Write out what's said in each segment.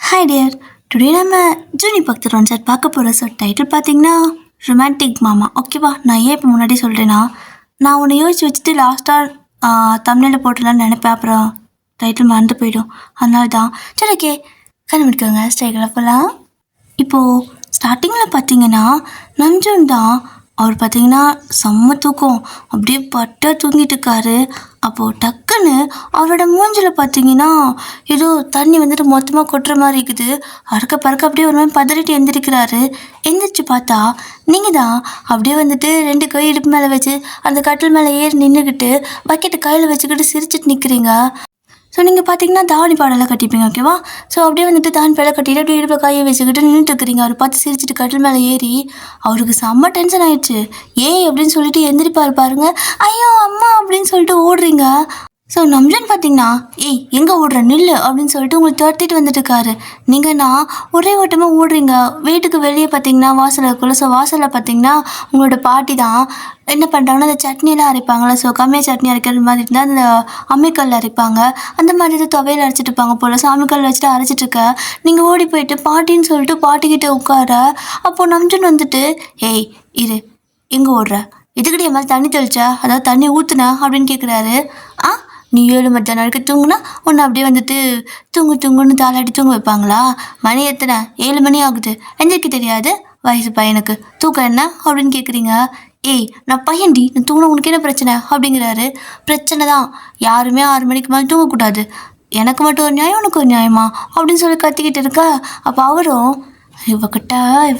Hi dear, today நம்ம ஜூனி பக்தர் concert பார்க்க போகிற. ஸோ டைட்டில் பார்த்தீங்கன்னா ரொமான்டிக் மாமா. ஓகேவா, நான் ஏன் இப்போ முன்னாடி சொல்கிறேன்னா, நான் உன்னை யோசிச்சு வச்சுட்டு லாஸ்ட்டாக தமிழில் போட்டுடலான்னு நினைப்பேன், அப்புறம் டைட்டில் மறந்து போயிடும். அதனால தான் சரி ஓகே கண்டுபிடிக்கோங்க. ஸ்டைக்கில் போகலாம். இப்போது ஸ்டார்டிங்கில் பார்த்தீங்கன்னா நம்ஜூன் தான். அவர் பார்த்தீங்கன்னா செம்ம தூக்கம், அப்படியே பட்டா தூங்கிட்டு இருக்காரு. அப்போது டக்குன்னு அவரோட மூஞ்சில் பார்த்தீங்கன்னா ஏதோ தண்ணி வந்துட்டு மொத்தமாக கொட்டுற மாதிரி இருக்குது. அறக்க பறக்க அப்படியே ஒரு மாதிரி பதறிட்டு எந்திரிக்கிறாரு. எந்திரிச்சு பார்த்தா நீங்கள் தான் அப்படியே வந்துட்டு 2 கை இடுப்பு மேலே வச்சு அந்த கட்டில் மேலே ஏறி நின்றுக்கிட்டு பக்கெட்டு கையில் வச்சுக்கிட்டு சிரிச்சிட்டு நிற்கிறீங்க. ஸோ நீங்கள் பார்த்தீங்கன்னா தாவணி பாடலாம் கட்டிப்பீங்க, ஓகேவா. ஸோ அப்படியே வந்துட்டு தாவணி பாடலை கட்டிட்டு அப்படியே இடுப்பில் கையை வச்சுக்கிட்டு நின்றுட்டு இருக்கிறீங்க. அவர் பார்த்து சிரிச்சிட்டு கட்டில் மேலே ஏறி அவருக்கு செம்ம டென்ஷன் ஆயிடுச்சு. ஏய் அப்படின்னு சொல்லிட்டு எந்திரிப்பார் பாருங்க. ஐயோ அம்மா அப்படின்னு சொல்லிட்டு ஓடுறீங்க. ஸோ நம்ஜன் பார்த்தீங்கன்னா ஏய் எங்கே ஓடுற நில்லு அப்படின்னு சொல்லிட்டு உங்களுக்கு துரத்திட்டு வந்துட்டு இருக்காரு. நீங்கன்னா ஒரே ஓட்டமாக ஓடுறீங்க. வீட்டுக்கு வெளியே பார்த்தீங்கன்னா வாசலில் இருக்குல்ல, ஸோ வாசலில் பார்த்தீங்கன்னா உங்களோட பாட்டி தான் என்ன பண்ணுறாங்கன்னா அந்த சட்னியெல்லாம் அரைப்பாங்களே. ஸோ கம்மியாக சட்னி அரைக்கிற மாதிரி இருந்தால் அந்த அம்மிக்கல்ல அரைப்பாங்க, அந்த மாதிரி இது துவையில் அரைச்சிட்டு இருப்பாங்க போல். ஸோ அம்மிக்கல் வச்சுட்டு அரைச்சிட்ருக்க நீங்கள் ஓடி போயிட்டு பாட்டின்னு சொல்லிட்டு பாட்டிக்கிட்ட உட்கார. அப்போது நம்ஜன் வந்துட்டு ஏய் இரு எங்கே ஓடுற, இதுக்கிட்ட என் மேலே தண்ணி தெளிச்ச, அதாவது தண்ணி ஊற்றுன அப்படின்னு கேட்குறாரு. ஆ நீ 7 மணி வரைக்கும் தூங்குனா உன்னை அப்படியே வந்துட்டு தூங்குன்னு தாளாட்டி தூங்க வைப்பாங்களா? மணி எத்தனை? 7 மணி ஆகுது, எந்திரிக்க தெரியாது வயசு பையனுக்கு, தூக்கம் என்ன அப்படின்னு கேட்குறீங்க. ஏய் நான் பையன்டி, நான் தூங்கின உனக்கு என்ன பிரச்சனை அப்படிங்கிறாரு. பிரச்சனை தான், யாருமே 6 மணிக்கு மேலே தூங்கக்கூடாது, எனக்கு மட்டும் ஒரு நியாயம் உனக்கு ஒரு நியாயமா அப்படின்னு சொல்லி கத்திக்கிட்டு இருக்க. அப்போ அவரும் இவகிட்ட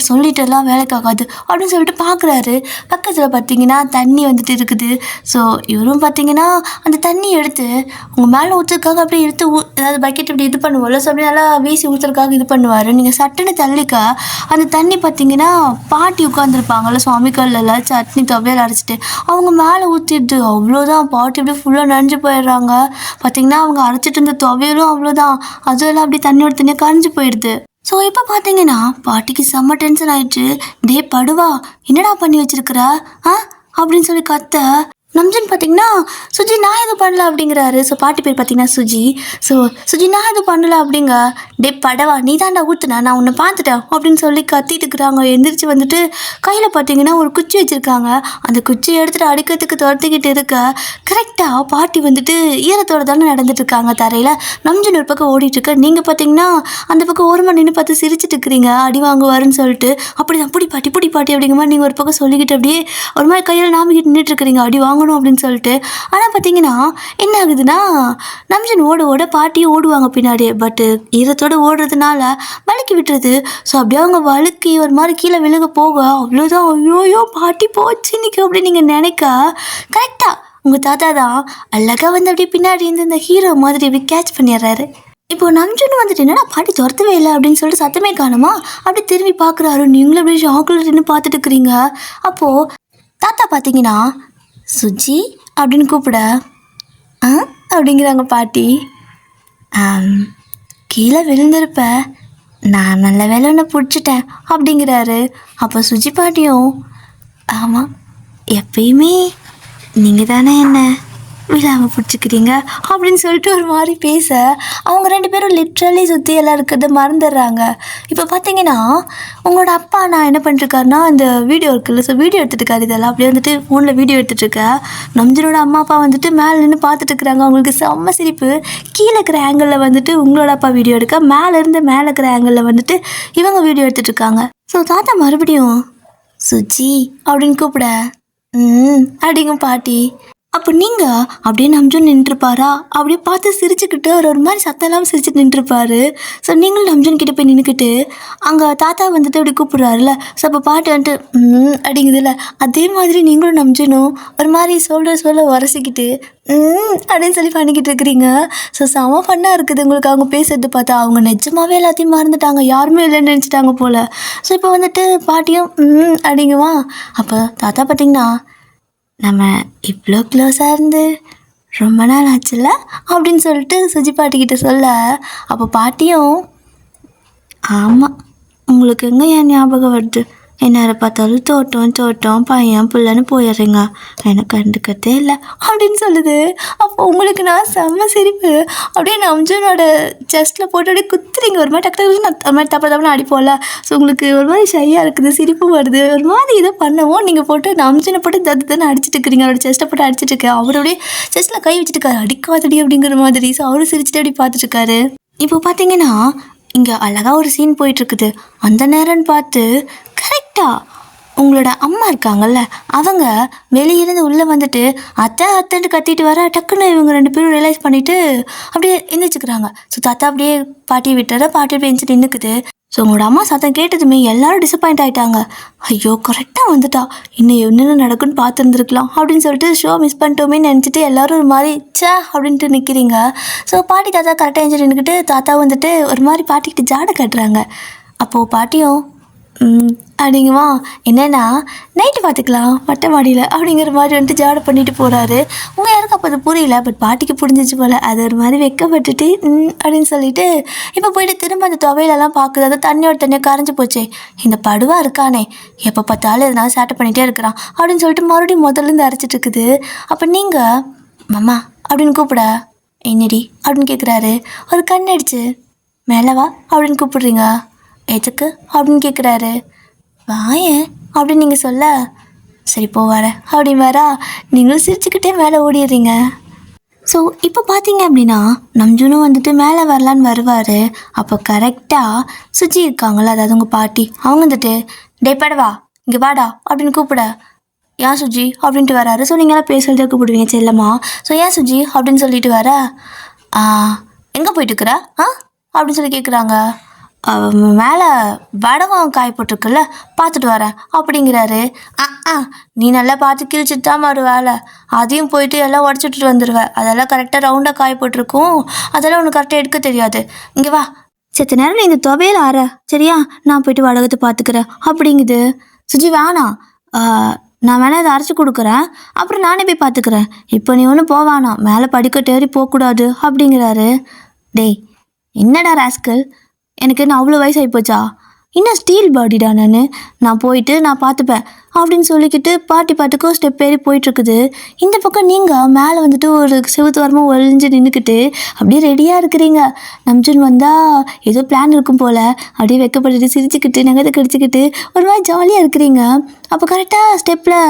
சொல்லிட்டுலாம் வேலைக்காகாது அப்படின்னு சொல்லிட்டு பார்க்குறாரு. பக்கத்தில் பார்த்தீங்கன்னா தண்ணி வந்துட்டு இருக்குது. ஸோ இவரும் பார்த்தீங்கன்னா அந்த தண்ணி எடுத்து உங்கள் மேலே ஊற்றுறதுக்காக அப்படியே எடுத்து அதாவது பக்கெட் இப்படி இது பண்ணுவோம்ல, ஸோ அப்படியே நல்லா வீசி ஊற்றுறதுக்காக இது பண்ணுவார். நீங்கள் சட்டுன்னு தள்ளிக்க அந்த தண்ணி பார்த்தீங்கன்னா பாட்டி உட்காந்துருப்பாங்கள்ல, ஸோ அம்மிக்கல்லில் சட்னி துவையல் அரைச்சிட்டு அவங்க மேலே ஊற்றிடுது. அவ்வளோதான், பாட்டி அப்படியே ஃபுல்லாக நனைஞ்சு போயிடுறாங்க. பார்த்தீங்கன்னா அவங்க அரைச்சிட்டு இருந்த துவையலும் அவ்வளோதான், அதெல்லாம் அப்படியே தண்ணியோட தண்ணியாக கரைஞ்சி போயிடுது. ஸோ இப்போ பார்த்தீங்கன்னா பாட்டிக்கு செம்ம டென்ஷன் ஆயிடுச்சு. டே படுவா என்னடா பண்ணி வச்சிருக்கிற அப்படின்னு சொல்லி கத்த. நம்ஜன் பார்த்தீங்கன்னா சுஜி நான் எதுவும் பண்ணல அப்படிங்கிறாரு. ஸோ பாட்டி பேர் பார்த்தீங்கன்னா சுஜி. ஸோ சுஜி நான் எதுவும் பண்ணல அப்படிங்க. டே படவா நீ தாண்டா ஊற்றுன, நான் உன்னை பார்த்துட்டேன் அப்படின்னு சொல்லி கத்திட்டு இருக்கிறாங்க. எந்திரிச்சு வந்துட்டு கையில் பார்த்தீங்கன்னா ஒரு குச்சி வச்சுருக்காங்க. அந்த குச்சியை எடுத்துகிட்டு அடிக்கிறதுக்கு துரத்திக்கிட்டு இருக்க கரெக்டாக பாட்டி வந்துட்டு ஈரத்தோடு தானே நடந்துட்டு இருக்காங்க தரையில். நம்ஜன் ஒரு பக்கம் ஓடிட்டுருக்க, நீங்கள் பார்த்தீங்கன்னா அந்த பக்கம் ஒரு மணி நின்று பார்த்து சிரிச்சிட்டு இருக்கிறீங்க. அடி வாங்குவாருன்னு சொல்லிட்டு. அப்படி தான் புடி பாட்டி அப்படிங்கிற மாதிரி நீங்கள் ஒரு பக்கம் சொல்லிக்கிட்டு அப்படியே ஒரு மாதிரி கையில் நாமிக்கிட்டு நின்றுட்டு இருக்கிறீங்க அடி வாங்கணும் அப்படின்னு சொல்லிட்டு. ஆனால் பார்த்தீங்கன்னா என்ன ஆகுதுன்னா நம்ஜன் ஓட பாட்டியும் ஓடுவாங்க பின்னாடியே. பட்டு ஈரத்தோடு ஓடுறதுனால வழுக்கி விட்டுருது. ஸோ அப்படியே அவங்க வழுக்கி ஒரு மாதிரி கீழே விழுக போக அவ்வளோதான், ஐயோயோ பாட்டி போச்சு இன்னைக்கு அப்படின்னு நீங்கள் நினைக்க கரெக்டாக உங்கள் தாத்தா தான் அழகாக வந்து அப்படியே பின்னாடி இருந்து இந்த ஹீரோ மாதிரி அப்படி கேட்ச் பண்ணிடுறாரு. இப்போ நம்ஜன் வந்துட்டு என்னடா பாட்டி துரத்தவே இல்லை அப்படின்னு சொல்லிட்டு சத்தமே காணுமா அப்படி திரும்பி பார்க்குறாரு. நீங்களும் அப்படியே ஷாக்கில் நின்று பார்த்துட்டு இருக்கிறீங்க. அப்போது தாத்தா பார்த்தீங்கன்னா சுஜி அப்படின்னு கூப்பிட அப்படிங்கிறாங்க பாட்டி. கீழே விழுந்திருப்ப, நான் நல்ல வேலை ஒன்று பிடிச்சிட்டேன் அப்படிங்கிறாரு. அப்போ சுஜி பாட்டியும் ஆமாம் எப்பயுமே நீங்கள் தானே என்ன விழாமல் பிடிச்சிக்கிறீங்க அப்படின்னு சொல்லிட்டு ஒரு மாதிரி பேச அவங்க 2 பேரும் லிட்ரலி சுற்றி எல்லாம் இருக்கிறத மறந்துடுறாங்க. இப்போ பார்த்தீங்கன்னா உங்களோட அப்பா நான் என்ன பண்ணிருக்காருன்னா அந்த வீடியோ இருக்குல்ல, ஸோ வீடியோ எடுத்துகிட்டு இதெல்லாம் அப்படியே வந்துட்டு ஃபோனில் வீடியோ எடுத்துகிட்ருக்கேன். நம்ஜனோட அம்மா அப்பா வந்துட்டு மேலே நின்று பார்த்துட்டு இருக்கிறாங்க. அவங்களுக்கு செம்ம சிரிப்பு. கீழே இருக்கிற ஆங்கிளில் வந்துட்டு உங்களோட அப்பா வீடியோ எடுக்க, மேலே இருக்கிற ஆங்கிளில் வந்துட்டு இவங்க வீடியோ எடுத்துகிட்ருக்காங்க. ஸோ தாத்தா மறுபடியும் சுஜி அப்படின்னு கூப்பிட அப்படிங்க பாட்டி. அப்போ நீங்கள் அப்படியே நம்ஜன் நின்றுருப்பாரா, அப்படியே பார்த்து சிரிச்சுக்கிட்டு ஒரு மாதிரி சத்தம் இல்லாமல் சிரிச்சுட்டு நின்றுருப்பாரு. ஸோ நீங்களும் நம்ஜன் கிட்டே போய் நின்றுக்கிட்டு அங்கே தாத்தா வந்துட்டு அப்படி கூப்பிட்றாருல, ஸோ அப்போ பாட்டு வந்துட்டு அப்படிங்குதுல்ல, அதே மாதிரி நீங்களும் நம்ஜனும் ஒரு மாதிரி சொல்ல உரசிக்கிட்டு அப்படின்னு சொல்லி பண்ணிக்கிட்டு இருக்கிறீங்க. ஸோ செம ஃபன்னாக இருக்குது உங்களுக்கு அவங்க பேசுறது பார்த்தா. அவங்க நிஜமாகவே எல்லாத்தையும் மறந்துட்டாங்க, யாருமே இல்லைன்னு நினச்சிட்டாங்க போல். ஸோ இப்போ வந்துட்டு பாட்டியும் அப்படிங்குவா. அப்போ தாத்தா பார்த்தீங்கன்னா நம்ம இவ்வளோ க்ளோஸாக இருந்து ரொம்ப நாள் ஆச்சுல்ல அப்படின்னு சொல்லிட்டு சுஜி பாட்டிக்கிட்ட சொல்ல, அப்போ பாட்டியும் ஆமாம் உங்களுக்கு எங்கே என் ஞாபகம் வருது, என்ன பார்த்தாலும் தோட்டம் தோட்டம் பையன் பிள்ளைன்னு போயிடுறீங்க, எனக்கு கண்டுக்கிறதே இல்லை அப்படின்னு சொல்லுது. அப்போ உங்களுக்கு நான் செம்ம சிரிப்பு. அப்படியே நம்ஜனோட செஸ்ட்டில் போட்டு அப்படியே குத்துறீங்க. ஒரு மாதிரி டக்கு மாதிரி தப்பா தப்பான அடிப்போம்ல. ஸோ உங்களுக்கு ஒரு மாதிரி ஷையாக இருக்குது, சிரிப்பு வருது. ஒரு மாதிரி இதை பண்ணவும் நீங்கள் போட்டு நம்ஜனை போட்டு தானே அடிச்சுட்டு இருக்கிறீங்க. அவரோட செஸ்ட்டை போட்டு அடிச்சுட்டு இருக்கு. அவருடைய செஸ்ட்டில் கை வச்சுட்டு இருக்காரு, அடிக்காதடி அப்படிங்கிற மாதிரி. ஸோ அவரு சிரிச்சுட்டு அப்படி பார்த்துட்டு இருக்காரு. இப்போ பார்த்தீங்கன்னா இங்கே அழகாக ஒரு சீன் போயிட்டுருக்குது. அந்த நேரம்னு பார்த்து கரெக்டாக உங்களோட அம்மா இருக்காங்கல்ல, அவங்க வெளியிருந்து உள்ளே வந்துட்டு அத்தை அத்தைன்ட்டு கத்திட்டு வர, டக்குன்னு இவங்க 2 பேரும் ரியலைஸ் பண்ணிவிட்டு அப்படியே எந்திரிச்சுக்கிறாங்க. ஸோ தாத்தா அப்படியே பாட்டி விட்டுற, பாட்டி அப்படியே எந்திரிச்சு நின்றுக்குது. ஸோ உங்களோட அம்மா சத்தம் கேட்டதுமே எல்லாரும் டிசப்பாயிண்ட் ஆகிட்டாங்க. ஐயோ கரெக்டாக வந்துட்டா, இன்னும் என்னென்ன நடக்குன்னு பார்த்துருந்துருக்கலாம் அப்படின்னு சொல்லிட்டு ஷோ மிஸ் பண்ணிட்டோமேன்னு நினச்சிட்டு எல்லோரும் ஒரு மாதிரி சே அப்படின்ட்டு நிற்கிறீங்க. ஸோ பாட்டி தாத்தா கரெக்டாக எஞ்சி நின்றுக்கிட்டு தாத்தா வந்துட்டு ஒரு மாதிரி பாட்டிக்கிட்டு ஜாடை கட்டுறாங்க. அப்போது பாட்டியும் அப்படிங்குமா, என்னென்னா நைட்டு பார்த்துக்கலாம் மொட்டை மாடியில் அப்படிங்கிற மாதிரி வந்துட்டு ஜாடை பண்ணிட்டு போகிறாரு. உங்கள் யாருக்கு அப்போ அது புரியல, பட் பாட்டிக்கு புரிஞ்சிச்சு போல். அது ஒரு மாதிரி வெக்கப்பட்டுட்டு அப்படின்னு சொல்லிட்டு இப்போ போயிட்டு திரும்ப அந்த துவையிலெல்லாம் பார்க்குது. அது தண்ணியோட தண்ணியாக கரைஞ்சி போச்சே, இந்த படுவா இருக்கானே எப்போ பார்த்தாலும் எதனால சேட்டை பண்ணிகிட்டே இருக்கிறான் அப்படின்னு சொல்லிட்டு மறுபடியும் முதல்லேருந்து அரைச்சிட்டு இருக்குது. அப்போ நீங்கள் மாமா அப்படின்னு கூப்பிட, என்னடி அப்படின்னு கேட்குறாரு. ஒரு கண்ணடிச்சு மேலே வா அப்படின்னு கூப்பிடுறீங்க. எதுக்கு அப்படின்னு கேட்குறாரு. வாயேன் அப்படின்னு நீங்கள் சொல்ல, சரி போவார அப்படின்னு வரா. நீங்களும் சிரிச்சுக்கிட்டே மேலே ஓடிடுறீங்க. ஸோ இப்போ பார்த்தீங்க அப்படின்னா நம்ஜுனும் வந்துட்டு மேலே வரலான்னு வருவார். அப்போ கரெக்டாக சுஜி இருக்காங்களா, அதாவது உங்கள் பாட்டி, அவங்க வந்துட்டு டே படவா இங்கே வாடா அப்படின்னு கூப்பிட, ஏன் சுஜி அப்படின்ட்டு வராரு. ஸோ நீங்களாம் பேசுகிறத கூப்பிடுவீங்க செல்லம்மா. ஸோ ஏன் சுஜி அப்படின்னு சொல்லிட்டு வர, எங்கே போயிட்டுருக்குற அப்படின்னு சொல்லி கேட்குறாங்க. மேலே வடகம் காய போட்டிருக்குல்ல பார்த்துட்டு வரேன் அப்படிங்கிறாரு. நீ நல்லா பார்த்து கிழிச்சிட்டு தான் ஒரு வேலை, அதையும் போயிட்டு எல்லாம் உடச்சிட்டு வந்துடுவேன். அதெல்லாம் கரெக்டாக ரவுண்டாக காய போட்டிருக்கும், அதெல்லாம் உனக்கு கரெக்டாக எடுக்க தெரியாது. இங்கே வா, செத்த நேரம் இந்த துவையில் ஆற சரியா, நான் போயிட்டு வடகத்தை பார்த்துக்கிறேன் அப்படிங்குது. சுஜி வேணாம், நான் வேணா இதை அரைச்சி கொடுக்குறேன், அப்புறம் நானே போய் பார்த்துக்கிறேன். இப்போ நீ ஒன்றும் போவானா, மேலே படிக்கட்டு ஏறி போகக்கூடாது அப்படிங்கிறாரு. டேய் என்னடா ராஸ்கல், எனக்கு என்ன அவ்வளோ வயசாகி போச்சா, இன்னும் ஸ்டீல் பாடிடா நான் போயிட்டு நான் பார்த்துப்பேன் அப்படின்னு சொல்லிக்கிட்டு பாட்டி பாட்டுக்கும் ஸ்டெப் ஏறி போயிட்டுருக்குது. இந்த பக்கம் நீங்கள் மேலே வந்துட்டு ஒரு செவுத்து வரமாக ஒழிஞ்சு நின்றுக்கிட்டு அப்படியே ரெடியாக இருக்கிறீங்க. நம்ஜுன் வந்தால் ஏதோ பிளான் இருக்கும் போல் அப்படியே வெக்கப்பட்டுட்டு சிரிச்சுக்கிட்டு நகத்தை கடிச்சிக்கிட்டு ஒரு மாதிரி ஜாலியாக இருக்கிறீங்க. அப்போ கரெக்டாக ஸ்டெப்பில்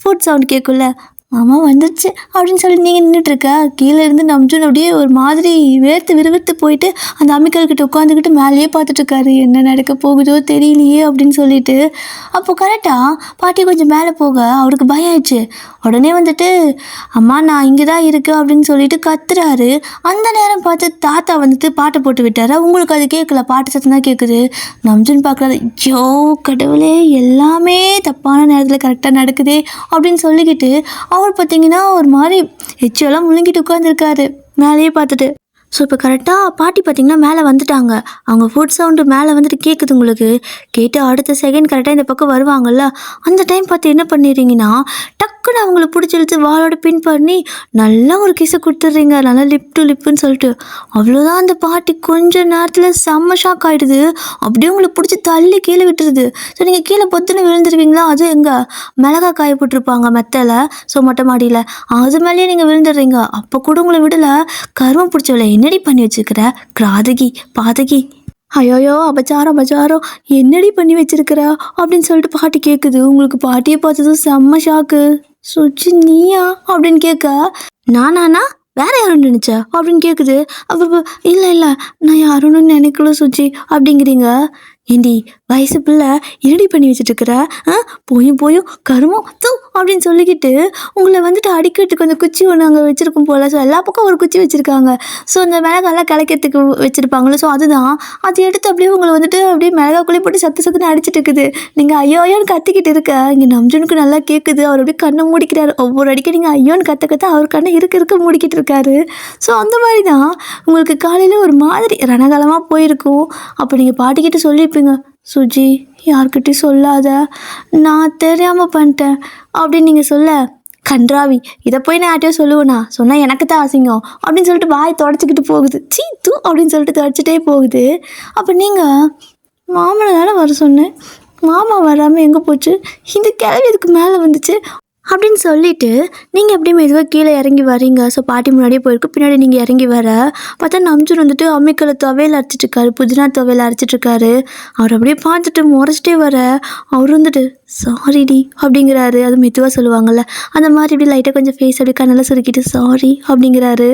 ஃபுட் சவுண்ட் கேட்கும்ல, மாமா வந்துடுச்சு அப்படின்னு சொல்லி நீங்கள் நின்றுட்டுருக்க. கீழே இருந்து நம்ஜுன் அப்படியே ஒரு மாதிரி விறுவிறுத்து போயிட்டு அந்த அம்மிக்கல்கிட்ட உட்காந்துக்கிட்டு மேலேயே பார்த்துட்ருக்காரு. என்ன நடக்க போகுதோ தெரியலையே அப்படின்னு சொல்லிட்டு. அப்போது கரெக்டாக பாட்டி கொஞ்சம் மேலே போக அவருக்கு பயம் ஆயிடுச்சு. உடனே வந்துட்டு அம்மா நான் இங்கே தான் இருக்கேன் அப்படின்னு சொல்லிட்டு கத்துறாரு. அந்த நேரம் பார்த்து தாத்தா வந்துட்டு பாட்டை போட்டு விட்டார். உங்களுக்கு அது கேட்கல, பாட்டு சத்தம் தான் கேட்குது. நம்ஜுன் பார்க்குறாரு, ஐயோ கடவுளே எல்லாமே தப்பான நேரத்தில் கரெக்டாக நடக்குதே அப்படின்னு சொல்லிக்கிட்டு அவர் பார்த்தீங்கன்னா ஒரு மாதிரி எச்செல்லாம் முழுங்கிட்டு உட்காந்துருக்காரு மேலேயே பார்த்துட்டு. ஸோ இப்போ கரெக்டாக பாட்டி பார்த்திங்கன்னா மேலே வந்துட்டாங்க. அவங்க ஃபுட் சவுண்டு மேலே வந்துட்டு கேட்குது உங்களுக்கு. கேட்டு அடுத்த செகண்ட் கரெக்டாக இந்த பக்கம் வருவாங்கள்ல, அந்த டைம் பார்த்து என்ன பண்ணிடுறீங்கன்னா டக்குன்னு அவங்கள பிடிச்சி இழுத்து வாளோட பின் பண்ணி நல்லா ஒரு கிசை கொடுத்துட்றீங்க, நல்லா லிப் டு லிப்புன்னு சொல்லிட்டு. அவ்வளோதான், அந்த பாட்டி கொஞ்சம் நேரத்தில் செம்ம ஷாக் ஆகிடுது. அப்படியே உங்களை பிடிச்சி தள்ளி கீழே விட்டுருது. ஸோ நீங்கள் கீழே பொத்துன்னு விழுந்துருவீங்களா, அது எங்கே மிளகா காய போட்டிருப்பாங்க மெத்தலை, ஸோ மொட்டை மாடியில் அது மேலேயே நீங்கள் விழுந்துடுறீங்க. அப்போ கூட உங்களை விடலை, கருவம் பிடிச்சவளை என்னடி பண்ணி வச்சுருக்கிற கிராதகி பாதகி, ஐயோயோ அபச்சாரம் என்னடி பண்ணி வச்சிருக்கிற அப்படின்னு சொல்லிட்டு பாட்டி கேட்குது. உங்களுக்கு பாட்டியை பார்த்ததும் செம்ம ஷாக்கு. சுச்சி நீயா அப்படின்னு கேட்க, நானா வேற யாரும் நினச்சா அப்படின்னு கேட்குது. அப்போ இல்லை நான் யாருன்னு நினைக்கல சுச்சி அப்படிங்கிறீங்க. ஏண்டி வயசு பிள்ளை இரடி பண்ணி வச்சுட்டுருக்குற, போயும் கருமம் தூ அப்படின்னு சொல்லிக்கிட்டு உங்களை வந்துட்டு அடிக்கிறதுக்கு அந்த குச்சி ஒன்று அங்கே வச்சுருக்கும் போல். ஸோ எல்லா பக்கம் ஒரு குச்சி வச்சுருக்காங்க. ஸோ அந்த மிளகாலாம் கிளைக்கிறதுக்கு வச்சுருப்பாங்களே, ஸோ அதுதான். அது எடுத்து அப்படியே உங்களை வந்துட்டு அப்படியே மிளகாக்குள்ளே போட்டு சத்துன்னு அடிச்சிட்டு இருக்குது. நீங்கள் ஐயோன்னு கத்திக்கிட்டு இருக்க, இங்கே நம்ஜனுக்கு நல்லா கேட்குது. அவர் அப்படியே கண்ணை மூடிக்கிறாரு. ஒவ்வொரு அடிக்க நீங்கள் ஐயோன்னு கத்த அவர் கண்ணை இருக்க மூடிக்கிட்டு இருக்காரு. ஸோ அந்த மாதிரி தான் உங்களுக்கு காலையில் ஒரு மாதிரி ரணகாலமாக போயிருக்கும். அப்போ நீங்கள் பாட்டிக்கிட்ட சொல்லியிருப்பீங்க, சுஜி யார்கிட்டையும் சொல்லாத, நான் தெரியாமல் பண்ணிட்டேன் அப்படின்னு நீங்கள் சொல்ல, கன்றாவி இதை போய் நான் யார்ட்டையும் சொல்லுவேண்ணா, சொன்னால் எனக்கு தான் அசிங்கம் அப்படின்னு சொல்லிட்டு வாய் தொடச்சிக்கிட்டு போகுது. தூ அப்படின்னு சொல்லிட்டு தொடச்சிட்டே போகுது. அப்போ நீங்கள் மாமனை தானே வர சொன்னேன், மாமா வராமல் எங்கே போச்சு, இந்த கிளவி இதுக்கு மேலே வந்துச்சு அப்படின்னு சொல்லிட்டு நீங்கள் அப்படியே மெதுவாக கீழே இறங்கி வரீங்க. ஸோ பாட்டி முன்னாடியே போயிருக்கு, பின்னாடி நீங்கள் இறங்கி வர பார்த்தா நம்ஜன் வந்துட்டு அம்மிக்கல்ல துவையல் அரைச்சிட்ருக்காரு, புதினா துவையல் அரைச்சிட்ருக்காரு. அவர் அப்படியே பார்த்துட்டு முறைச்சிட்டே வர அவர் வந்துட்டு சாரிடி அப்படிங்கிறாரு. அது மெதுவாக சொல்லுவாங்கள்ல, அந்த மாதிரி இப்படி லைட்டாக கொஞ்சம் ஃபேஸ் அப்படி கண்ணெல்லாம் சுருக்கிட்டு சாரி அப்படிங்கிறாரு.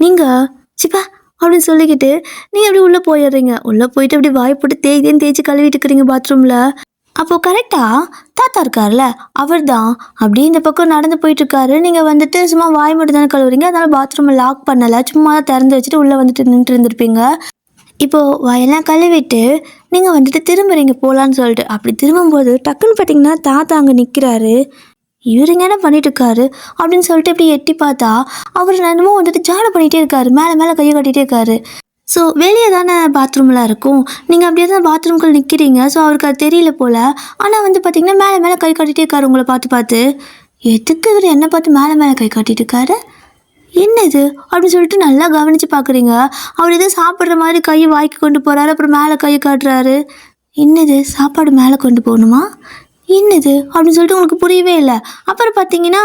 நீங்கள் சிப்பா அப்படின்னு சொல்லிக்கிட்டு நீங்கள் அப்படி உள்ளே போயிடுறீங்க. உள்ளே போயிட்டு அப்படி வாய் போட்டு தேய்ச்சி கழுவிட்டு இருக்கிறீங்க பாத்ரூமில். அப்போது கரெக்டாக தாத்தா இருக்கார்ல, அவர் தான் அப்படியே இந்த பக்கம் நடந்து போயிட்டுருக்காரு. நீங்கள் வந்துட்டு சும்மா வாய் மட்டும் தானே கழுவுறீங்க, அதனால் பாத்ரூமை லாக் பண்ணலை, சும்மா தான் திறந்து வச்சுட்டு உள்ளே வந்துட்டு நின்றுட்டு இருந்திருப்பீங்க. இப்போது வாயெல்லாம் கழுவிட்டு நீங்கள் வந்துட்டு திரும்புறீங்க போகலான்னு சொல்லிட்டு. அப்படி திரும்பும்போது டக்குன்னு பார்த்தீங்கன்னா தாத்தா அங்கே நிற்கிறாரு. இவருங்க என்ன பண்ணிட்டு இருக்காரு அப்படின்னு சொல்லிட்டு இப்படி எட்டி பார்த்தா அவர் என்னமோ வந்துட்டு ஜாட பண்ணிகிட்டே இருக்காரு, மேலே மேலே கையை கட்டிகிட்டே இருக்காரு. ஸோ வெளியே தானே பாத்ரூம்லாம் இருக்கும், நீங்கள் அப்படியே தான் பாத்ரூம்குள்ளே நிற்கிறீங்க. ஸோ அவருக்கு அது தெரியல போல். ஆனால் வந்து பார்த்திங்கன்னா மேலே மேலே கை காட்டிகிட்டே இருக்காரு உங்களை பார்த்து. எதுக்கு இவர் என்னை பார்த்து மேலே மேலே கை காட்டிட்டு இருக்காரு, என்னது அப்படின்னு சொல்லிட்டு நல்லா கவனித்து பார்க்குறீங்க. அவர் எதோ சாப்பிட்ற மாதிரி கையை வாய்க்கு கொண்டு போகிறாரு, அப்புறம் மேலே கையை காட்டுறாரு. என்னது சாப்பாடு மேலே கொண்டு போகணுமா, என்னது அப்படின்னு சொல்லிட்டு உங்களுக்கு புரியவே இல்லை. அப்புறம் பார்த்தீங்கன்னா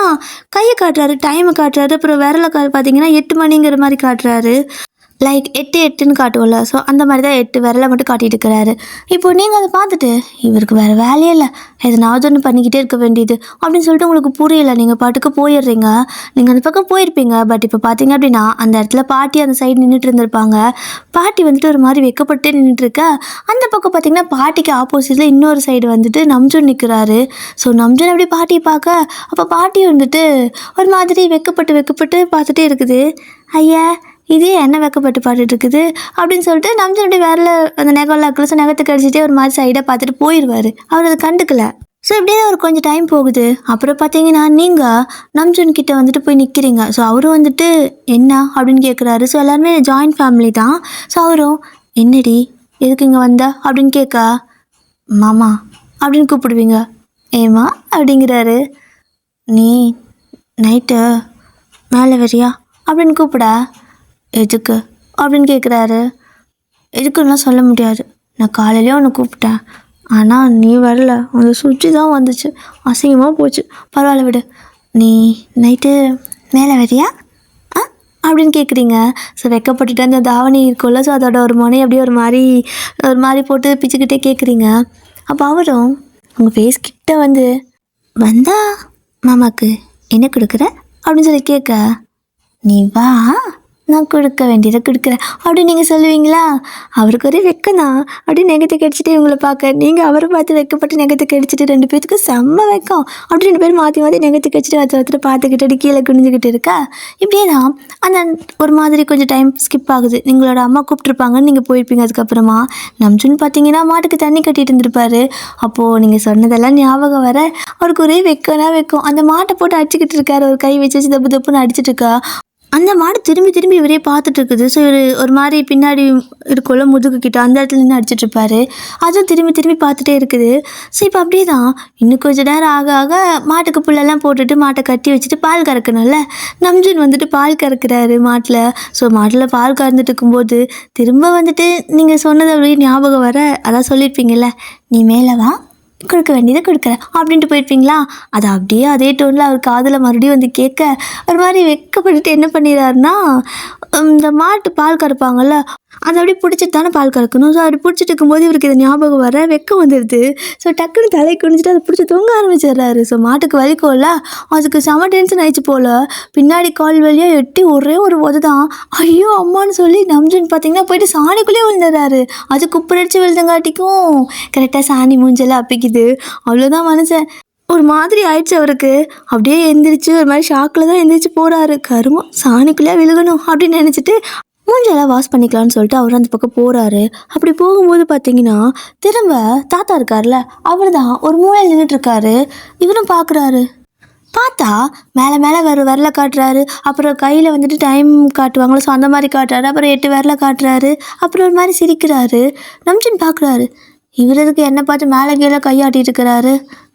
கையை காட்டுறாரு, டைமை காட்டுறாரு, அப்புறம் விரலை பார்த்தீங்கன்னா 8 மணிங்கிற மாதிரி காட்டுறாரு. லைக் 8 காட்டுவோம்ல, ஸோ அந்த மாதிரி தான் 8 விரலை மட்டும் காட்டிகிட்டு இருக்கிறாரு. இப்போ நீங்கள் அதை பார்த்துட்டு இவருக்கு வேறு வேலையே இல்லை, எதனாவது ஒன்று பண்ணிக்கிட்டே இருக்க வேண்டியது அப்படின்னு சொல்லிட்டு உங்களுக்கு புரியலை. நீங்கள் பாட்டுக்கு போயிடுறீங்க. நீங்கள் அந்த பக்கம் போயிருப்பீங்க. பட் இப்போ பார்த்தீங்க அப்படின்னா அந்த இடத்துல பாட்டி அந்த சைடு நின்றுட்டு இருந்திருப்பாங்க. பாட்டி வந்துட்டு ஒரு மாதிரி வெக்கப்பட்டு நின்றுட்டுருக்க. அந்த பக்கம் பார்த்தீங்கன்னா பாட்டிக்கு ஆப்போசிட்டில் இன்னொரு சைடு வந்துட்டு நம்ஜன் நிற்கிறாரு. ஸோ நம்ஜன் அப்படி பாட்டியை பார்க்க, அப்போ பாட்டி வந்துட்டு ஒரு மாதிரி வெக்கப்பட்டு பார்த்துட்டே இருக்குது. ஐயா இதே என்ன வெக்கப்பட்டு பாட்டுட்டு இருக்குது அப்படின்னு சொல்லிட்டு நம்ஜன் அப்படியே வேறல அந்த நெகம்லாம் இருக்குல்ல, ஸோ நெகத்தை கடிச்சிட்டே ஒரு மாதிரி சைடாக பார்த்துட்டு போயிடுவார். அவர் அதை கண்டுக்கல. ஸோ இப்படியே ஒரு கொஞ்சம் டைம் போகுது. அப்புறம் பார்த்தீங்கன்னா நீங்கள் நம்ஜன் கிட்டே வந்துட்டு போய் நிற்கிறீங்க. ஸோ அவரும் வந்துட்டு என்ன அப்படின்னு கேட்குறாரு. ஸோ எல்லாருமே ஜாயின்ட் ஃபேமிலி தான். ஸோ அவரும் என்னடி எதுக்கு இங்கே வந்த அப்படின்னு கேட்க, மாமா அப்படின்னு கூப்பிடுவீங்க. ஏமா அப்படிங்கிறாரு. நீ நைட்டு மேலே வரியா அப்படின்னு கூப்பிட, எதுக்கு அப்படின்னு கேட்குறாரு. எதுக்குன்னா சொல்ல முடியாது, நான் காலையிலேயே உன்னை கூப்பிட்டேன், ஆனால் நீ வரல, அந்த சுற்றி தான் வந்துச்சு, அசிங்கமாக போச்சு, பரவாயில்ல விடு, நீ நைட்டு மேலே வரியா அப்படின்னு கேட்குறீங்க. ஸோ வெக்கப்பட்டுட்டு அந்த தாவணி இருக்கும்ல, ஸோ அதோட ஒரு முனை அப்படியே ஒரு மாதிரி போட்டு பிச்சுக்கிட்டே கேட்குறீங்க. அப்போ அவரும் உங்கள் ஃபேஸ் கிட்ட வந்து வந்தா மாமாக்கு என்ன கொடுக்குற அப்படின்னு சொல்லி கேட்க, நீ வா நான் கொடுக்க வேண்டியதை கொடுக்குறேன் அப்படின்னு நீங்கள் சொல்லுவீங்களா. அவருக்கு ஒரே வெக்கம்தான். அப்படி நெகத்தை கடிச்சிட்டு இவங்களை பார்க்க, நீங்கள் அவரை பார்த்து வெக்கப்பட்டு நெகத்தை கடிச்சிட்டு 2 பேத்துக்கு செம்ம வெக்கம். அப்படி 2 பேர் மாற்றி நெகத்தை கடிச்சிட்டு ஒருத்தர் பார்த்துக்கிட்டு கீழே குனிஞ்சிக்கிட்டு இருக்கா. இப்படியே தான் அந்த ஒரு மாதிரி கொஞ்சம் டைம் ஸ்கிப் ஆகுது. நீங்களோட அம்மா கூப்பிட்ருப்பாங்கன்னு நீங்கள் போயிருப்பீங்க. அதுக்கப்புறமா நம்ஜுன்னு பார்த்தீங்கன்னா மாட்டுக்கு தண்ணி கட்டிகிட்டு இருந்திருப்பாரு. அப்போது நீங்கள் சொன்னதெல்லாம் ஞாபகம் வர அவருக்கு ஒரே வெக்கம். அந்த மாட்டை போட்டு அடிச்சுக்கிட்டு இருக்காரு, ஒரு கை வச்சு தப்பு தப்புன்னு அடிச்சிட்டு இருக்கா. அந்த மாடு திரும்பி இவரே பார்த்துட்டு இருக்குது. ஸோ இவர் ஒரு மாதிரி பின்னாடி இருக்குள்ள முதுகு கிட்ட அந்த இடத்துல நின்று அடிச்சிட்ருப்பாரு. அதுவும் திரும்பி பார்த்துட்டே இருக்குது. ஸோ இப்போ அப்படியே தான் இன்னும் கொஞ்சம் நேரம் ஆக மாட்டுக்கு புல்லெல்லாம் போட்டுட்டு மாட்டை கட்டி வச்சுட்டு பால் கறக்கணும்ல, நம்ஜன் வந்துட்டு பால் கறக்குறாரு மாட்டில். ஸோ மாட்டில் பால் கறந்துட்டு இருக்கும்போது திரும்ப வந்துட்டு நீங்கள் சொன்னதை அப்படியே ஞாபகம் வர, அதான் சொல்லியிருப்பீங்கள்ல, நீ மேலே வா கொடுக்க வேண்டியதை கொடுக்குறேன் அப்படின்ட்டு போயிருப்பீங்களா. அது அப்படியே அதே டோனில் அவர் காதில் மறுபடியும் வந்து கேட்க ஒரு மாதிரி வெக்கப்பட்டுட்டு என்ன பண்ணிடுறாருன்னா, இந்த மாட்டு பால் கறப்பாங்கள்ல அதை அப்படியே பிடிச்சிட்டு தானே பால் கறக்கணும். ஸோ அப்படி பிடிச்சிட்டு இருக்கும்போது இவருக்கு இதை ஞாபகம் வர வெக்கம் வந்துடுது. ஸோ டக்குன்னு தலை குனிஞ்சிட்டு அதை பிடிச்சி தொங்க ஆரம்பிச்சிடுறாரு. ஸோ மாட்டுக்கு வலிக்கும்ல, அதுக்கு செம டென்ஷன் ஆயிடுச்சு போல். பின்னாடி கால் வழியாக எட்டி ஒரே ஒரு உத தான், ஐயோ அம்மான்னு சொல்லி நம்ஜன் பார்த்தீங்கன்னா போயிட்டு சாணிக்குள்ளேயே விழுந்துடுறாரு. அது குப்பரடிச்சு விழுந்தங்காட்டிக்கும் கரெக்டாக சாணி மூஞ்செல்லாம் அப்பிக்குது. அவ்வளோதான் மனுஷன் ஒரு மாதிரி ஆயிடுச்சு அவருக்கு. அப்படியே எந்திரிச்சு ஒரு மாதிரி ஷாக்கில் தான் எந்திரிச்சு போகிறாரு. கருமம் சாணிக்குள்ளேயே விழுகணும் அப்படின்னு நினச்சிட்டு மூஞ்செல்லாம் வாஷ் பண்ணிக்கலான்னு சொல்லிட்டு அவர் அந்த பக்கம் போகிறாரு. அப்படி போகும்போது பார்த்தீங்கன்னா திரும்ப தாத்தா இருக்கார்ல, அவர் தான் ஒரு மூலையில் நின்றுட்டுருக்காரு. இவரும் பார்க்குறாரு. பார்த்தா மேலே விரலை காட்டுறாரு. அப்புறம் கையில் வந்துட்டு டைம் காட்டுவாங்களோ, ஸோ அந்த மாதிரி காட்டுறாரு. அப்புறம் 8 விரலை காட்டுறாரு. அப்புறம் ஒரு மாதிரி சிரிக்கிறாரு. நம்ஜன் பார்க்குறாரு, இவர் எதுக்கு என்னை பார்த்து மேலே கீழே கையாட்டிட்டு இருக்கிறாரு,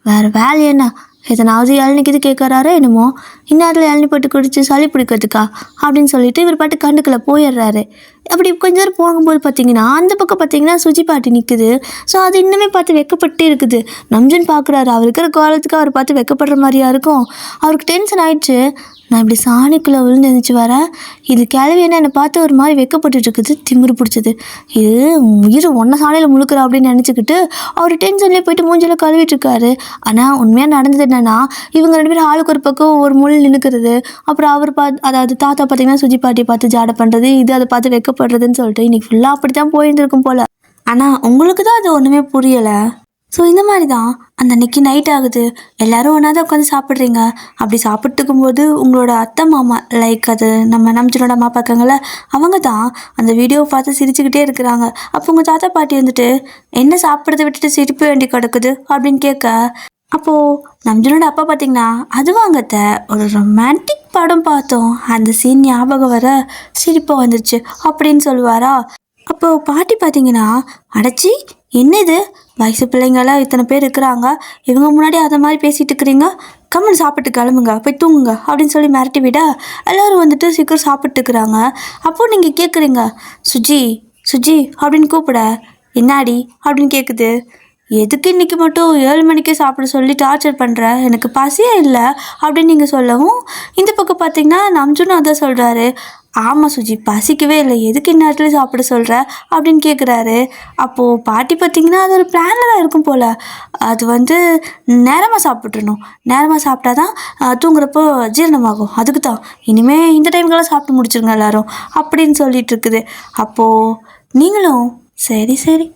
வேறு வேலை என்ன, எதனாவது இளநிக்கிது கேட்குறாரோ என்னமோ, இந்நேரத்தில் இளநி போட்டு குடிச்சு சளி பிடிக்கிறதுக்கா அப்படின்னு சொல்லிட்டு இவர் பாட்டு கண்டுக்குள்ள போயிடுறாரு. அப்படி கொஞ்ச நேரம் போகும்போது பார்த்தீங்கன்னா அந்த பக்கம் பார்த்தீங்கன்னா சுஜி பாட்டி நிற்குது. ஸோ அது இன்னுமே பார்த்து வெக்கப்பட்டு இருக்குது. நம்ஜன் பார்க்குறாரு. அவர் இருக்கிற காலத்துக்கு அவர் பார்த்து வெக்கப்படுற மாதிரியா இருக்கும். அவருக்கு டென்ஷன் ஆயிடுச்சு. நான் இப்படி சாணிக்குள்ளே விழுந்து எழுந்துச்சு வரேன். இது கிளவி என்னை பார்த்து ஒரு மாதிரி வெக்கப்பட்டு இருக்குது. திமிரு பிடிச்சது. இது உயிர் ஒன்றை சாணியில் முழுக்கிறா அப்படின்னு நினச்சிக்கிட்டு அவர் டென்ஷன்லேயே போயிட்டு மூஞ்சில் கழுவிட்டு இருக்காரு. ஆனால் உண்மையாக நடந்தது என்னன்னா, இவங்க 2 பேரும் ஆளுக்கு ஒரு பக்கம் ஒரு முள் நின்றுக்கிறது. அப்புறம் அவர் அதாவது தாத்தா பார்த்தீங்கன்னா சுஜி பாட்டியை பார்த்து ஜாடை பண்ணுறது, இது அதை பார்த்து வெக்கப்படுறதுன்னு சொல்லிட்டு இன்னைக்கு ஃபுல்லாக அப்படி தான் போயிருந்துருக்கும் போல். ஆனால் உங்களுக்கு தான் அது ஒன்றுமே புரியலை. ஸோ இந்த மாதிரி தான் அந்த அன்னைக்கு நைட் ஆகுது. எல்லோரும் ஒன்றா தான் உட்காந்து சாப்பிட்றீங்க. அப்படி சாப்பிட்டுக்கும்போது உங்களோட அத்தை மாமா, லைக் அது நம்ம நம்ஜனோட அம்மா பார்க்காங்கள்ல, அவங்க தான் அந்த வீடியோவை பார்த்து சிரிச்சுக்கிட்டே இருக்கிறாங்க. அப்போ உங்கள் தாத்தா பாட்டி வந்துட்டு என்ன சாப்பிட்றத விட்டுட்டு சிரிப்பு வேண்டி கிடக்குது அப்படின்னு கேட்க, அப்போது நம்ஜனோட அப்பா பார்த்தீங்கன்னா அது வாங்கத்த ஒரு ரொமான்டிக் படம் பார்த்தோம், அந்த சீன் ஞாபகம் வர சிரிப்பாக வந்துருச்சு அப்படின்னு சொல்லுவாரா. அப்போது பாட்டி பார்த்தீங்கன்னா, அடைச்சி என்ன இது வயசு பிள்ளைங்களாம் இத்தனை பேர் இருக்கிறாங்க, இவங்க முன்னாடி அதை மாதிரி பேசிகிட்டு இருக்கிறீங்க, கம்மன் சாப்பிட்டு கிளம்புங்க, போய் தூங்குங்க அப்படின்னு சொல்லி மிரட்டி விட எல்லோரும் வந்துட்டு சீக்கிரம் சாப்பிட்டுக்கிறாங்க. அப்போது நீங்கள் கேட்குறீங்க, சுஜி சுஜி அப்படின்னு கூப்பிட, என்னாடி அப்படின்னு கேட்குது. எதுக்கு இன்றைக்கி மட்டும் 7 மணிக்கே சாப்பிட சொல்லி டார்ச்சர் பண்ணுற, எனக்கு பசியே இல்லை அப்படின்னு நீங்கள் சொல்லவும், இந்த பக்கம் பார்த்தீங்கன்னா நம்ஜுன்னு அதான் சொல்கிறாரு. ஆமாம் சுஜி, பசிக்கவே இல்லை, எதுக்கு இந்நேரத்துல சாப்பிட சொல்கிற அப்படின்னு கேட்குறாரு. அப்போது பாட்டி பார்த்திங்கன்னா அது ஒரு பிளானில் தான் இருக்கும் போல். அது வந்து நேரமாக சாப்பிட்றணும், நேரமாக சாப்பிட்டா தான் தூங்குறப்போ ஜீரணமாகும், அதுக்கு தான் இனிமேல் இந்த டைமுக்கெல்லாம் சாப்பிட்டு முடிச்சிருங்க எல்லோரும் அப்படின்னு சொல்லிட்டு இருக்குது. அப்போது நீங்களும் சரி சரி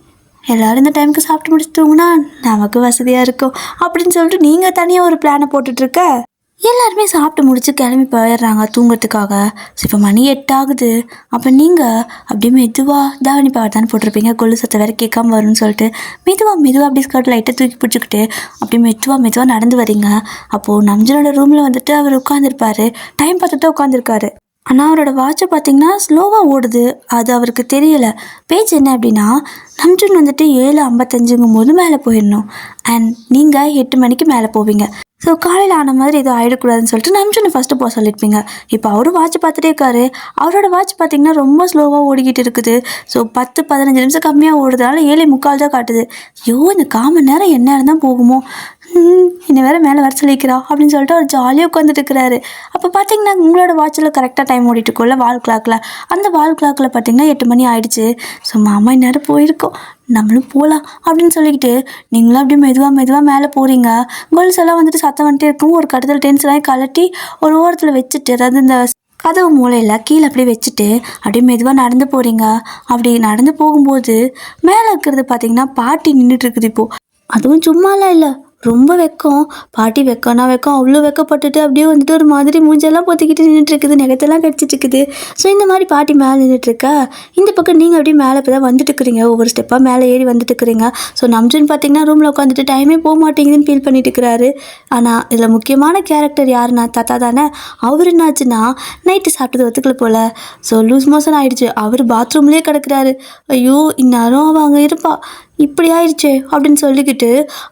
எல்லோரும் இந்த டைமுக்கு சாப்பிட்டு முடிச்சுட்டோம்னா நமக்கு வசதியாக இருக்கும் அப்படின்னு சொல்லிட்டு நீங்கள் தனியாக ஒரு பிளானை போட்டுட்ருக்க. எல்லாருமே சாப்பிட்டு முடிச்சு கிளம்பி போயிடுறாங்க தூங்குறதுக்காக. ஸோ இப்போ மணி 8 ஆகுது. அப்போ நீங்கள் அப்படியே மெதுவாக தாவணி பாட்டான்னு போட்டிருப்பீங்க, கொள்ளு சத்தை வேறு கேட்காம வரும்னு சொல்லிட்டு மெதுவாக அப்படி ஸ்கர்ட் லைட்டை தூக்கி பிடிச்சிக்கிட்டு அப்படியே மெதுவாக நடந்து வரீங்க. அப்போது நம்ஜனோட ரூமில் வந்துட்டு அவர் உட்காந்துருப்பாரு, டைம் பார்த்துட்டு உட்காந்துருக்காரு. ஆனால் அவரோட வாட்சை பார்த்திங்கன்னா ஸ்லோவாக ஓடுது, அது அவருக்கு தெரியலை. பேச்சு என்ன அப்படின்னா, நம்ஜன் வந்துட்டு 7:55 போது மேலே போயிடணும், அண்ட் நீங்கள் 8 மணிக்கு மேலே போவீங்க. ஸோ காலையில் ஆன மாதிரி எதுவும் ஆகிடக்கூடாதுன்னு சொல்லிட்டு நம்ஜனை ஃபஸ்ட்டு போக சொல்லியிருப்பீங்க. இப்போ அவரும் வாட்ச் பார்த்துட்டே இருக்காரு. அவரோட வாட்ச் பார்த்திங்கன்னா ரொம்ப ஸ்லோவாக ஓடிக்கிட்டு இருக்குது. ஸோ 10-15 நிமிஷம் கம்மியாக ஓடுறதுனால 7:45 தான் காட்டுது. ஐயோ, இந்த 1/4 மணி நேரம் என்ன நேரம் தான் போகுமோ, என்னை வேறு மேலே வர சொல்லிக்கிறா அப்படின்னு சொல்லிட்டு அவர் ஜாலியாக உட்காந்துட்டு இருக்கிறாரு. அப்போ பார்த்தீங்கன்னா உங்களோட வாட்சில் கரெக்டாக டைம் ஓடிட்டுருக்கோம்ல, வால் கிளாக்கில். அந்த வால் கிளாக்கில் பார்த்தீங்கன்னா 8 மணி ஆகிடுச்சு. ஸோ மாமா இந்நேரம் போயிருக்கோம், நம்மளும் போகலாம் அப்படின்னு சொல்லிக்கிட்டு நீங்களும் அப்படியே மெதுவாக மேலே போகிறீங்க. கோல்ஸ் எல்லாம் வந்துட்டு சத்தம் வந்துட்டே இருக்கும். ஒரு கட்டத்தில் டென்ஷனாகி கலட்டி ஒரு ஓரத்தில் வச்சுட்டு, அதாவது இந்த கதவு மூலையில் கீழே அப்படியே வச்சுட்டு அப்படியே மெதுவாக நடந்து போகிறீங்க. அப்படி நடந்து போகும்போது மேலே இருக்கிறது பார்த்தீங்கன்னா பாட்டி நின்றுட்டுருக்குது. இப்போது அதுவும் சும்மாலாம் இல்லை, ரொம்ப வெக்கம். பாட்டி வெக்கம்னா வெக்கம், அவ்வளோ வெக்கப்பட்டுட்டு அப்படியே வந்துட்டு ஒரு மாதிரி மூஞ்செல்லாம் பொத்திக்கிட்டு நின்றுட்டுருக்குது, நெகத்தெல்லாம் கடிச்சிட்ருக்குது. ஸோ இந்த மாதிரி பாட்டி மேலே நின்றுட்டுருக்கா. இந்த பக்கம் நீங்கள் அப்படியே மேலே இப்போ தான் வந்துட்டுருக்குறீங்க, ஒவ்வொரு ஸ்டெப்பாக மேலே ஏறி வந்துட்டுருக்குறீங்க. ஸோ நம்ஜன் பார்த்தீங்கன்னா ரூமில் உட்காந்துட்டு டைமே போக மாட்டேங்குதுன்னு ஃபீல் பண்ணிட்டு இருக்கிறாரு. ஆனால் இதில் முக்கியமான கேரக்டர் யாருன்னா தாத்தா தானே. அவர் என்னாச்சுன்னா நைட்டு சாப்பிட்டது ஒத்துக்கல போல். ஸோ லூஸ் மோஷன் ஆகிடுச்சு. அவர் பாத்ரூம்லேயே கிடக்குறாரு. ஐயோ, இந்நேரம் அவள் அங்கே இருப்பா, இப்படி ஆயிடுச்சே அப்படின்னு சொல்லிக்கிட்டு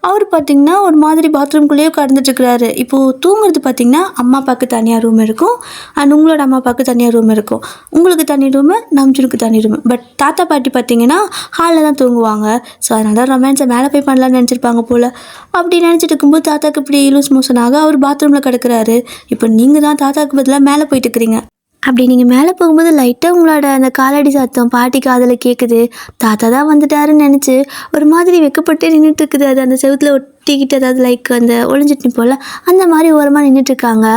அவர் பார்த்திங்கன்னா ஒரு மாதிரி பாத்ரூம்குள்ளேயே கடந்துட்டுருக்கிறாரு. இப்போது தூங்குறது பார்த்திங்கன்னா அம்மா அப்பாவுக்கு தனியாக ரூம் இருக்கும், அண்ட் உங்களோட அம்மா அப்பாவுக்கு தனியாக ரூம் இருக்கும். உங்களுக்கு தனி ரூமு, நம்ஜனுக்கு தனி ரூமு. பட் தாத்தா பாட்டி பார்த்திங்கன்னா ஹாலில் தான் தூங்குவாங்க. ஸோ அதனால் ரொமான்ஸை மேலே போய் பண்ணலான்னு நினச்சிருப்பாங்க போல். அப்படி நினச்சிட்டு இருக்கும்போது தாத்தாக்கு இப்படி லூஸ் மோஷனாக அவர் பாத்ரூமில் கிடக்கிறாரு. இப்போ நீங்கள் தான் தாத்தாவுக்கு பதிலாக மேலே போயிட்டு இருக்கிறீங்க. அப்படி நீங்கள் மேலே போகும்போது லைட்டாக உங்களோட அந்த காலடி சத்தம் பாட்டி காதில் கேட்குது. தாத்தா தான் வந்துட்டாருன்னு நினச்சி ஒரு மாதிரி வெக்கப்பட்டு நின்றுட்டுருக்குது. அது அந்த செவுத்தில் ஒட்டிக்கிட்டு, அதாவது லைக் அந்த ஒளிஞ்சிட்டு போல் அந்த மாதிரி ஓரமாக நின்றுட்டுருக்காங்க.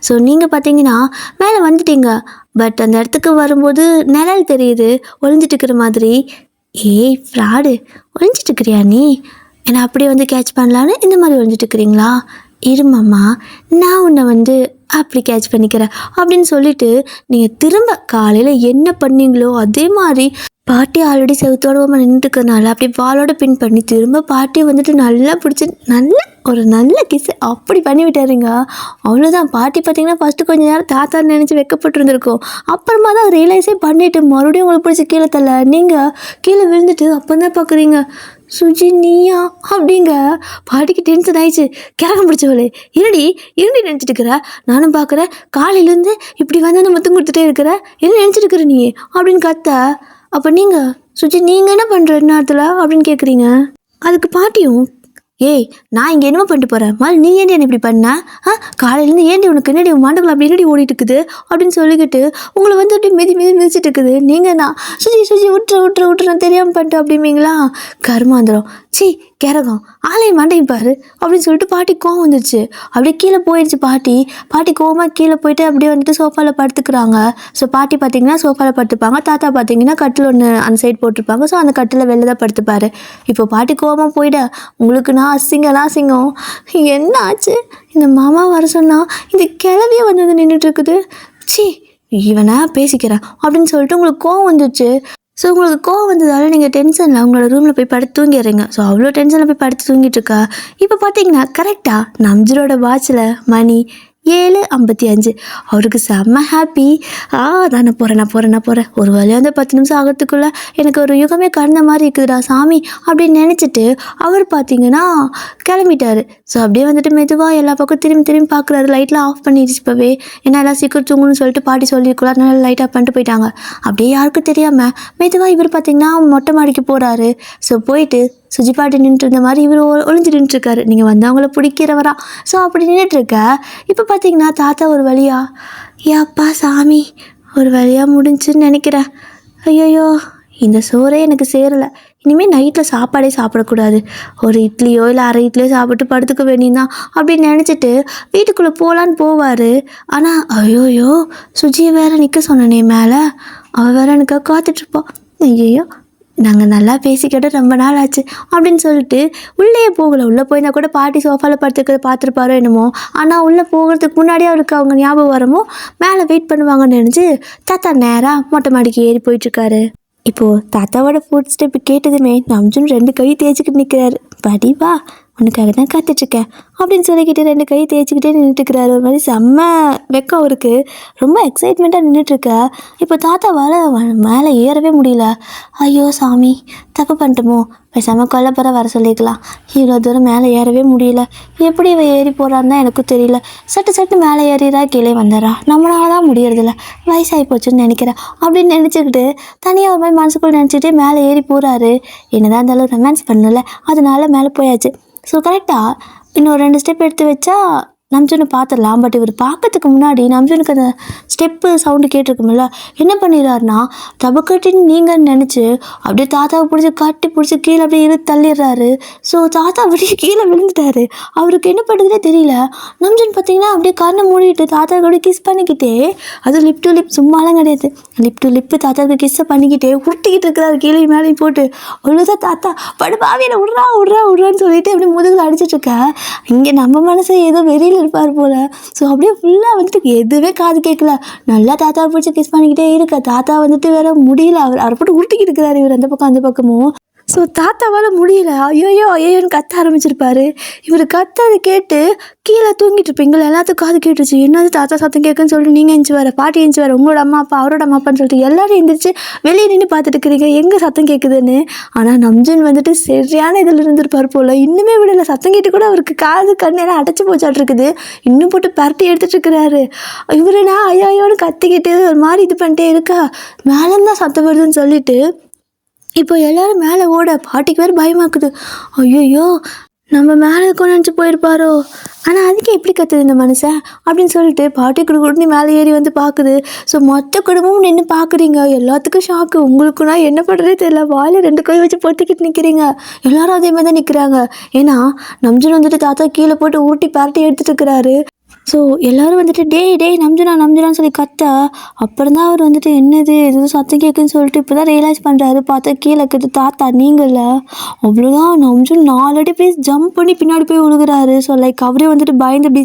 ஸோ நீங்கள் பார்த்தீங்கன்னா மேலே வந்துட்டீங்க. பட் அந்த இடத்துக்கு வரும்போது நிழல் தெரியுது ஒளிஞ்சிட்டுருக்கிற மாதிரி. ஏய் ஃப்ராடு, ஒளிஞ்சிட்ருக்கிறியா நீ, ஏன்னா அப்படியே வந்து கேட்ச் பண்ணலான்னு இந்த மாதிரி ஒளிஞ்சிட்ருக்கிறீங்களா? இருமாம்மா, நான் உன்னை வந்து அப்படி கேட்ச் பண்ணிக்கிறேன் அப்படின்னு சொல்லிட்டு நீங்கள் திரும்ப காலையில் என்ன பண்ணீங்களோ அதே மாதிரி பாட்டி ஆல்ரெடி செவுத்தோட நின்றுட்டுக்கிறனால அப்படி வாளோட பின் பண்ணி திரும்ப பாட்டியை வந்துட்டு நல்லா பிடிச்சி நல்ல கிஸ் அப்படி பண்ணி விட்டாருங்க. அவ்வளோதான். பாட்டி பார்த்தீங்கன்னா ஃபஸ்ட்டு கொஞ்சம் நேரம் தாத்தா நினச்சி வெக்கப்பட்டுருந்துருக்கோம். அப்புறமா தான் ரியலைஸே பண்ணிவிட்டு மறுபடியும் உங்களை பிடிச்சி கீழே தள்ள நீங்கள் கீழே விழுந்துட்டு அப்போ தான் பார்க்குறீங்க சுஜி நீயா அப்படிங்க. பாட்டிக்கு டென்ஷன் ஆயிடுச்சு. கிறகம் பிடிச்சவளே, இருடி இருடி நினச்சிட்டு இருக்கிற, நானும் பார்க்குறேன் காலையிலேருந்து இப்படி வந்து மொத்தம் கொடுத்துட்டே இருக்கிற, என்ன நினச்சிட்டு இருக்கிற நீ அப்படின்னு கத்த. அப்போ நீங்கள் சுஜி நீங்கள் என்ன பண்ணுற நேரத்தில் அப்படின்னு கேட்குறீங்க. அதுக்கு பாட்டியும், ஏய் நான் இங்கே என்னமோ பண்ணிட்டு போகிறேன், மாதிரி நீ ஏன்டி என்ன இப்படி பண்ண, காலையிலேருந்து ஏன்டி உனக்கு என்னடி மாண்டுகள் அப்படி என்னடி ஓடிட்டு இருக்குது அப்படின்னு சொல்லிக்கிட்டு உங்களை வந்து அப்படியே மிதிச்சிட்டு இருக்குது. நீங்கள் நான் சுஜி சுஜி விட்டுறேன் தெரியாமல் பண்ணிட்டு அப்படிம்பீங்களா. கருமாந்திரம், சி கிறகம், ஆலயம் மண்டையும் பாரு அப்படின்னு சொல்லிட்டு பாட்டி கோவம் வந்துடுச்சு. அப்படியே கீழே போயிடுச்சு பாட்டி கோவமாக கீழே போயிட்டு அப்படியே வந்துட்டு சோஃபாவில் படுத்துக்கிறாங்க. ஸோ பாட்டி பார்த்தீங்கன்னா சோஃபாவில் படுத்துப்பாங்க, தாத்தா பார்த்தீங்கன்னா கட்டில் ஒன்று அந்த சைடு போட்டிருப்பாங்க. ஸோ அந்த கட்டில் வெளில தான் படுத்துப்பார். இப்போ பாட்டி கோவமாக போயிட, உங்களுக்கு நான் அசிங்கம் என்ன ஆச்சு, இந்த மாமா வர சொன்னால் இந்த கிளவியே வந்து நின்றுட்டு இருக்குது, சி இவனை பேசிக்கிறேன் அப்படின்னு சொல்லிட்டு உங்களுக்கு கோவம் வந்துடுச்சு. ஸோ உங்களுக்கு கோவம் வந்ததால் நீங்கள் டென்ஷனில் உங்களோட ரூமில் போய் படுத்து தூங்கிடுறீங்க. ஸோ அவ்வளோ டென்ஷனில் போய் படுத்து தூங்கிட்டு இருக்கா. இப்போ பார்த்தீங்கன்னா கரெக்டாக நம்ஜரோட வாட்சில் மணி 7:55. அவருக்கு செம்ம ஹாப்பி. நான் போகிறேன் ஒரு வழியாக அந்த 10 நிமிஷம் ஆகிறதுக்குள்ளே எனக்கு ஒரு யுகமே கடந்த மாதிரி இருக்குதுடா சாமி அப்படின்னு நினச்சிட்டு அவர் பார்த்தீங்கன்னா கிளம்பிட்டார். ஸோ அப்படியே வந்துட்டு மெதுவாக எல்லா பக்கம் திரும்பி பார்க்குறாரு. லைட்லாம் ஆஃப் பண்ணிடுச்சு இப்போவே, ஏன்னா எல்லாம் சீக்கிரம் தூங்கணும்னு சொல்லிட்டு பாட்டி சொல்லியிருக்கலாம், அதனால லைட் ஆஃப் பண்ணிட்டு போயிட்டாங்க. அப்படியே யாருக்கும் தெரியாமல் மெதுவாக இவர் பார்த்தீங்கன்னா மொட்டை மாடிக்கு போகிறாரு. ஸோ போயிட்டு சுஜி பாட்டி நின்றுட்டு இருந்த மாதிரி இவர் ஒளிஞ்சு நின்றுருக்காரு. நீங்கள் வந்து அவங்கள பிடிக்கிறவரா. ஸோ அப்படி நின்றுட்டுருக்க இப்போ பார்த்தீங்கன்னா தாத்தா ஒரு வழியா, ஏப்பா சாமி ஒரு வழியாக முடிஞ்சுன்னு நினைக்கிறேன். ஐயோ இந்த சோறே எனக்கு சேரலை, இனிமேல் நைட்டில் சாப்பாடே சாப்பிடக்கூடாது, ஒரு இட்லியோ இல்லை அரை இட்லியோ சாப்பிட்டு படுத்துக்க வேண்டியதான் அப்படின்னு நினச்சிட்டு வீட்டுக்குள்ளே போகலான்னு போவார். ஆனால் ஐயோயோ சுஜியை வேற நிற்க சொன்னனே மேலே, அவள் வேற எனக்கு காத்துட்ருப்பான். ஐயோ நாங்கள் நல்லா பேசிக்கிட்டு ரொம்ப நாள் ஆச்சு அப்படின்னு சொல்லிட்டு உள்ளே போகலை. உள்ளே போயிருந்தா கூட பாட்டி சோஃபாவில் படுத்துக்கிறத பார்த்துருப்பாரோ என்னமோ. ஆனால் உள்ளே போகிறதுக்கு முன்னாடியே அவருக்கு அவங்க ஞாபகம் வரமோ மேலே வெயிட் பண்ணுவாங்கன்னு நினச்சி தாத்தா நேராக மொட்டை மாடிக்கு ஏறி போயிட்டுருக்காரு. இப்போது தாத்தாவோட ஃபுட் ஸ்டெப்பு கேட்டதுமே நம்ஜுன் 2 கை தேய்ச்சிக்கிட்டு நிற்கிறாரு. படிப்பா உனக்காக தான் காத்துட்ருக்கேன் அப்படின்னு சொல்லிக்கிட்டு 2 கை தேய்ச்சிக்கிட்டே நின்றுட்டுருக்கிறாரு. ஒரு மாதிரி செம்ம வெக்கம் அவருக்கு, ரொம்ப எக்ஸைட்மெண்ட்டாக நின்றுட்டுருக்க. இப்போ தாத்தாவால் மேலே ஏறவே முடியல. ஐயோ சாமி தப்பு பண்ணிட்டோமோ, பேசாமல் கொல்லப்புற வர சொல்லிக்கலாம், இவ்வளோ தூரம் மேலே ஏறவே முடியல, எப்படி இவ ஏறி போகிறான்னு தான் எனக்கும் தெரியல, சட்டு மேலே ஏறிறா கீழே வந்துடுறா, நம்மளால தான் முடியறதில்ல, வயசாகி போச்சுன்னு நினைக்கிறேன் அப்படின்னு நினச்சிக்கிட்டு தனியாக ஒரு மாதிரி மனசுக்குள்ளே நினச்சிக்கிட்டே மேலே ஏறி போகிறாரு. என்னதான் இருந்தாலும் ரொமான்ஸ் பண்ணல, அதனால மேலே போயாச்சு. ஸோ கரெக்டாக இன்னும் 2 ஸ்டெப் எடுத்து வச்சா நம்ஜுனை பார்த்துடலாம். பட் இவர் பார்க்கறதுக்கு முன்னாடி நம்ஜுனுக்கு அந்த ஸ்டெப்பு சவுண்டு கேட்டிருக்குமில்ல, என்ன பண்ணிடுறாருனா டபக்கட்டின்னு நீங்கன்னு நினச்சி அப்படியே தாத்தாவை பிடிச்சி கீழே அப்படியே இழுத்து தள்ளிடுறாரு. ஸோ தாத்தா அப்படியே கீழே விழுந்துட்டாரு. அவருக்கு என்ன பண்ணுறதுனே தெரியல. நம்ஜுன் பார்த்தீங்கன்னா அப்படியே கண்ணை மூடிட்டு தாத்தா கூட கிஸ் பண்ணிக்கிட்டே, அது லிப் டு லிப் சும்மாலாம் கிடையாது, லிப் டு லிப்பு தாத்தாவுக்கு கிஸ்ஸை பண்ணிக்கிட்டே உருட்டிக்கிட்டு இருக்கிறாரு கீழே மேலேயும் போட்டு. அவ்வளோதான் தாத்தா படு பாவியில் விட்றான்னு சொல்லிட்டு அப்படியே முதுகில் அடிச்சிட்ருக்க. இங்கே நம்ம மனசை ஏதோ வெளியில் இருப்பார் போல். ஸோ அப்படியே ஃபுல்லாக வந்துட்டு எதுவுமே காது கேட்கல, நல்லா தாத்தாவை பிடிச்சி கிஸ் பண்ணிக்கிட்டே இருக்க. தாத்தா வந்துட்டு வேற முடியல, அவரை போட்டு உருட்டிக்கிட்டு இருக்கிறாரு இவர் அந்த பக்கம் அந்த பக்கமும். ஸோ தாத்தாவால் முடியல, ஐயோன்னு கத்த ஆரம்பிச்சிருப்பாரு. இவர் கத்ததை கேட்டு கீழே தூங்கிட்டு இருப்பீங்களா எல்லாத்துக்கும் காது கேட்டுருச்சு. என்னது தாத்தா சத்தம் கேட்குன்னு சொல்லிட்டு நீங்கள் எஞ்சி வர, பாட்டி எஞ்சி வர, உங்களோட அம்மா அப்பா அவரோட அம்மா அப்பான்னு சொல்லிட்டு எல்லாரும் எழுந்திரிச்சு வெளியே நின்று பார்த்துட்டு இருக்கிறீங்க எங்கே சத்தம் கேட்குதுன்னு. ஆனால் நம்ஜன் வந்துட்டு சரியான இதில் இருந்திருப்பார் போல், இன்னுமே விடலை. சத்தம் கேட்டு கூட அவருக்கு காது கண்ணெல்லாம் அடைச்சி போச்சாட்ருக்குது, இன்னும் போட்டு பரட்டி எடுத்துகிட்டு இருக்கிறாரு. இவருனா ஐயோன்னு கத்திக்கிட்டு ஒரு மாதிரி இது பண்ணிட்டே இருக்கா. மேலேருந்தான் சத்தம் வருதுன்னு சொல்லிட்டு இப்போ எல்லோரும் மேலே ஓட, பாட்டிக்கு வேறு பயமாக்குது. ஐயோ நம்ம மேலே நினச்சி போயிருப்பாரோ, ஆனால் அதுக்கு எப்படி கத்துது இந்த மனுஷன் அப்படின்னு சொல்லிட்டு பாட்டி கொடுத்து மேலே ஏறி வந்து பார்க்குது. ஸோ மொத்த குடும்பமும் நின்று பார்க்குறீங்க. எல்லாத்துக்கும் ஷாக்கு. உங்களுக்குன்னா என்ன பண்ணுறதே தெரியல, வாயில் 2 கை வச்சு பொத்திக்கிட்டு நிற்கிறீங்க. எல்லாரும் அதே மாதிரி தான் நிற்கிறாங்க. ஏன்னா நம்ஜன் வந்துட்டு தாத்தா கீழே போட்டு ஊட்டி பரட்டி எடுத்துகிட்டு இருக்கிறாரு. ஸோ எல்லோரும் வந்துட்டு டேய் நம்ஜனான்னு சொல்லி கத்த. அப்புறம் தான் அவர் வந்துட்டு என்னது எதுவும் சத்தம் கேட்குன்னு சொல்லிட்டு இப்போ தான் ரியலைஸ் பண்ணுறாரு. பார்த்தா கீழே கேட்டு தாத்தா நீங்கள. அவ்வளோதான் நம்ஜன் 4 அடி போய் ஜம்ப் பண்ணி பின்னாடி போய் விழுகிறாரு. ஸோ லைக் அவரே வந்துட்டு பயந்து இப்படி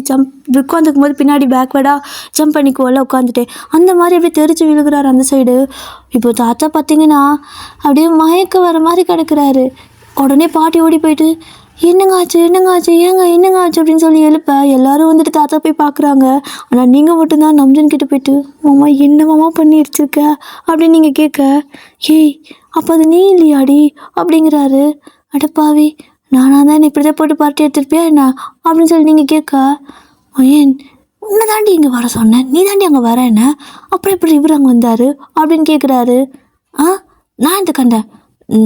உட்காந்துக்கும் போது பின்னாடி பேக்வேர்டாக ஜம்ப் பண்ணிக்குவோம்ல உட்காந்துட்டு, அந்த மாதிரி அப்படியே தெரிச்சு விழுகிறாரு அந்த சைடு. இப்போ தாத்தா பார்த்தீங்கன்னா அப்படியே மயக்க வர மாதிரி கிடக்கிறாரு. உடனே பாட்டி ஓடி போயிட்டு என்னங்க ஆச்சு அப்படின்னு சொல்லி எழுப்ப எல்லாரும் வந்துட்டு தாத்தா போய் பார்க்குறாங்க. ஆனால் நீங்கள் மட்டும்தான் நம்ஜன் கிட்ட போயிட்டு மாமா என்ன மாமா பண்ணி அடிச்சிருக்க அப்படின்னு நீங்கள் கேட்க, ஏய் அப்போ அது நீ இல்லையாடி அப்படிங்கிறாரு. அடப்பாவி, நானாக தான் இப்படி தான் போட்டு பார்ட்டி எடுத்துருப்பியா என்ன அப்படின்னு சொல்லி நீங்கள் கேட்க, ஏன் உன்னை தாண்டி இங்கே வர சொன்னேன், நீ தாண்டி அங்கே வர என்ன, அப்புறம் இப்படி இவர் அங்கே வந்தார் அப்படின்னு கேட்குறாரு. ஆ, நான் இந்த கண்டேன்,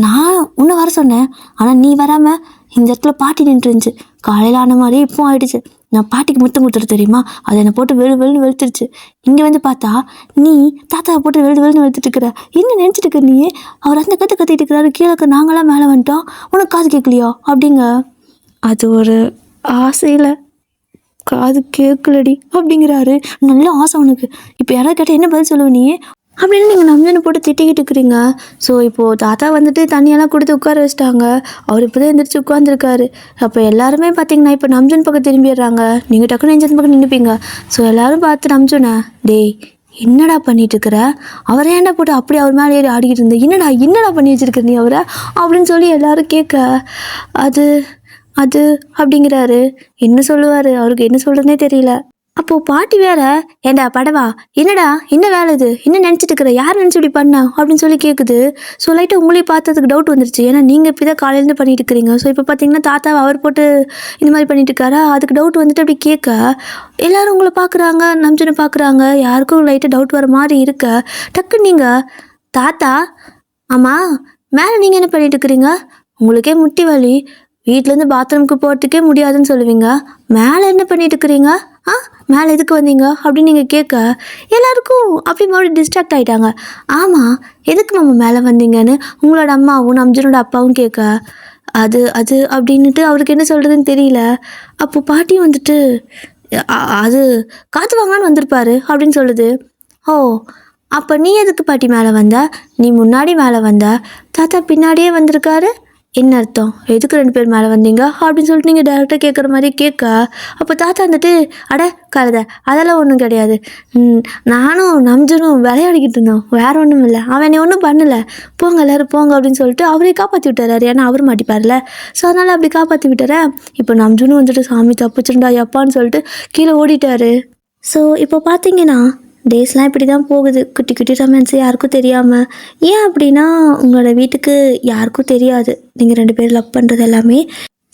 நான் உன்னை வர சொன்னேன், ஆனால் நீ வராமல் இந்த இடத்துல பாட்டி நின்று இருந்துச்சு. காலையில் ஆன மாதிரி இப்போ ஆயிடுச்சு. நான் பாட்டிக்கு முத்தம் கொடுத்துட்டு தெரியுமா, அதை என்னை போட்டு வெளுன்னு வெளுத்துருச்சு. இங்கே வந்து பார்த்தா நீ தாத்தாவை போட்டு வெளுன்னு வெளுத்துட்டு இருக்கிற. என்ன நினச்சிட்டு இருக்க நீ, அவர் அந்த கத்திட்டு இருக்கிறாரு, கீழே நாங்களாம் மேலே வந்துட்டோம், உனக்கு காது கேட்கலையோ அப்படிங்க. அது ஒரு ஆசையில் காது கேட்கலடி அப்படிங்கிறாரு. நல்ல ஆசை உனக்கு, இப்போ யாராவது கேட்டால் என்ன பதில் சொல்லுவ நீ அப்படின்னு நீங்கள் நம்ஜனை போட்டு திட்டிக்கிட்டு இருக்கிறீங்க. ஸோ இப்போது தாத்தா வந்துட்டு தண்ணியெல்லாம் கொடுத்து உட்கார வச்சிட்டாங்க. அவர் இப்போ தான் எழுந்திரிச்சு உட்காந்துருக்காரு. அப்போ எல்லாருமே பார்த்தீங்கன்னா இப்போ நம்ஜன் பக்கம் திரும்பிடுறாங்க. நீங்கள் டக்குன்னு நெஞ்சன் பக்கம் நின்றுப்பீங்க. ஸோ எல்லோரும் பார்த்து நம்ஜனை, டேய் என்னடா பண்ணிட்டு இருக்கிற, அவரை ஏன்டா போட்டு அப்படி அவர் மேலே ஏறி ஆடிக்கிட்டு இருந்த, என்னடா பண்ணி வச்சிருக்க நீ அவரை அப்படின்னு சொல்லி எல்லாரும் கேட்க, அது அது அப்படிங்கிறாரு. என்ன சொல்லுவார், அவருக்கு என்ன சொல்கிறதுனே தெரியல. அப்போது பாட்டி வேற, ஏண்டா படவா, என்னடா என்ன வேலை இது, என்ன நினச்சிட்டு இருக்கிற, யார் நினச்சி இப்படி பண்ண அப்படின்னு சொல்லி கேட்குது. ஸோ லைட்டாக உங்களையும் பார்த்ததுக்கு டவுட் வந்துருச்சு. ஏன்னா நீங்கள் இப்படி தான் காலையிலேருந்து பண்ணிட்டு இருக்கிறீங்க. ஸோ இப்போ பார்த்தீங்கன்னா தாத்தாவை அவர் போட்டு இந்த மாதிரி பண்ணிட்டு இருக்காரா, அதுக்கு டவுட் வந்துட்டு அப்படி கேட்க, எல்லோரும் உங்களை பார்க்குறாங்க, நம்ஜனை பார்க்குறாங்க. யாருக்கும் லைட்டாக டவுட் வர மாதிரி இருக்க, டக்குன்னு நீங்கள், தாத்தா ஆமாம் மேலே நீங்கள் என்ன பண்ணிட்டு இருக்கிறீங்க, உங்களுக்கே முட்டி வலி, வீட்டிலேருந்து பாத்ரூமுக்கு போகிறதுக்கே முடியாதுன்னு சொல்லுவீங்க, மேலே என்ன பண்ணிட்டு இருக்கிறீங்க, மேலே எதுக்கு வந்தீங்க அப்படின்னு நீங்கள் கேட்க, எல்லாருக்கும் அப்படி மறுபடியும் டிஸ்ட்ராக்ட் ஆகிட்டாங்க. ஆமாம், எதுக்கு மாமா மேலே வந்தீங்கன்னு உங்களோட அம்மாவும் நம்ஜனோட அப்பாவும் கேட்க, அது அது அப்படின்ட்டு அவருக்கு என்ன சொல்கிறதுன்னு தெரியல. அப்போது பாட்டியும் வந்துட்டு, அது காற்று வாங்கலான்னு வந்திருப்பாரு அப்படின்னு சொல்லுது. ஓ, அப்போ நீ எதுக்கு பாட்டி மேலே வந்த, நீ முன்னாடி மேலே வந்த, தாத்தா பின்னாடியே வந்திருக்காரு, என்ன அர்த்தம், எதுக்கு 2 பேர் மேலே வந்தீங்க அப்படின்னு சொல்லிட்டு நீங்கள் டேரெக்டாக கேட்குற மாதிரி கேட்க, அப்போ தாத்தா வந்துட்டு, அட கழுத அதெல்லாம் ஒன்றும் கிடையாது, நானும் நம்ஜனும் விளையாடிக்கிட்டு இருந்தோம், வேறு ஒன்றும் இல்லை, அவன் என்னை ஒன்றும் பண்ணலை, போங்க எல்லோரும் போங்க அப்படின்னு சொல்லிட்டு அவரே காப்பாற்றி விட்டார். ஏன்னா அவர் மாட்டிப்பார்ல, ஸோ அதனால் அப்படி காப்பாற்றி விட்டார. இப்போ நம்ஜனும் வந்துட்டு சாமி தப்பிச்சுண்டா எப்பான்னு சொல்லிட்டு கீழே ஓடிட்டார். ஸோ இப்போ பார்த்தீங்கன்னா டேஸ்லாம் இப்படி தான் போகுது. குட்டி குட்டி ரொமான்ஸு யாருக்கும் தெரியாமல். ஏன் அப்படின்னா உங்களோட வீட்டுக்கு யாருக்கும் தெரியாது நீங்கள் 2 பேர் லவ் பண்ணுறது எல்லாமே.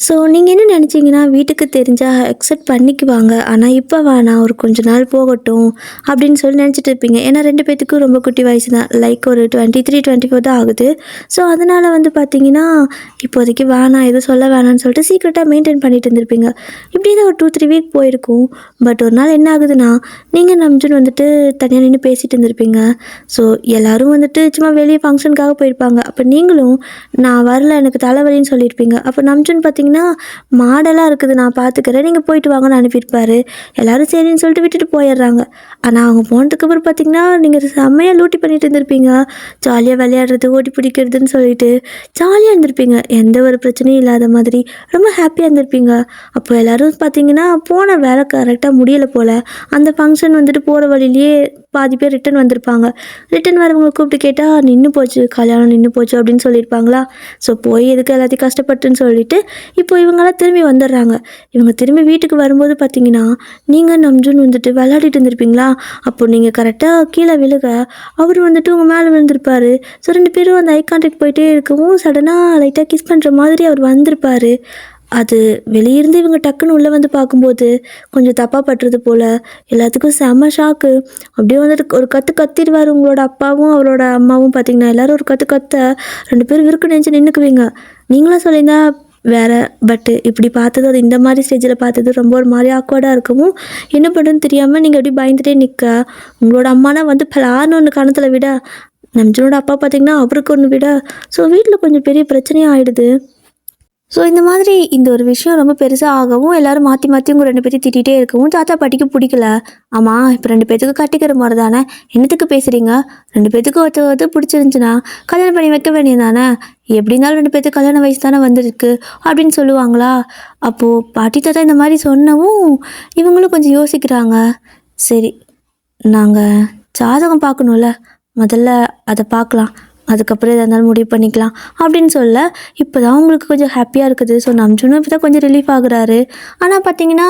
ஸோ நீங்கள் என்ன நினச்சிங்கன்னா வீட்டுக்கு தெரிஞ்சால் அக்செப்ட் பண்ணிக்குவாங்க, ஆனால் இப்போ வேணாம், ஒரு கொஞ்ச நாள் போகட்டும் அப்படின்னு சொல்லி நினச்சிட்டு இருப்பீங்க. ஏன்னா 2 பேர்த்துக்கும் ரொம்ப குட்டி வயசு தான், லைக் ஒரு 23-24 தான் ஆகுது. ஸோ அதனால் வந்து பார்த்தீங்கன்னா இப்போதைக்கு வேணாம், எதுவும் சொல்ல வேணான்னு சொல்லிட்டு சீக்கிரட்டாக மெயின்டைன் பண்ணிட்டு இருந்திருப்பீங்க. இப்படி தான் ஒரு 2-3 வீக் போயிருக்கும். பட் ஒரு நாள் என்ன ஆகுதுன்னா, நீங்கள் நம்ஜன் வந்துட்டு தனியாக நின்று பேசிகிட்டு இருந்திருப்பீங்க. ஸோ எல்லோரும் வந்துட்டு சும்மா வெளியே ஃபங்க்ஷனுக்காக போயிருப்பாங்க. அப்போ நீங்களும் நான் வரல, எனக்கு தலைவலின்னு சொல்லியிருப்பீங்க. அப்போ நம்ஜன் பார்த்தீங்கன்னா மாடலாக இருக்குது, நான் பார்த்துக்கிறேன், நீங்கள் போயிட்டு வாங்கன்னு அனுப்பியிருப்பாரு. எல்லோரும் சரின்னு சொல்லிட்டு விட்டுட்டு போயிடுறாங்க. ஆனால் அவங்க போனதுக்கு அப்புறம் பார்த்தீங்கன்னா நீங்கள் செம்மையாக லூட்டி பண்ணிட்டு இருந்திருப்பீங்க. ஜாலியாக விளையாடுறது, ஓடி பிடிக்கிறதுன்னு சொல்லிட்டு ஜாலியாக இருந்திருப்பீங்க, எந்த ஒரு பிரச்சனையும் இல்லாத மாதிரி ரொம்ப ஹாப்பியாக இருந்திருப்பீங்க. அப்போ எல்லோரும் பார்த்தீங்கன்னா போன வேலை கரெக்டாக முடியலை போல். அந்த ஃபங்க்ஷன் வந்துட்டு போகிற வழியிலேயே பாதி பேர் ரிட்டன் வந்திருப்பாங்க. ரிட்டன் வரவங்களை கூப்பிட்டு கேட்டால் நின்று போச்சு, கல்யாணம் நின்று போச்சு அப்படின்னு சொல்லியிருப்பாங்களா. ஸோ போய் எதுக்கு எல்லாத்தையும் கஷ்டப்பட்டுன்னு சொல்லிட்டு இப்போ இவங்கெல்லாம் திரும்பி வந்துடுறாங்க. இவங்க திரும்பி வீட்டுக்கு வரும்போது பார்த்தீங்கன்னா நீங்கள் நம்ஜன் வந்துட்டு விளையாடிட்டு இருந்திருப்பீங்களா. அப்போ நீங்கள் கரெக்டாக கீழே விழுக அவர் வந்துட்டு உங்கள் மேலே விழுந்திருப்பார். ஸோ 2 பேரும் அந்த ஐ கான்டாக்ட் போயிட்டே இருக்கவும் சடனாக லைட்டாக கிஸ் பண்ணுற மாதிரி அவர் வந்திருப்பார். அது வெளியிருந்து இவங்க டக்குன்னு உள்ளே வந்து பார்க்கும்போது கொஞ்சம் தப்பாக பட்டுறது போல் எல்லாத்துக்கும் செம்ம ஷாக்கு. அப்படியே வந்துட்டு ஒரு கத்திடுவார் உங்களோட அப்பாவும் அவரோட அம்மாவும். பார்த்தீங்கன்னா எல்லோரும் ஒரு கத்த 2 பேரும் விருக்கு நினச்சி நின்றுக்குவீங்க. நீங்களாம் சொல்லியிருந்தா வேறு, பட்டு இப்படி பார்த்தது, அது இந்த மாதிரி ஸ்டேஜில் பார்த்தது ரொம்ப ஒரு மாதிரி ஆக்வர்டாக இருக்கவும் என்ன பண்ணுறதுன்னு தெரியாமல் நீங்கள் அப்படி பயந்துட்டே நிற்க, உங்களோட அம்மானா வந்து பலான்னு ஒன்று கணத்தில் விட, நம்ஜனோட அப்பா பார்த்திங்கன்னா அவருக்கு ஒன்று விட, ஸோ வீட்டில் கொஞ்சம் பெரிய பிரச்சனையாக ஆகிடுது. ஸோ இந்த மாதிரி இந்த ஒரு விஷயம் ரொம்ப பெருசாக ஆகவும் எல்லோரும் மாற்றி மாற்றி உங்கள் 2 பேர்த்தையும் திட்டிகிட்டே இருக்கவும் தாத்தா பாட்டிக்கு பிடிக்கல. ஆமாம், இப்போ 2 பேர்த்துக்கு கட்டிக்கிற மாதிரி தானே, என்னத்துக்கு பேசுகிறீங்க, 2 பேர்த்துக்கு ஒருத்தர் பிடிச்சிருந்துச்சுன்னா கல்யாணம் பண்ணி வைக்க வேண்டியது தானே, எப்படி இருந்தாலும் 2 பேர்த்துக்கு கல்யாண வயசு தானே வந்திருக்கு அப்படின்னு சொல்லுவாங்களா. அப்போது பாட்டி தாத்தா இந்த மாதிரி சொன்னவும் இவங்களும் கொஞ்சம் யோசிக்கிறாங்க. சரி, நாங்கள் ஜாதகம் பார்க்கணும்ல, முதல்ல அதை பார்க்கலாம், அதுக்கப்புறம் எதாக இருந்தாலும் முடிவு பண்ணிக்கலாம் அப்படின்னு சொல்ல இப்போ தான் உங்களுக்கு கொஞ்சம் ஹாப்பியாக இருக்குது. ஸோ நம்ஜனும் இப்போ தான் கொஞ்சம் ரிலீஃப் ஆகுறாரு. ஆனால் பார்த்தீங்கன்னா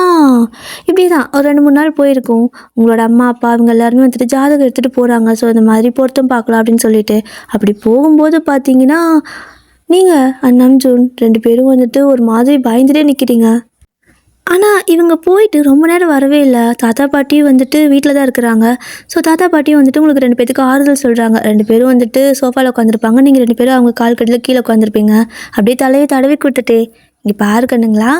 இப்படி தான் ஒரு 2-3 நாள் போயிருக்கும். உங்களோட அம்மா அப்பா அவங்க எல்லாருமே வந்துட்டு ஜாதகம் எடுத்துகிட்டு போகிறாங்க. ஸோ இந்த மாதிரி பொருத்தம் பார்க்கலாம் அப்படின்னு சொல்லிட்டு அப்படி போகும்போது பார்த்தீங்கன்னா நீங்கள் அண்ணாம் ரெண்டு பேரும் வந்துட்டு ஒரு மாதிரி பயந்துட்டே நிற்கிறீங்க. ஆனால் இவங்க போயிட்டு ரொம்ப நேரம் வரவே இல்லை. தாத்தா பாட்டியும் வந்துட்டு வீட்டில் தான் இருக்கிறாங்க. ஸோ தாத்தா பாட்டியும் வந்துட்டு உங்களுக்கு ரெண்டு பேத்துக்கு ஆறுதல் சொல்கிறாங்க. ரெண்டு பேரும் வந்துட்டு சோஃபாவில் உட்காந்துருப்பாங்க. நீங்கள் ரெண்டு பேரும் அவங்க கால் கட்டில் கீழே உட்காந்துருப்பீங்க. அப்படியே தலையை தடவி கொடுத்துட்டு, இங்கே பாரு கண்ணுங்களா,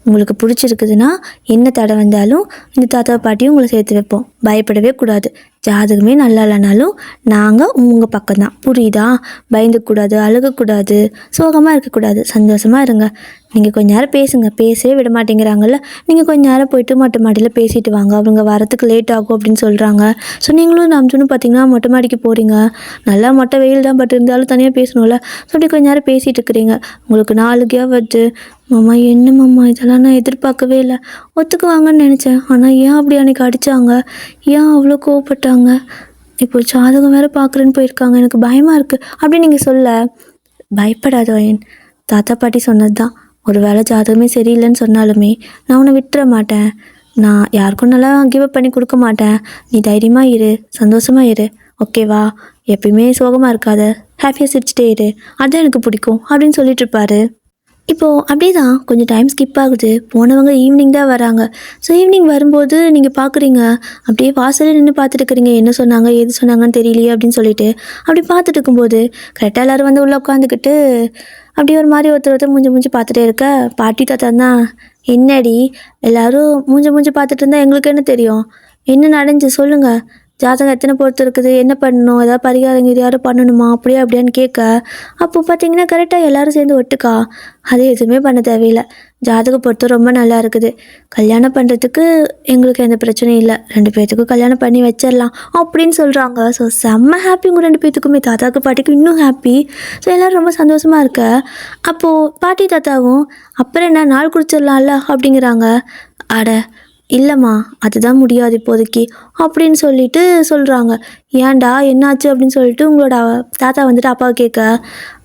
உங்களுக்கு பிடிச்சிருக்குதுன்னா என்ன தடை வந்தாலும் இந்த தாத்தா பாட்டியும் உங்களை சேர்த்து வைப்போம். பயப்படவே கூடாது. ஜாதகமே நல்லா இல்லைனாலும் நாங்கள் உங்கள் பக்கம்தான், புரியுதா? பயந்துக்கூடாது, அழுகக்கூடாது, சோகமாக இருக்கக்கூடாது, சந்தோஷமாக இருங்க. நீங்கள் கொஞ்ச நேரம் பேசுங்க. பேசவே விட மாட்டேங்கிறாங்கல்ல, நீங்கள் கொஞ்ச நேரம் போயிட்டு மொட்டை மாடியில் பேசிட்டு வாங்க. அவங்க வரத்துக்கு லேட் ஆகும் அப்படின்னு சொல்கிறாங்க. ஸோ நீங்களும் நம்ஜுன்னு பார்த்தீங்கன்னா மொட்டை மாடிக்கு போகிறீங்க. நல்லா மொட்டை வெயில் தான், பட் இருந்தாலும் தனியாக பேசணும்ல. ஸோ அப்படி கொஞ்ச நேரம் பேசிகிட்டு இருக்கிறீங்க. உங்களுக்கு நாளுக்கையாக வருது. மாமா என்ன மாமா இதெல்லாம் நான் எதிர்பார்க்கவே இல்லை. ஒத்துக்குவாங்கன்னு நினச்சேன். ஆனால் ஏன் அப்படி அன்றைக்கி அடித்தாங்க? ஏன் அவ்வளோ கோவப்பட்டாங்க? இப்போ ஜாதகம் வேறு பார்க்குறேன்னு போயிருக்காங்க. எனக்கு பயமாக இருக்குது அப்படின்னு நீங்கள் சொல்ல, பயப்படாத வயன். தாத்தா பாட்டி சொன்னது தான். ஒரு வேளை ஜாதகமே சரியில்லைன்னு சொன்னாலுமே நான் உன்னை விட்டுற மாட்டேன். நான் யாருக்கும் நல்லா கிவ் அப் பண்ணி கொடுக்க மாட்டேன். நீ தைரியமாக இரு, சந்தோஷமாக இரு, ஓகேவா? எப்பயுமே சோகமாக இருக்காத, ஹாப்பியாக சிரிச்சிட்டே இரு, அதுதான் எனக்கு பிடிக்கும் அப்படின்னு சொல்லிட்டு இருப்பாரு. இப்போது அப்படியே தான் கொஞ்சம் டைம் ஸ்கிப் ஆகுது. போனவங்க ஈவினிங் தான் வராங்க. ஸோ ஈவினிங் வரும்போது நீங்கள் பார்க்குறீங்க, அப்படியே வாசலே நின்று பார்த்துட்டு இருக்கிறீங்க. என்ன சொன்னாங்க ஏது சொன்னாங்கன்னு தெரியலையே அப்படின்னு சொல்லிட்டு அப்படி பார்த்துட்டு இருக்கும்போது கரெக்டாக எல்லோரும் வந்து உள்ளே உட்காந்துக்கிட்டு அப்படியே ஒரு மாதிரி ஒருத்தர் மூஞ்சி பார்த்துட்டே இருக்க. பாட்டி தாத்தா தான், என்னடி எல்லோரும் மூஞ்சி பார்த்துட்டு இருந்தால் எங்களுக்கு என்ன தெரியும்? என்ன நடந்துச்சு சொல்லுங்கள். ஜாதகம் எத்தனை பொறுத்து இருக்குது, என்ன பண்ணணும், ஏதாவது பரிகாரம் இது யாரும் பண்ணணுமா, அப்படியே அப்படியான்னு கேட்க, அப்போ பார்த்தீங்கன்னா கரெக்டாக எல்லோரும் சேர்ந்து ஒட்டுக்கா, அது எதுவுமே பண்ண தேவையில்லை, ஜாதக பொறுத்து ரொம்ப நல்லா இருக்குது, கல்யாணம் பண்ணுறதுக்கு எங்களுக்கு எந்த பிரச்சனையும் இல்லை, ரெண்டு பேர்த்துக்கும் கல்யாணம் பண்ணி வச்சிடலாம் அப்படின்னு சொல்கிறாங்க. ஸோ செம்ம ஹாப்பி உங்கள் ரெண்டு பேர்த்துக்குமே. தாத்தாவுக்கு பாட்டிக்கும் இன்னும் ஹாப்பி. ஸோ எல்லோரும் ரொம்ப சந்தோஷமாக இருக்க. அப்போது பாட்டி தாத்தாவும் அப்புறம் என்ன நாள் குடிச்சிடலாம்ல அப்படிங்கிறாங்க. அட இல்லைம்மா, அதுதான் முடியாது இப்போதைக்கு அப்படின்னு சொல்லிட்டு சொல்கிறாங்க. ஏன்டா என்னாச்சு அப்படின்னு சொல்லிட்டு உங்களோட தாத்தா வந்துட்டு அப்பாவை கேட்க,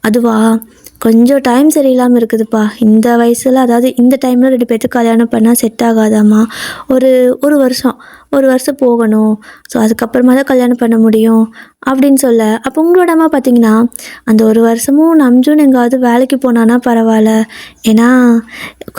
அதுவா கொஞ்சம் டைம் சரியில்லாமல் இருக்குதுப்பா இந்த வயசில், அதாவது இந்த டைமில் ரெண்டு பேர்த்துக்கு கல்யாணம் பண்ணால் செட் ஆகாதாம்மா. ஒரு ஒரு வருஷம் போகணும். ஸோ அதுக்கப்புறமா தான் கல்யாணம் பண்ண முடியும் அப்படின்னு சொல்ல, அப்போ உங்களோட அம்மா பார்த்தீங்கன்னா அந்த ஒரு வருஷமும் நம்ஜுன்னு எங்காவது வேலைக்கு போனான்னா பரவாயில்ல, ஏன்னா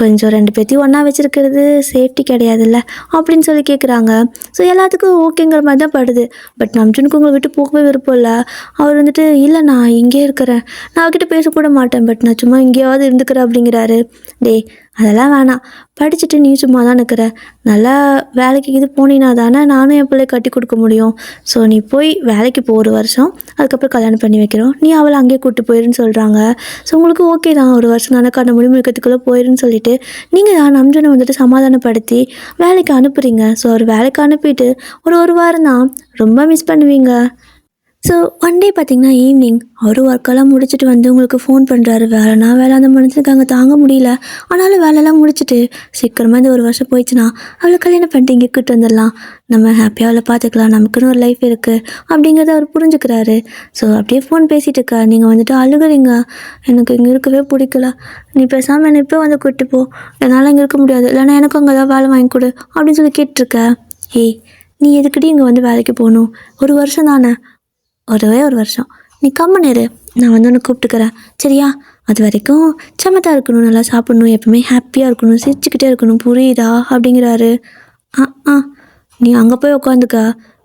கொஞ்சம் ரெண்டு பேர்த்தையும் ஒன்றா வச்சுருக்கிறது சேஃப்டி கிடையாதுல்ல அப்படின்னு சொல்லி கேட்குறாங்க. ஸோ எல்லாத்துக்கும் ஓகேங்கிற மாதிரி தான் படுது. பட் நம்ஜுனுக்கு உங்களை விட்டு போகவே விருப்பம் இல்லை. அவர் வந்துட்டு, இல்லை நான் இங்கே இருக்கிறேன், நான் அவர்கிட்ட பேசக்கூட மாட்டேன், பட் நான் சும்மா இங்கேயாவது இருந்துக்கிறேன் அப்படிங்கிறாரு. டே அதெல்லாம் வேணாம், படிச்சுட்டு நீ சும்மா தான் இருக்கிற, நல்லா வேலைக்கு இது போனீங்கன்னா தானே நானும் என் பிள்ளை கட்டி கொடுக்க முடியும். ஸோ நீ போய் வேலைக்கு போ ஒரு வருஷம், அதுக்கப்புறம் கல்யாணம் பண்ணி வைக்கிறோம், நீ அவளை அங்கேயே கூப்பிட்டு போயிருன்னு சொல்கிறாங்க. ஸோ உங்களுக்கு ஓகே தான், ஒரு வருஷம் நடக்கான முடிமுடிக்கிறதுக்குள்ளே போயிருன்னு சொல்லிட்டு நீங்கள் தான் நம்ஜனை வந்துட்டு சமாதானப்படுத்தி வேலைக்கு அனுப்புகிறீங்க. ஸோ அவர் வேலைக்கு அனுப்பிட்டு ஒரு வாரம் தான் ரொம்ப மிஸ் பண்ணுவீங்க. ஸோ ஒன் டே பார்த்தீங்கன்னா ஈவினிங் அவரும் ஒர்க்கெல்லாம் முடிச்சுட்டு வந்து உங்களுக்கு ஃபோன் பண்ணுறாரு. வேலை அந்த மனுஷனுக்கு அங்கே தாங்க முடியல, ஆனாலும் வேலையெல்லாம் முடிச்சுட்டு சீக்கிரமாக இந்த ஒரு வருஷம் போயிடுச்சுன்னா அவளை கல்யாணம் பண்ணிட்டு இங்கே கூப்பிட்டு வந்துடலாம், நம்ம ஹாப்பியாக அவளை பார்த்துக்கலாம், நமக்குன்னு ஒரு லைஃப் இருக்குது அப்படிங்கிறத அவர் புரிஞ்சுக்கிறாரு. ஸோ அப்படியே ஃபோன் பேசிகிட்டு இருக்கா. நீங்கள் வந்துட்டு அழுகுறீங்க, எனக்கு இங்கே இருக்கவே பிடிக்கல, நீ பேசாமல் என்னை இப்போ வந்து கூப்பிட்டு போ, என்னால் இங்கே இருக்க முடியாது, இல்லைனா எனக்கும் அங்கே தான் வேலை வாங்கி கொடு அப்படின்னு சொல்லி கேட்டிருக்க. ஏய் நீ எதுக்கிட்டே இங்கே வந்து வேலைக்கு போகணும், ஒரு வருஷம் தானே, ஒரு வருஷம் நீ கம்மனேரு, நான் வந்து உன்னை கூப்பிட்டுக்கிறேன் சரியா? அது வரைக்கும் சமத்தாக இருக்கணும், நல்லா சாப்பிடணும், எப்பவுமே ஹாப்பியாக இருக்கணும், சிரிச்சுக்கிட்டே இருக்கணும், புரியுதா அப்படிங்கிறாரு. நீ அங்கே போய் உட்காந்துக்க,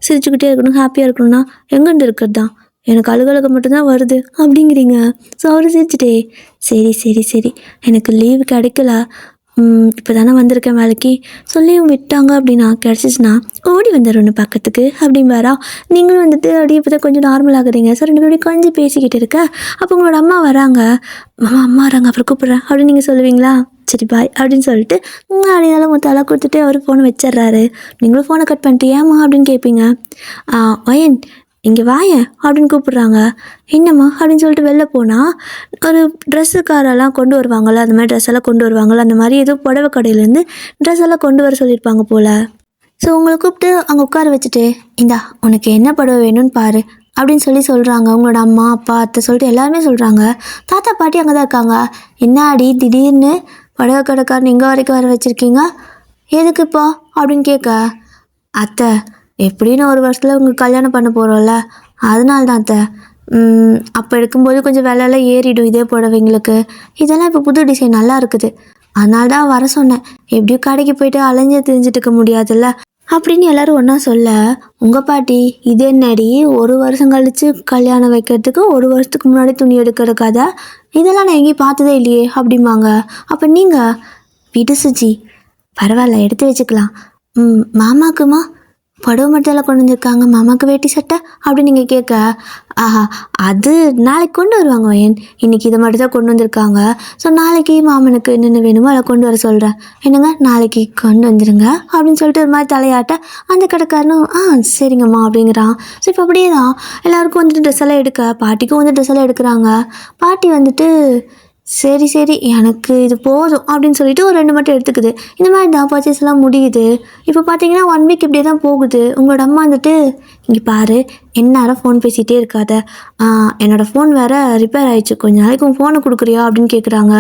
சிரிச்சுக்கிட்டே இருக்கணும், ஹாப்பியாக இருக்கணும்னா எங்கேருந்து இருக்கிறது தான், எனக்கு அழுகழுக மட்டும்தான் வருது அப்படிங்கிறீங்க. ஸோ அவர் சிரிச்சுட்டே, சரி எனக்கு லீவு கிடைக்கல, இப்போ தானே வந்திருக்கேன் வேலைக்கு, சொல்லியும் விட்டாங்க அப்படின்னா கிடச்சிச்சின்னா ஓடி வந்துடுறோன்னு பக்கத்துக்கு அப்படிம்பாரா. நீங்களும் வந்துட்டு அப்படியே இப்போ தான் கொஞ்சம் நார்மல் ஆகுறீங்க. ஸோ ரெண்டு பேரும் கொஞ்சம் பேசிக்கிட்டு இருக்க. அப்போ உங்களோட அம்மா வராங்க. அம்மா வராங்க, அப்புறம் கூப்பிட்றேன் அப்படின்னு நீங்கள் சொல்லுவீங்களா? சரி பாய் அப்படின்னு சொல்லிட்டு அப்படினாலும் மொத்தம் கொடுத்துட்டு அவர் ஃபோனை வச்சிட்றாரு. நீங்களும் ஃபோனை கட் பண்ணிட்டு ஏம்மா அப்படின்னு கேட்பீங்க. வயன் இங்கே வாயன் அப்படின்னு கூப்பிட்றாங்க. என்னம்மா அப்படின்னு சொல்லிட்டு வெளில போனால் ஒரு ட்ரெஸ்ஸுக்காரெல்லாம் கொண்டு வருவாங்கள்ல, அந்த மாதிரி ட்ரெஸ் எல்லாம் கொண்டு வருவாங்கள்ல, அந்த மாதிரி ஏதோ புடவை கடையிலேருந்து ட்ரெஸ் எல்லாம் கொண்டு வர சொல்லியிருப்பாங்க போல். ஸோ உங்களை கூப்பிட்டு அங்கே உட்கார வச்சுட்டு, இந்தா உனக்கு என்ன புடவை வேணும்னு பாரு அப்படின்னு சொல்கிறாங்க. உங்களோட அம்மா அப்பா அத்தை சொல்லிட்டு எல்லாருமே சொல்கிறாங்க. தாத்தா பாட்டி அங்கே தான் இருக்காங்க. என்ன அடி திடீர்னு புடவை கடைக்காரன் இங்கே வரைக்கும் வர வச்சுருக்கீங்க, எதுக்குப்பா அப்படின்னு கேட்க, அத்தை எப்படின்னு ஒரு வருஷத்தில் உங்களுக்கு கல்யாணம் பண்ண போகிறோம்ல, அதனால தான் அத்தை, அப்போ எடுக்கும்போது கொஞ்சம் விலைலாம் ஏறிடும் இதே புடவைங்களுக்கு. இதெல்லாம் இப்போ புது டிசைன் நல்லா இருக்குது. அதனால தான் வர சொன்னேன். எப்படியும் கடைக்கு போயிட்டு அலைஞ்சு திரிஞ்சுட்டு இருக்க முடியாதுல்ல அப்படின்னு எல்லாரும் ஒன்றா சொல்ல, உங்கள் பாட்டி இது என்னடி 1 வருஷம் கழித்து கல்யாணம் வைக்கிறதுக்கு 1 வருஷத்துக்கு முன்னாடி துணி எடுக்கிற கதை, இதெல்லாம் நான் எங்கேயும் பார்த்ததே இல்லையே அப்படிம்பாங்க. அப்போ நீங்கள் விடு சுஜி, பரவாயில்ல எடுத்து வச்சுக்கலாம். மாமாக்குமா புடவை மட்டும் கொண்டு வந்திருக்காங்க, மாமாவுக்கு வேட்டி சட்டை அப்படின்னு நீங்கள் கேட்க, ஆஹா அது நாளைக்கு கொண்டு வருவாங்க வயன், இன்றைக்கி இதை மட்டும் தான் கொண்டு வந்திருக்காங்க. ஸோ நாளைக்கு மாமனுக்கு என்னென்ன வேணுமோ அதை கொண்டு வர சொல்கிறேன், என்னங்க நாளைக்கு கொண்டு வந்துடுங்க அப்படின்னு சொல்லிட்டு ஒரு மாதிரி தலையாட்ட அந்த கடைக்காரனும் சரிங்கம்மா அப்படிங்கிறான். ஸோ இப்போ அப்படியே தான் எல்லாருக்கும் வந்துட்டு ட்ரெஸ் எல்லாம் எடுக்க, பாட்டிக்கும் வந்து ட்ரெஸ் எல்லாம் எடுக்கிறாங்க. பாட்டி வந்துட்டு சரி சரி எனக்கு இது போதும் அப்படின்னு சொல்லிட்டு ஒரு 2 மட்டும் எடுத்துக்குது. இந்த மாதிரி தான் பர்ச்சேஸ் எல்லாம் முடியுது. இப்போ பார்த்தீங்கன்னா 1 வீக் இப்படியே தான் போகுது. உங்களோட அம்மா வந்துட்டு இங்கே பாரு எந்நேரம் ஃபோன் பேசிகிட்டே இருக்காத, என்னோடய ஃபோன் வேறு ரிப்பேர் ஆகிடுச்சு, கொஞ்ச நாளைக்கு உன் ஃபோனை கொடுக்குறியா அப்படின்னு கேட்குறாங்க.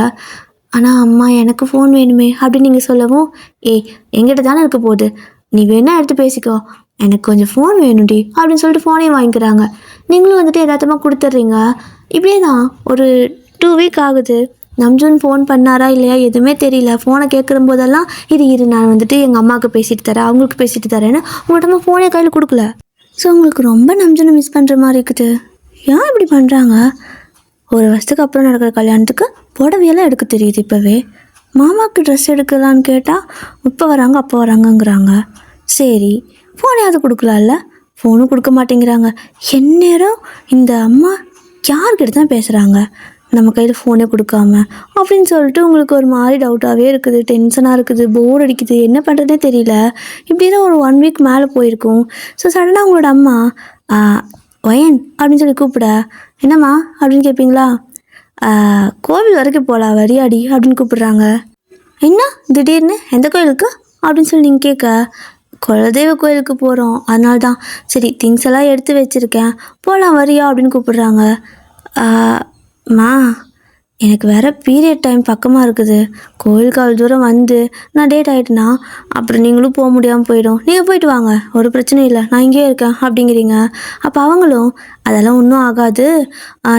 ஆனால் அம்மா எனக்கு ஃபோன் வேணுமே அப்படின்னு நீங்கள் சொல்லவும், எங்கிட்ட தானே இருக்க போகுது, நீ வேணா எடுத்து பேசிக்கோ, எனக்கு கொஞ்சம் ஃபோன் வேணும்டி அப்படின்னு சொல்லிட்டு ஃபோனையும் வாங்கிக்கிறாங்க. நீங்களும் வந்துட்டு எதார்த்தமாக கொடுத்துட்றீங்க. இப்படியே தான் ஒரு 2 வீக் ஆகுது. நம்ஜூன் ஃபோன் பண்ணாரா இல்லையா எதுவுமே தெரியல. ஃபோனை கேட்குற போதெல்லாம் இரு நான் வந்துட்டு எங்கள் அம்மாவுக்கு பேசிட்டு தரேன், அவங்களுக்கு பேசிட்டு தரேன்னு உங்கள்கிட்ட ஃபோனே கையில் கொடுக்கல. ஸோ உங்களுக்கு ரொம்ப நம்ஜூனை மிஸ் பண்ணுற மாதிரி இருக்குது. ஏன் இப்படி பண்ணுறாங்க? 1 வருஷத்துக்கு அப்புறம் நடக்கிற கல்யாணத்துக்கு புடவையெல்லாம் எடுக்க தெரியுது இப்போவே. மாமாவுக்கு ட்ரெஸ் எடுக்கலான்னு கேட்டால் இப்போ வராங்க அப்போ வராங்கங்கிறாங்க. சரி ஃபோனையாவது கொடுக்கலாம்ல, ஃபோனும் கொடுக்க மாட்டேங்கிறாங்க. எந்நேரம் இந்த அம்மா யார்கிட்ட தான் பேசுகிறாங்க, நம்ம கையில் ஃபோனே கொடுக்காம அப்படின்னு சொல்லிட்டு உங்களுக்கு ஒரு மாதிரி டவுட்டாகவே இருக்குது, டென்ஷனாக இருக்குது, போர் அடிக்குது, என்ன பண்ணுறதுனே தெரியல. இப்படி தான் ஒரு 1 வீக் மேலே போயிருக்கும். ஸோ சடனாக உங்களோட அம்மா வயன் அப்படின்னு சொல்லி கூப்பிட, என்னம்மா அப்படின்னு கேட்பீங்களா, கோவில் வரைக்கும் போகலாம் வரியாடி அப்படின்னு கூப்பிடுறாங்க. என்ன திடீர்னு எந்த கோயிலுக்கு அப்படின்னு சொல்லி நீங்கள் கேட்க, குலதெய்வ கோயிலுக்கு போகிறோம், அதனால தான் சரி திங்ஸ் எல்லாம் எடுத்து வச்சுருக்கேன் போகலாம் வரியா அப்படின்னு கூப்பிடுறாங்க. எனக்கு வேறு பீரியட் டைம் பக்கமாக இருக்குது, கோயிலுக்கு அவ்வளோ தூரம் வந்து நான் டேட் ஆகிட்டேன்னா அப்புறம் நீங்களும் போக முடியாமல் போயிடும், நீங்கள் போயிட்டு வாங்க ஒரு பிரச்சனையும் இல்லை, நான் இங்கேயே இருக்கேன் அப்படிங்கிறீங்க. அப்போ அவங்களும் அதெல்லாம் ஒன்றும் ஆகாது,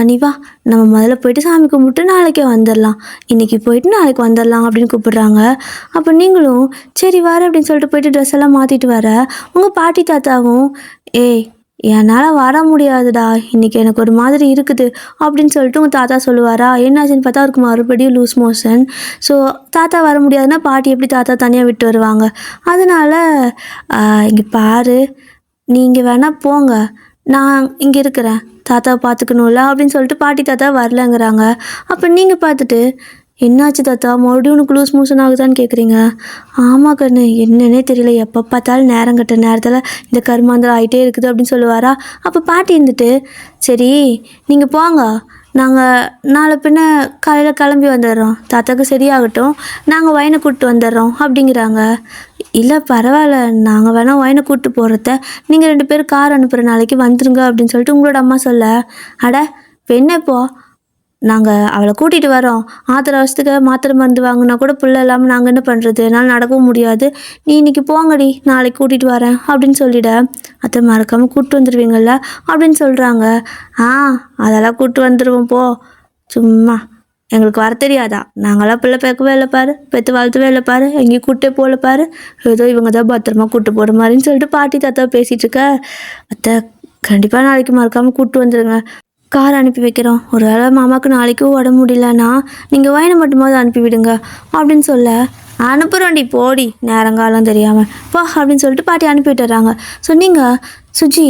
நீ வா நம்ம முதல்ல போயிட்டு சாமி கும்பிட்டு நாளைக்கே வந்துடலாம், இன்றைக்கி போயிட்டு நாளைக்கு வந்துடலாம் அப்படின்னு கூப்பிடுறாங்க. அப்போ நீங்களும் சரி வர அப்படின்னு சொல்லிட்டு போயிட்டு ட்ரெஸ் எல்லாம் மாற்றிட்டு வர, உங்கள் பாட்டி தாத்தாவும் என்னால் வர முடியாதுடா, இன்றைக்கி எனக்கு ஒரு மாதிரி இருக்குது அப்படின்னு சொல்லிட்டு உங்கள் தாத்தா சொல்லுவாரா. என்னாச்சுன்னு பார்த்தா அவருக்கு மறுபடியும் லூஸ் மோஷன். ஸோ தாத்தா வர முடியாதுன்னா பாட்டி எப்படி தாத்தா தனியாக விட்டு வருவாங்க. அதனால் இங்கே பாரு, நீங்கள் வேணால் போங்க, நான் இங்கே இருக்கிறேன், தாத்தாவை பார்த்துக்கணும்ல அப்படின்னு சொல்லிட்டு பாட்டி தாத்தா வரலங்கிறாங்க. அப்போ நீங்கள் பார்த்துட்டு என்னாச்சு தாத்தா மறுபடியும் உனக்கு லூஸ் மோஷன் ஆகுதான்னு கேட்குறீங்க. ஆமாம் கண்ணு என்னன்னே தெரியல, எப்போ பார்த்தாலும் நேரம் கட்ட நேரத்தில் இந்த கருமாந்திரம் ஆகிட்டே இருக்குது அப்படின்னு சொல்லுவாரா. அப்போ பாட்டி இருந்துட்டு சரி நீங்கள் போங்க, நாங்கள் நாளை பின்ன காலையில் கிளம்பி வந்துடுறோம், தாத்தாவுக்கு சரியாகட்டும், நாங்கள் வயனை கூப்பிட்டு வந்துடுறோம் அப்படிங்கிறாங்க. இல்லை பரவாயில்ல, நாங்கள் வேணால் வயனை கூப்பிட்டு போகிறத நீங்கள் 2 பேரும் கார் அனுப்புகிற நாளைக்கு வந்துருங்க அப்படின்னு சொல்லிட்டு உங்களோட அம்மா சொல்ல, அட பெண்ணப்போ நாங்கள் அவளை கூட்டிகிட்டு வரோம், ஆத்திர அவசத்துக்கு மாத்திரை மருந்து வாங்கினா கூட புள்ள இல்லாமல் நாங்கள் என்ன பண்ணுறது, என்னால் நடக்கவும் முடியாது, நீ இன்றைக்கி போங்கடி நாளைக்கு கூட்டிகிட்டு வரேன் அப்படின்னு சொல்லிட, அதை மறக்காமல் கூப்பிட்டு வந்துடுவீங்கள்ல அப்படின்னு சொல்கிறாங்க. அதெல்லாம் கூப்பிட்டு வந்துடுவோம் போ, சும்மா எங்களுக்கு வர தெரியாதா, நாங்களாம் பிள்ளை பேக்கவே இல்லை பாரு, பெற்று வளர்த்தவே இல்லை பாரு, எங்கேயும் கூட்டே போகல பாரு, ஏதோ இவங்க தான் பத்திரமா கூப்பிட்டு போகிற மாதிரின்னு சொல்லிட்டு பாட்டி தாத்தா பேசிகிட்டு இருக்க. அத்தை கண்டிப்பாக நாளைக்கு மறக்காமல் கூப்பிட்டு வந்துடுங்க, கார் அனுப்பி வைக்கிறோம், ஒரு வேளை மாமாவுக்கு நாளைக்கும் உடம்பு முடியலன்னா நீங்கள் வயனை மட்டுமாவது அனுப்பிவிடுங்க அப்படின்னு சொல்ல, அனுப்புகிறோண்டி போடி நேரங்காலம் தெரியாமல் போ அப்படின்னு சொல்லிட்டு பாட்டி அனுப்பி விட்டுறாங்க. ஸோ நீங்கள் சுஜி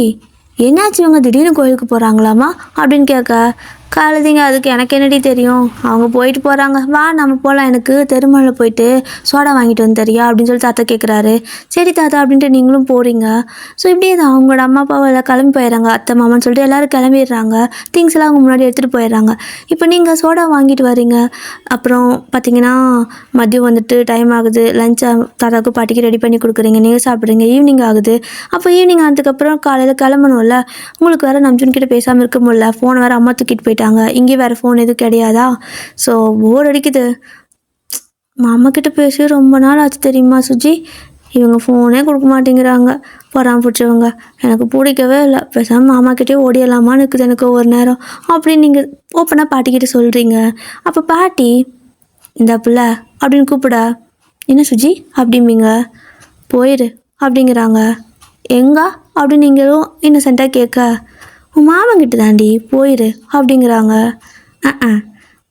என்னாச்சு இவங்க திடீர்னு கோயிலுக்கு போகிறாங்களாமா அப்படின்னு கேட்க, கழுதிங்க அதுக்கு எனக்கு என்னடி தெரியும், அவங்க போயிட்டு போகிறாங்க, வா நம்ம போகலாம், எனக்கு தெருமலையில் போயிட்டு சோடா வாங்கிட்டு வந்து தரியா அப்படின்னு சொல்லி தாத்தா கேட்குறாரு. சரி தாத்தா அப்படின்ட்டு நீங்களும் போகிறீங்க. ஸோ இப்படியே தான் அவங்களோட அம்மா அப்பாவும் எல்லாம் கிளம்பி போயிடுறாங்க, அத்தை மாமான்னு சொல்லிட்டு எல்லோரும் கிளம்பிடுறாங்க, திங்ஸ் எல்லாம் அவங்க முன்னாடி எடுத்துகிட்டு போயிடுறாங்க. இப்போ நீங்கள் சோடா வாங்கிட்டு வரீங்க, அப்புறம் பார்த்தீங்கன்னா மதியம் வந்துட்டு டைம் ஆகுது, லஞ்சை தாத்தாவுக்கு பாட்டிக்கு ரெடி பண்ணி கொடுக்குறீங்க, நீங்கள் சாப்பிட்றீங்க, ஈவினிங் ஆகுது. அப்போ ஈவினிங் ஆனதுக்கப்புறம் காலையில் கிளம்பணும்ல, உங்களுக்கு வேறு நம்ஜூன் கிட்ட பேசாமல் இருக்க முடியல, ஃபோனை வேறு அம்மா தூக்கிட்டு போயிட்டாங்க, இங்கே வேறு ஃபோன் எதுவும் கிடையாதா. ஸோ போர் அடிக்குது, மாமா கிட்ட பேசி ரொம்ப நாள் ஆச்சு தெரியுமா சுஜி, இவங்க ஃபோனே கொடுக்க மாட்டேங்கிறாங்க. பொறாம பிடிச்சவங்க. எனக்கு பிடிக்கவே இல்லை. பேசாமல் மாமாக்கிட்டே ஓடிடலாமான்னு இருக்குது எனக்கு ஒவ்வொரு நேரம் அப்படின்னு நீங்கள் ஓப்பனாக பாட்டிக்கிட்ட சொல்கிறீங்க. அப்போ பாட்டி இந்த பிள்ளை அப்படின்னு கூப்பிட, என்ன சுஜி அப்படிம்பீங்க. போயிரு அப்படிங்கிறாங்க. எங்கா அப்படின்னு நீங்களும் இன்னசென்ட்டாக கேட்க, உன் மாமங்கிட்ட தாண்டி போயிரு அப்படிங்கிறாங்க.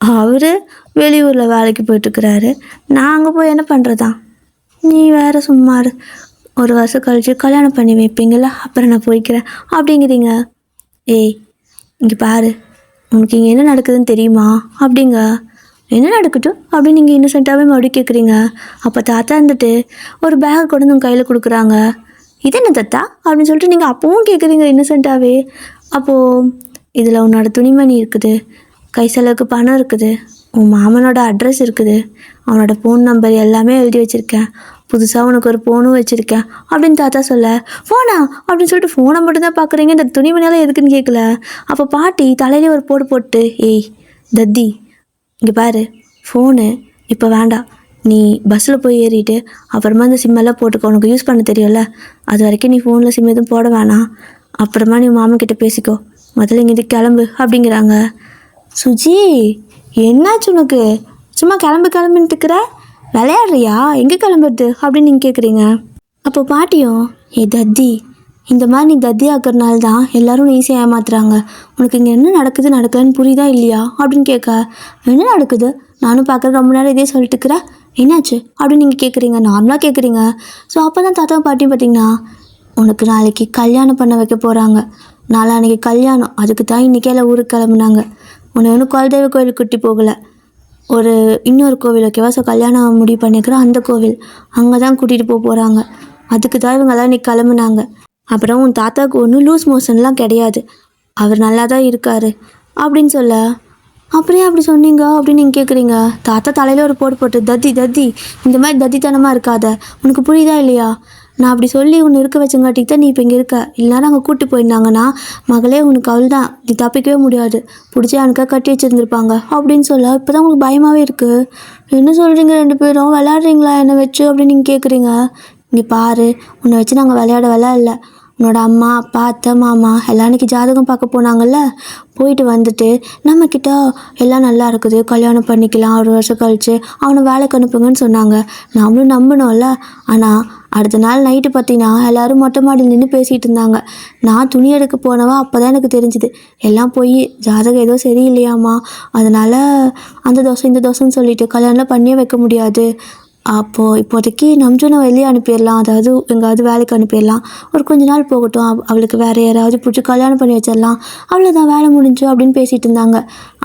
அவர் வெளியூரில் வேலைக்கு போயிட்டுருக்கிறாரு, நான் அங்கே போய் என்ன பண்ணுறதான், நீ வேறு சும்மாரு, ஒரு வருஷம் கழிச்சு கல்யாணம் பண்ணி வைப்பீங்களா, அப்புறம் நான் போய்க்கிறேன் அப்படிங்கிறீங்க. ஏய் இங்கே பாரு, உனக்கு இங்கே என்ன நடக்குதுன்னு தெரியுமா அப்படிங்க. என்ன நடக்கட்டும் அப்படின்னு நீங்கள் இன்னசென்ட்டாகவே மறுபடியும் கேட்குறீங்க. அப்போ தாத்தா இருந்துட்டு ஒரு பேக் கொண்டு வந்து உங்கள் கையில் கொடுக்குறாங்க. இது என்ன தாத்தா அப்படின்னு சொல்லிட்டு நீங்கள் அப்பவும் கேட்குறீங்க இன்னசென்ட்டாகவே. அப்போது இதில் உன்னோட துணிமணி இருக்குது, கை செலவுக்கு பணம் இருக்குது, உன் மாமனோட அட்ரஸ் இருக்குது, அவனோட ஃபோன் நம்பர் எல்லாமே எழுதி வச்சுருக்கேன், புதுசாக உனக்கு ஒரு ஃபோனும் வச்சுருக்கேன் அப்படின்னு தாத்தா சொல்ல, ஃபோனா அப்படின்னு சொல்லிட்டு ஃபோனை மட்டும்தான் பார்க்குறீங்க, இந்த துணிமணியெல்லாம் எதுக்குன்னு கேட்கல. அப்போ பாட்டி தலையிலே ஒரு போடு போட்டு, ஏய் தத்தி இங்கே பாரு, ஃபோனு இப்போ வேண்டாம், நீ பஸ்ஸில் போய் ஏறிட்டு அப்புறமா இந்த சிம்மெல்லாம் போட்டுக்கோ, உனக்கு யூஸ் பண்ண தெரியும்ல, அது வரைக்கும் நீ ஃபோனில் சிம் எதுவும் போட வேணாம், அப்புறமா நீ மாமன்கிட்ட பேசிக்கோ, முதல்ல இங்கேருந்து கிளம்பு அப்படிங்கிறாங்க. சுஜி என்னாச்சு உனக்கு, சும்மா கிளம்புன்ட்டு இருக்கிற, விளையாடுறியா, எங்கே கிளம்புறது அப்படின்னு நீங்கள் கேட்குறீங்க. அப்போ பாட்டியும், தத்தி இந்த மாதிரி நீ தத்தி ஆக்கிறனால தான் எல்லோரும் ஈஸியாக ஏமாத்துறாங்க, உனக்கு இங்கே என்ன நடக்குதுன்னு புரியுதா இல்லையா அப்படின்னு கேட்க, என்ன நடக்குது, நானும் பார்க்குற ரொம்ப நேரம் இதே சொல்லிட்டு இருக்கிறேன், என்னாச்சு அப்படின்னு நீங்கள் கேட்குறீங்க, நார்மலாக கேட்குறீங்க. ஸோ அப்போ தான் தாத்தாவும் பாட்டியும் பார்த்தீங்கன்னா, உனக்கு நாளைக்கு கல்யாணம் பண்ண வைக்க போகிறாங்க, நாளைக்கு கல்யாணம், அதுக்கு தான் இன்றைக்கே எல்லாம் ஊருக்கு கிளம்புனாங்க, உன்னை ஒன்றும் குலதெய்வ கோயிலுக்கு கூட்டி போகலை, இன்னொரு கோவில் ஓகேவா, ஸோ கல்யாணம் முடிவு பண்ணிக்கிறோம் அந்த கோவில், அங்கே தான் கூட்டிகிட்டு போகிறாங்க, அதுக்கு தான் இவங்கெல்லாம் இன்றைக்கி கிளம்புனாங்க. அப்புறம் உன் தாத்தாவுக்கு ஒன்றும் லூஸ் மோஷன்லாம் கிடையாது, அவர் நல்லா தான் இருக்கார் அப்படின்னு சொல்ல, அப்படியே அப்படி சொன்னீங்க அப்படின்னு நீங்கள் கேட்குறீங்க. தாத்தா தலையில் ஒரு போட்டு, தத்தி இந்த மாதிரி தத்தித்தனமாக இருக்காத, உனக்கு புரியுதா இல்லையா, நான் அப்படி சொல்லி உன்னை இருக்க வச்சங்காட்டிக்கு தான் நீ இப்போ இங்கே இருக்க, இல்லைனா அங்கே கூட்டி போயிருந்தாங்கன்னா மகளே உனக்கு அவள் தான், நீ தப்பிக்கவே முடியாது, பிடிச்சி அவனுக்காக கட்டி வச்சுருந்துருப்பாங்க அப்படின்னு சொல்ல, இப்போ தான் உங்களுக்கு பயமாகவே இருக்குது. என்ன சொல்கிறீங்க ரெண்டு பேரும், விளையாடுறீங்களா என்னை வச்சு அப்படின்னு நீங்கள் கேட்குறீங்க. இங்கே பாரு, உன்னை வச்சு நாங்கள் விளையாடல, உன்னோட அம்மா அப்பா அத்தை மாமா எல்லாம் அன்றைக்கி ஜாதகம் பார்க்க போனாங்கல்ல, போயிட்டு வந்துட்டு நம்மக்கிட்ட எல்லாம் நல்லா இருக்குது, கல்யாணம் பண்ணிக்கலாம், ஒரு வருஷம் கழிச்சு அவனை வேலைக்கு அனுப்புங்கன்னு சொன்னாங்க, நம்மளும் நம்பினோம்ல. ஆனால் அடுத்த நாள் நைட்டு பார்த்தீங்கன்னா எல்லோரும் மொட்டை மாடியில் நின்று பேசிகிட்டு இருந்தாங்க, நான் துணி எடுக்க போனவா அப்போ தான் எனக்கு தெரிஞ்சுது எல்லாம் போய் ஜாதகம் ஏதோ சரியில்லையாம்மா, அதனால் அந்த தோசை இந்த தோசைன்னு சொல்லிட்டு கல்யாணம் பண்ணியே வைக்க முடியாது, அப்போது இப்போதைக்கு நம்ஜுனை வெளியே அனுப்பிடலாம், அதாவது எங்காவது வேலைக்கு அனுப்பிடலாம், ஒரு கொஞ்ச நாள் போகட்டும், அவளுக்கு வேறு யாராவது பிடிச்சி கல்யாணம் பண்ணி வச்சிடலாம், அவ்வளோதான் வேலை முடிஞ்சு அப்படின்னு பேசிகிட்டு இருந்தாங்க.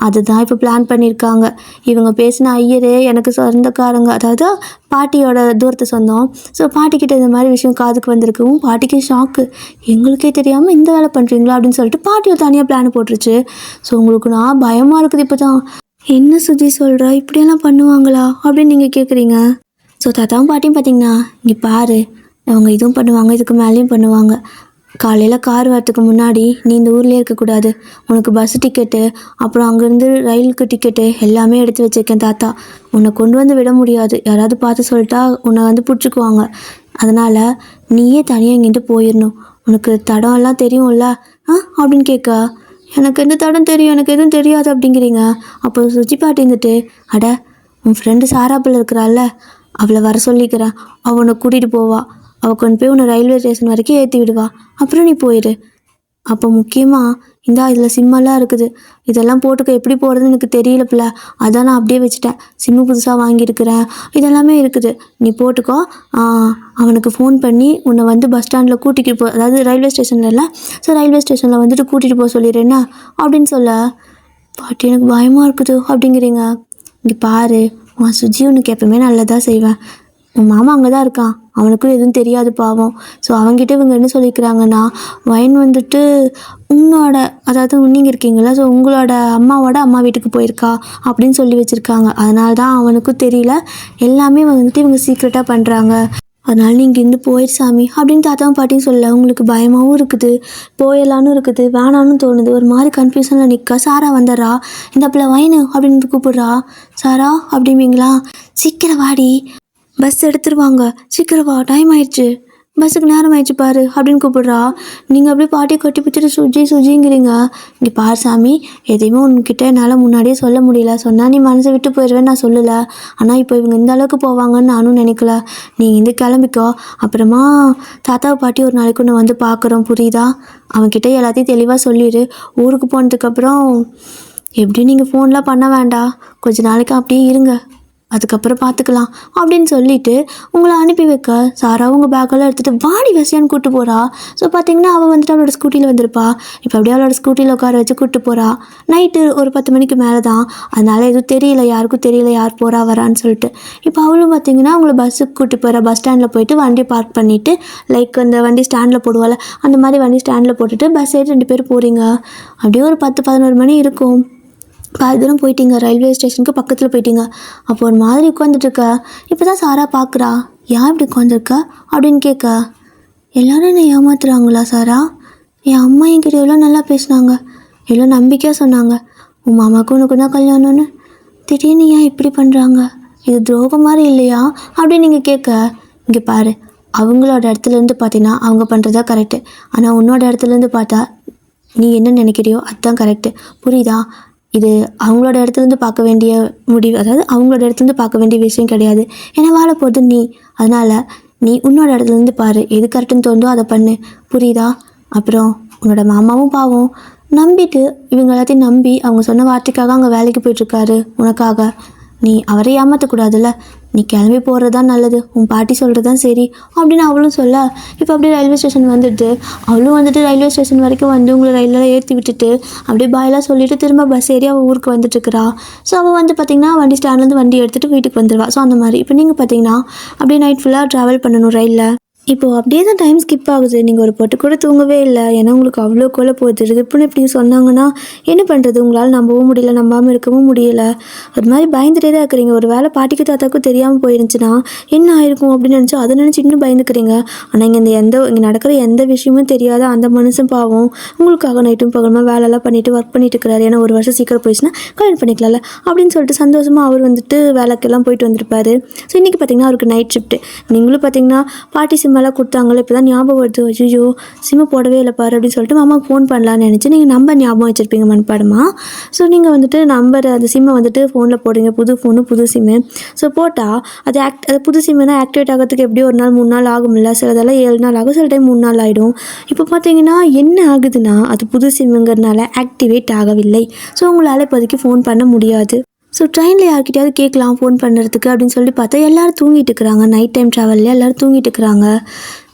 அதுதான் இப்போ பிளான் பண்ணியிருக்காங்க. இவங்க பேசின ஐயரே எனக்கு சொந்தக்காரங்க, அதாவது பாட்டியோட தூரத்து சொந்தம். ஸோ பாட்டிக்கிட்ட இந்த மாதிரி விஷயம் காதுக்கு வந்திருக்கவும் பாட்டிக்கு ஷாக்கு, எங்களுக்கே தெரியாமல் இந்த வேலை பண்ணுறீங்களா அப்படின்னு சொல்லிட்டு பாட்டியை தனியாக பிளான் போட்டுருச்சு. ஸோ உங்களுக்கு நான் பயமாக இருக்குது இப்போ தான். என்ன சுஜி சொல்கிற, இப்படியெல்லாம் பண்ணுவாங்களா அப்படின்னு நீங்கள் கேட்குறீங்க. ஸோ தாத்தாவும் பாட்டியும் பார்த்தீங்கன்னா, இங்கே பாரு, அவங்க இதுவும் பண்ணுவாங்க, இதுக்கு மேலேயும் பண்ணுவாங்க, காலையில் கார் வரத்துக்கு முன்னாடி நீ இந்த ஊர்லேயே இருக்கக்கூடாது, உனக்கு பஸ் டிக்கெட்டு அப்புறம் அங்கேருந்து ரயிலுக்கு டிக்கெட்டு எல்லாமே எடுத்து வச்சுருக்கேன் தாத்தா, உன்னை கொண்டு வந்து விட முடியாது, யாராவது பார்த்து சொல்லிட்டா உன்னை வந்து பிடிச்சிக்குவாங்க, அதனால் நீயே தனியாக இங்கேருந்து போயிடணும், உனக்கு தடம் எல்லாம் தெரியும்ல அப்படின்னு கேட்க, எனக்கு எந்த தடம் தெரியும், எனக்கு எதுவும் தெரியாது அப்படிங்கிறீங்க. அப்போ சுஜி பாட்டி இருந்துட்டு, அட உன் ஃப்ரெண்டு சாராப்பில் இருக்கிறாள்ல, அவளை வர சொல்லிக்கிறேன், அவள் உன்னை கூட்டிகிட்டு போவா, அவள் கொண்டு போய் உன்னை ரயில்வே ஸ்டேஷன் வரைக்கும் ஏற்றி விடுவா, அப்புறம் நீ போயிடு. அப்போ முக்கியமாக இந்தா இதில் சிம்மெல்லாம் இருக்குது, இதெல்லாம் போட்டுக்க, எப்படி போடுறதுன்னு எனக்கு தெரியலப்பில்ல, அதான் நான் அப்படியே வச்சுட்டேன், சிம்மு புதுசாக வாங்கியிருக்கிறேன், இதெல்லாமே இருக்குது, நீ போட்டுக்கோ, அவனுக்கு ஃபோன் பண்ணி உன்னை வந்து பஸ் ஸ்டாண்டில் கூட்டிகிட்டு போ, அதாவது ரயில்வே ஸ்டேஷனில் இல்லை, ஸோ ரயில்வே ஸ்டேஷனில் வந்துட்டு கூட்டிகிட்டு போக சொல்லிடுறேன்னா அப்படின்னு சொல்ல, பாட்டி எனக்கு பயமாக இருக்குது அப்படிங்கிறீங்க. இங்கே பாரு, உன் சுஜி உனக்கு எப்பவுமே நல்லதாக செய்வேன், உன் மாமா அங்கே தான் இருக்கான், அவனுக்கும் எதுவும் தெரியாது பாவம், ஸோ அவங்ககிட்ட இவங்க என்ன சொல்லிக்கிறாங்கன்னா, வைன் வந்துட்டு உன்னோட, அதாவது நீங்கள் இருக்கீங்களா, ஸோ உங்களோட அம்மாவோட அம்மா வீட்டுக்கு போயிருக்கா அப்படின்னு சொல்லி வச்சுருக்காங்க, அதனால தான் அவனுக்கும் தெரியல, எல்லாமே வந்துட்டு இவங்க சீக்ரெட்டாக பண்ணுறாங்க, அதனால் நீங்கள் இருந்து போயிடு சாமி அப்படின்னு தாத்தாவும் பாட்டியும் சொல்ல, உங்களுக்கு பயமாகவும் இருக்குது, போயிடலான்னு இருக்குது, வேணான்னு தோணுது, ஒரு மாதிரி கன்ஃபியூஷனில் நிற்க சாரா வந்துடுறா, இந்த பிள்ளை வைனு அப்படின்னு கூப்பிடுறா, சாரா அப்படிங்களா, சீக்கிரம் வாடி, பஸ் எடுத்துருவாங்க, சீக்கிரம் வா, டைம் ஆயிடுச்சு, பஸ்ஸுக்கு நேரம் ஆயிடுச்சு பாரு அப்படின்னு கூப்பிடுறா. நீங்கள் அப்படியே பாட்டியை கட்டி பிடிச்சிட்டு சுஜி சுஜிங்கிறீங்க. இங்கே பாரு சாமி, எதையுமே உன்கிட்ட என்னால் முன்னாடியே சொல்ல முடியல. சொன்னால் நீ மனசை விட்டு போயிடுவேன்னு நான் சொல்லலை. ஆனால் இப்போ இவங்க இந்த அளவுக்கு போவாங்கன்னு நானும் நினைக்கல. நீ இங்கே கிளம்பிக்கோ. அப்புறமா தாத்தாவை பாட்டி ஒரு நாளைக்கு ஒன்று வந்து பார்க்குறோம், புரியுதா? அவன்கிட்ட எல்லாத்தையும் தெளிவாக சொல்லிடு. ஊருக்கு போனதுக்கப்புறம் எப்படி நீங்கள் ஃபோன்லாம் பண்ண வேண்டாம், கொஞ்ச நாளைக்கு அப்படியே இருங்க, அதுக்கப்புறம் பார்த்துக்கலாம் அப்படின்னு சொல்லிட்டு உங்களை அனுப்பி வைக்க சாரா உங்கள் பேக்கெல்லாம் எடுத்துகிட்டு வாடி வசியான்னு கூப்பிட்டு போகிறா. ஸோ பார்த்தீங்கன்னா அவள் வந்துட்டு அவளோட ஸ்கூட்டியில் வந்திருப்பா. இப்போ அப்படியே அவளோட ஸ்கூட்டியில் உட்கார வச்சு கூப்பிட்டு போகிறா. நைட்டு ஒரு 10 மணிக்கு மேலே தான், அதனால் எதுவும் தெரியல, யாருக்கும் தெரியல யார் போகிறா வரான்னு சொல்லிட்டு. இப்போ அவளும் பார்த்தீங்கன்னா அவங்கள பஸ்ஸுக்கு கூப்பிட்டு போகிறா. பஸ் ஸ்டாண்டில் போயிட்டு வண்டியை பார்க் பண்ணிவிட்டு, லைக் அந்த வண்டி ஸ்டாண்டில் போடுவாள் அந்த மாதிரி வண்டி ஸ்டாண்டில் போட்டுட்டு பஸ் ஏறி 2 பேர் போகிறீங்க. அப்படியே ஒரு 10-11 மணி இருக்கும். பாதி தூரம் போயிட்டீங்க, ரயில்வே ஸ்டேஷனுக்கு பக்கத்தில் போயிட்டீங்க. அப்போ ஒரு மாதிரி உட்காந்துட்ருக்க. இப்போ தான் சாரா பார்க்குறா. ஏன் இப்படி உட்காந்துருக்க அப்படின்னு கேட்க, எல்லோரும் என்னை ஏமாத்துறாங்களா சாரா? என் அம்மா என்கிட்ட எவ்வளோ நல்லா பேசினாங்க, எவ்வளோ நம்பிக்கையாக சொன்னாங்க, உன் மாமாவுக்கு உனக்கு தான் கல்யாணம்னு. திடீர்னு ஏன் இப்படி பண்ணுறாங்க? இது துரோகம் மாதிரி இல்லையா அப்படின்னு நீங்கள் கேட்க, இங்கே பாரு, அவங்களோட இடத்துலேருந்து பார்த்தீங்கன்னா அவங்க பண்ணுறதா கரெக்டு. ஆனால் உன்னோட இடத்துலேருந்து பார்த்தா நீ என்ன நினைக்கிறியோ அதுதான் கரெக்டு, புரியுதா? இது அவங்களோட இடத்துலேருந்து பார்க்க வேண்டிய முடிவு, அதாவது அவங்களோட இடத்துலேருந்து பார்க்க வேண்டிய விஷயம் கிடையாது. ஏன்னா வாழ போகிறது நீ, அதனால் நீ உன்னோட இடத்துலேருந்து பாரு, எது கரெக்டுன்னு தோணுதோ அதை பண்ணு, புரியுதா? அப்புறம் உன்னோட மாமாவும் பாவம் நம்பிட்டு, இவங்க எல்லாத்தையும் நம்பி அவங்க சொன்ன வார்த்தைக்காக அங்கே வேலைக்கு போயிட்டுருக்காரு உனக்காக. நீ அவரை ஏமாற்றக்கூடாதுல்ல, நீ கிளம்பி போகிறது தான் நல்லது, உன் பாட்டி சொல்கிறது தான் சரி அப்படின்னு அவளும் சொல்ல. இப்போ அப்படியே ரயில்வே ஸ்டேஷன் வந்துட்டு அவளும் வந்துட்டு ரயில்வே ஸ்டேஷன் வரைக்கும் வந்து உங்களை ரயிலில் ஏற்றி விட்டுட்டு அப்படியே பாயெல்லாம் சொல்லிவிட்டு திரும்ப பஸ் ஏறி அவள் ஊருக்கு வந்துட்டுருக்கிறா. ஸோ அவள் வந்து பார்த்திங்கன்னா வண்டி ஸ்டாண்ட்லேருந்து வண்டி எடுத்துகிட்டு வீட்டுக்கு வந்துடுவா. ஸோ அந்த மாதிரி இப்போ நீங்கள் பார்த்தீங்கன்னா அப்படியே நைட் ஃபுல்லாக ட்ராவல் பண்ணணும் ரயிலில். இப்போது அப்படியே தான் டைம் ஸ்கிப் ஆகுது. நீங்கள் ஒரு பொட்டு கூட தூங்கவே இல்லை, ஏன்னா உங்களுக்கு அவ்வளோ கொலை போகுது. இதுப்புன்னு இப்படி சொன்னாங்கன்னா என்ன பண்ணுறது? உங்களால் நம்பவும் முடியல, நம்பாமல் இருக்கவும் முடியலை. ஒரு மாதிரி பயந்துட்டே தான் இருக்கிறீங்க. ஒரு வேளை பாட்டிக்கு தாத்தாக்கும் தெரியாமல் போயிருந்துச்சுன்னா என்ன ஆயிருக்கும் அப்படின்னு நினச்சி அதை நினச்சி இன்னும் பயந்துக்கிறீங்க. ஆனால் இங்கே நடக்கிற எந்த விஷயமும் தெரியாத அந்த மனுஷன் பாவம் உங்களுக்காக நைட்டும் பகலமாக வேலைலாம் பண்ணிவிட்டு ஒர்க் பண்ணிட்டு இருக்கிறாரு. ஏன்னா ஒரு வருஷம் சீக்கிரம் போயிடுச்சுன்னா கல்யாணம் பண்ணிக்கலாம்ல அப்படின்னு சொல்லிட்டு சந்தோஷமாக அவர் வந்துட்டு வேலைக்கெல்லாம் போயிட்டு வந்திருப்பாரு. ஸோ இன்றைக்கி பார்த்தீங்கன்னா அவருக்கு நைட் ஷிஃப்ட்டு. நீங்களும் பார்த்தீங்கன்னா பாட்டி சிம்மெல்லாம் கொடுத்தாங்களே, இப்போ தான் ஞாபகம் வருது, ஐயோ சிம்மு போடவே இல்லை பாரு அப்படின்னு சொல்லிட்டு மாமாவுக்கு ஃபோன் பண்ணலான்னு நினச்சி நீங்கள் நம்பர் ஞாபகம் வச்சுருப்பீங்க மண்பாடமாக. ஸோ நீங்கள் வந்துட்டு நம்பர் அந்த சிம்மை வந்துட்டு ஃபோனில் போடுறீங்க, புது ஃபோனு புது சிம்மு. ஸோ போட்டால் அது புது சிம்முனா ஆக்டிவேட் ஆகிறதுக்கு எப்படியும் 1 நாள் 3 நாள் ஆகும்ல, சிலதெல்லாம் 7 நாள் ஆகும், சில டைம் 3 நாள் ஆகிடும். இப்போ பார்த்தீங்கன்னா என்ன ஆகுதுன்னா அது புது சிம்முங்கிறதுனால ஆக்டிவேட் ஆகவில்லை. ஸோ உங்களால் இப்போதைக்கு ஃபோன் பண்ண முடியாது. ஸோ ட்ரெயினில் யார்கிட்டயாவது கேட்கலாம் ஃபோன் பண்ணுறதுக்கு அப்படின்னு சொல்லி பார்த்தா எல்லோரும் தூங்கிட்டு இருக்கிறாங்க. நைட் டைம் ட்ராவலில் எல்லோரும் தூங்கிட்டு இருக்கிறாங்க.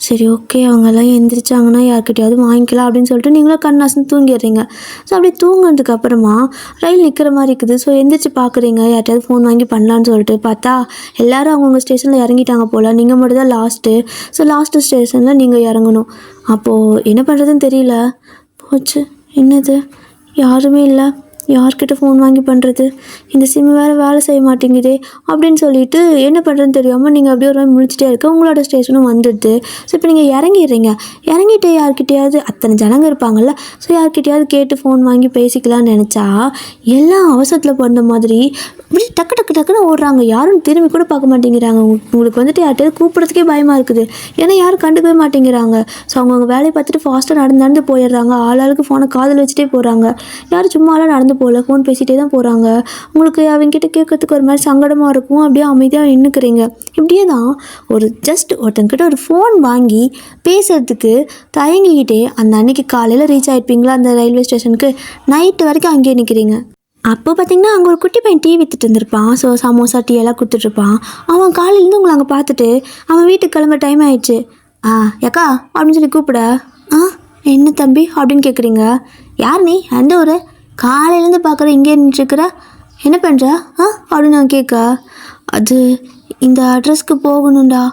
சரி ஓகே, அவங்கெல்லாம் எந்திரிச்சாங்கன்னா யார்கிட்டயாவது வாங்கிக்கலாம் அப்படின்னு சொல்லிட்டு நீங்களும் கண்ணாசன் தூங்கிடுறீங்க. ஸோ அப்படி தூங்குனதுக்கு அப்புறமா ரயில் நிற்கிற மாதிரி இருக்குது. ஸோ எந்திரிச்சு பார்க்குறீங்க யார்கிட்டயாவது ஃபோன் வாங்கி பண்ணலான்னு சொல்லிட்டு பார்த்தா எல்லோரும் அவங்கவுங்க ஸ்டேஷனில் இறங்கிட்டாங்க போல். நீங்கள் மட்டும் தான் லாஸ்ட்டு. ஸோ லாஸ்ட்டு ஸ்டேஷனில் நீங்கள் இறங்கணும். அப்போது என்ன பண்ணுறதுன்னு தெரியல. போச்சு, என்னது யாருமே இல்லை, யார்கிட்ட ஃபோன் வாங்கி பண்ணுறது, இந்த சிம்மு வேறு வேலை செய்ய மாட்டேங்குதே அப்படின்னு சொல்லிட்டு என்ன பண்ணுறதுன்னு தெரியாமல் நீங்கள் அப்படியே ஒரு மாதிரி முழிச்சிட்டே இருக்க. உங்களோட ஸ்டேஷனும் வந்துடுது. ஸோ இப்போ நீங்கள் இறங்கிட்டு யார்கிட்டையாவது அத்தனை ஜனங்க இருப்பாங்கள்ல, ஸோ யார்கிட்டையாவது கேட்டு ஃபோன் வாங்கி பேசிக்கலான்னு நினச்சா எல்லாம் அவசரத்தில் பிறந்த மாதிரி இப்படி டக்குன்னு ஓடுறாங்க. யாரும் திரும்பி கூட பார்க்க மாட்டேங்கிறாங்க. உங்களுக்கு வந்துட்டு யார்கிட்டயாவது கூப்பிட்றதுக்கே பயமாக இருக்குது, ஏன்னா யாரும் கண்டுக்கவே மாட்டேங்கிறாங்க. ஸோ அவங்கவுங்க வேலையை பார்த்துட்டு ஃபாஸ்ட்டாக நடந்து போயிடுறாங்க. ஆளாளுக்கு ஃபோனை காதில் வச்சுட்டே போகிறாங்க. யாரும் சும்மாலாம் நடந்து போகல, ஃபோன் பேசிகிட்டே தான் போகிறாங்க. உங்களுக்கு அவங்ககிட்ட கேட்கறதுக்கு ஒரு மாதிரி சங்கடமாக இருக்கும். அப்படியே அமைதியாக நின்றுக்கிறீங்க. இப்படியே தான் ஒருத்தங்கிட்ட ஒரு ஃபோன் வாங்கி பேசுகிறதுக்கு தயங்கிக்கிட்டே அந்த அன்றைக்கி காலையில் ரீச் ஆகிருப்பீங்களா அந்த ரயில்வே ஸ்டேஷனுக்கு, நைட்டு வரைக்கும் அங்கேயே நிற்கிறீங்க. அப்போ பார்த்தீங்கன்னா அங்கே ஒரு குட்டி பையன் டீ விற்றுட்டு இருந்திருப்பான். ஸோ சமோசா டீ எல்லாம் கொடுத்துட்ருப்பான். அவன் காலையிலேருந்து உங்களை அங்கே பார்த்துட்டு அவன் வீட்டுக்கு கிளம்ப டைம் ஆயிடுச்சு. ஏக்கா அப்படின்னு சொல்லி கூப்பிட, என்ன தம்பி அப்படின்னு கேட்குறீங்க. யார் நீ, எந்த ஊர், காலையிலேருந்து பார்க்குற இங்கே நின்றுருக்குற, என்ன பண்ணுற அப்படின்னு நான் கேட்க, அது இந்த அட்ரஸ்க்கு போகணுண்டா,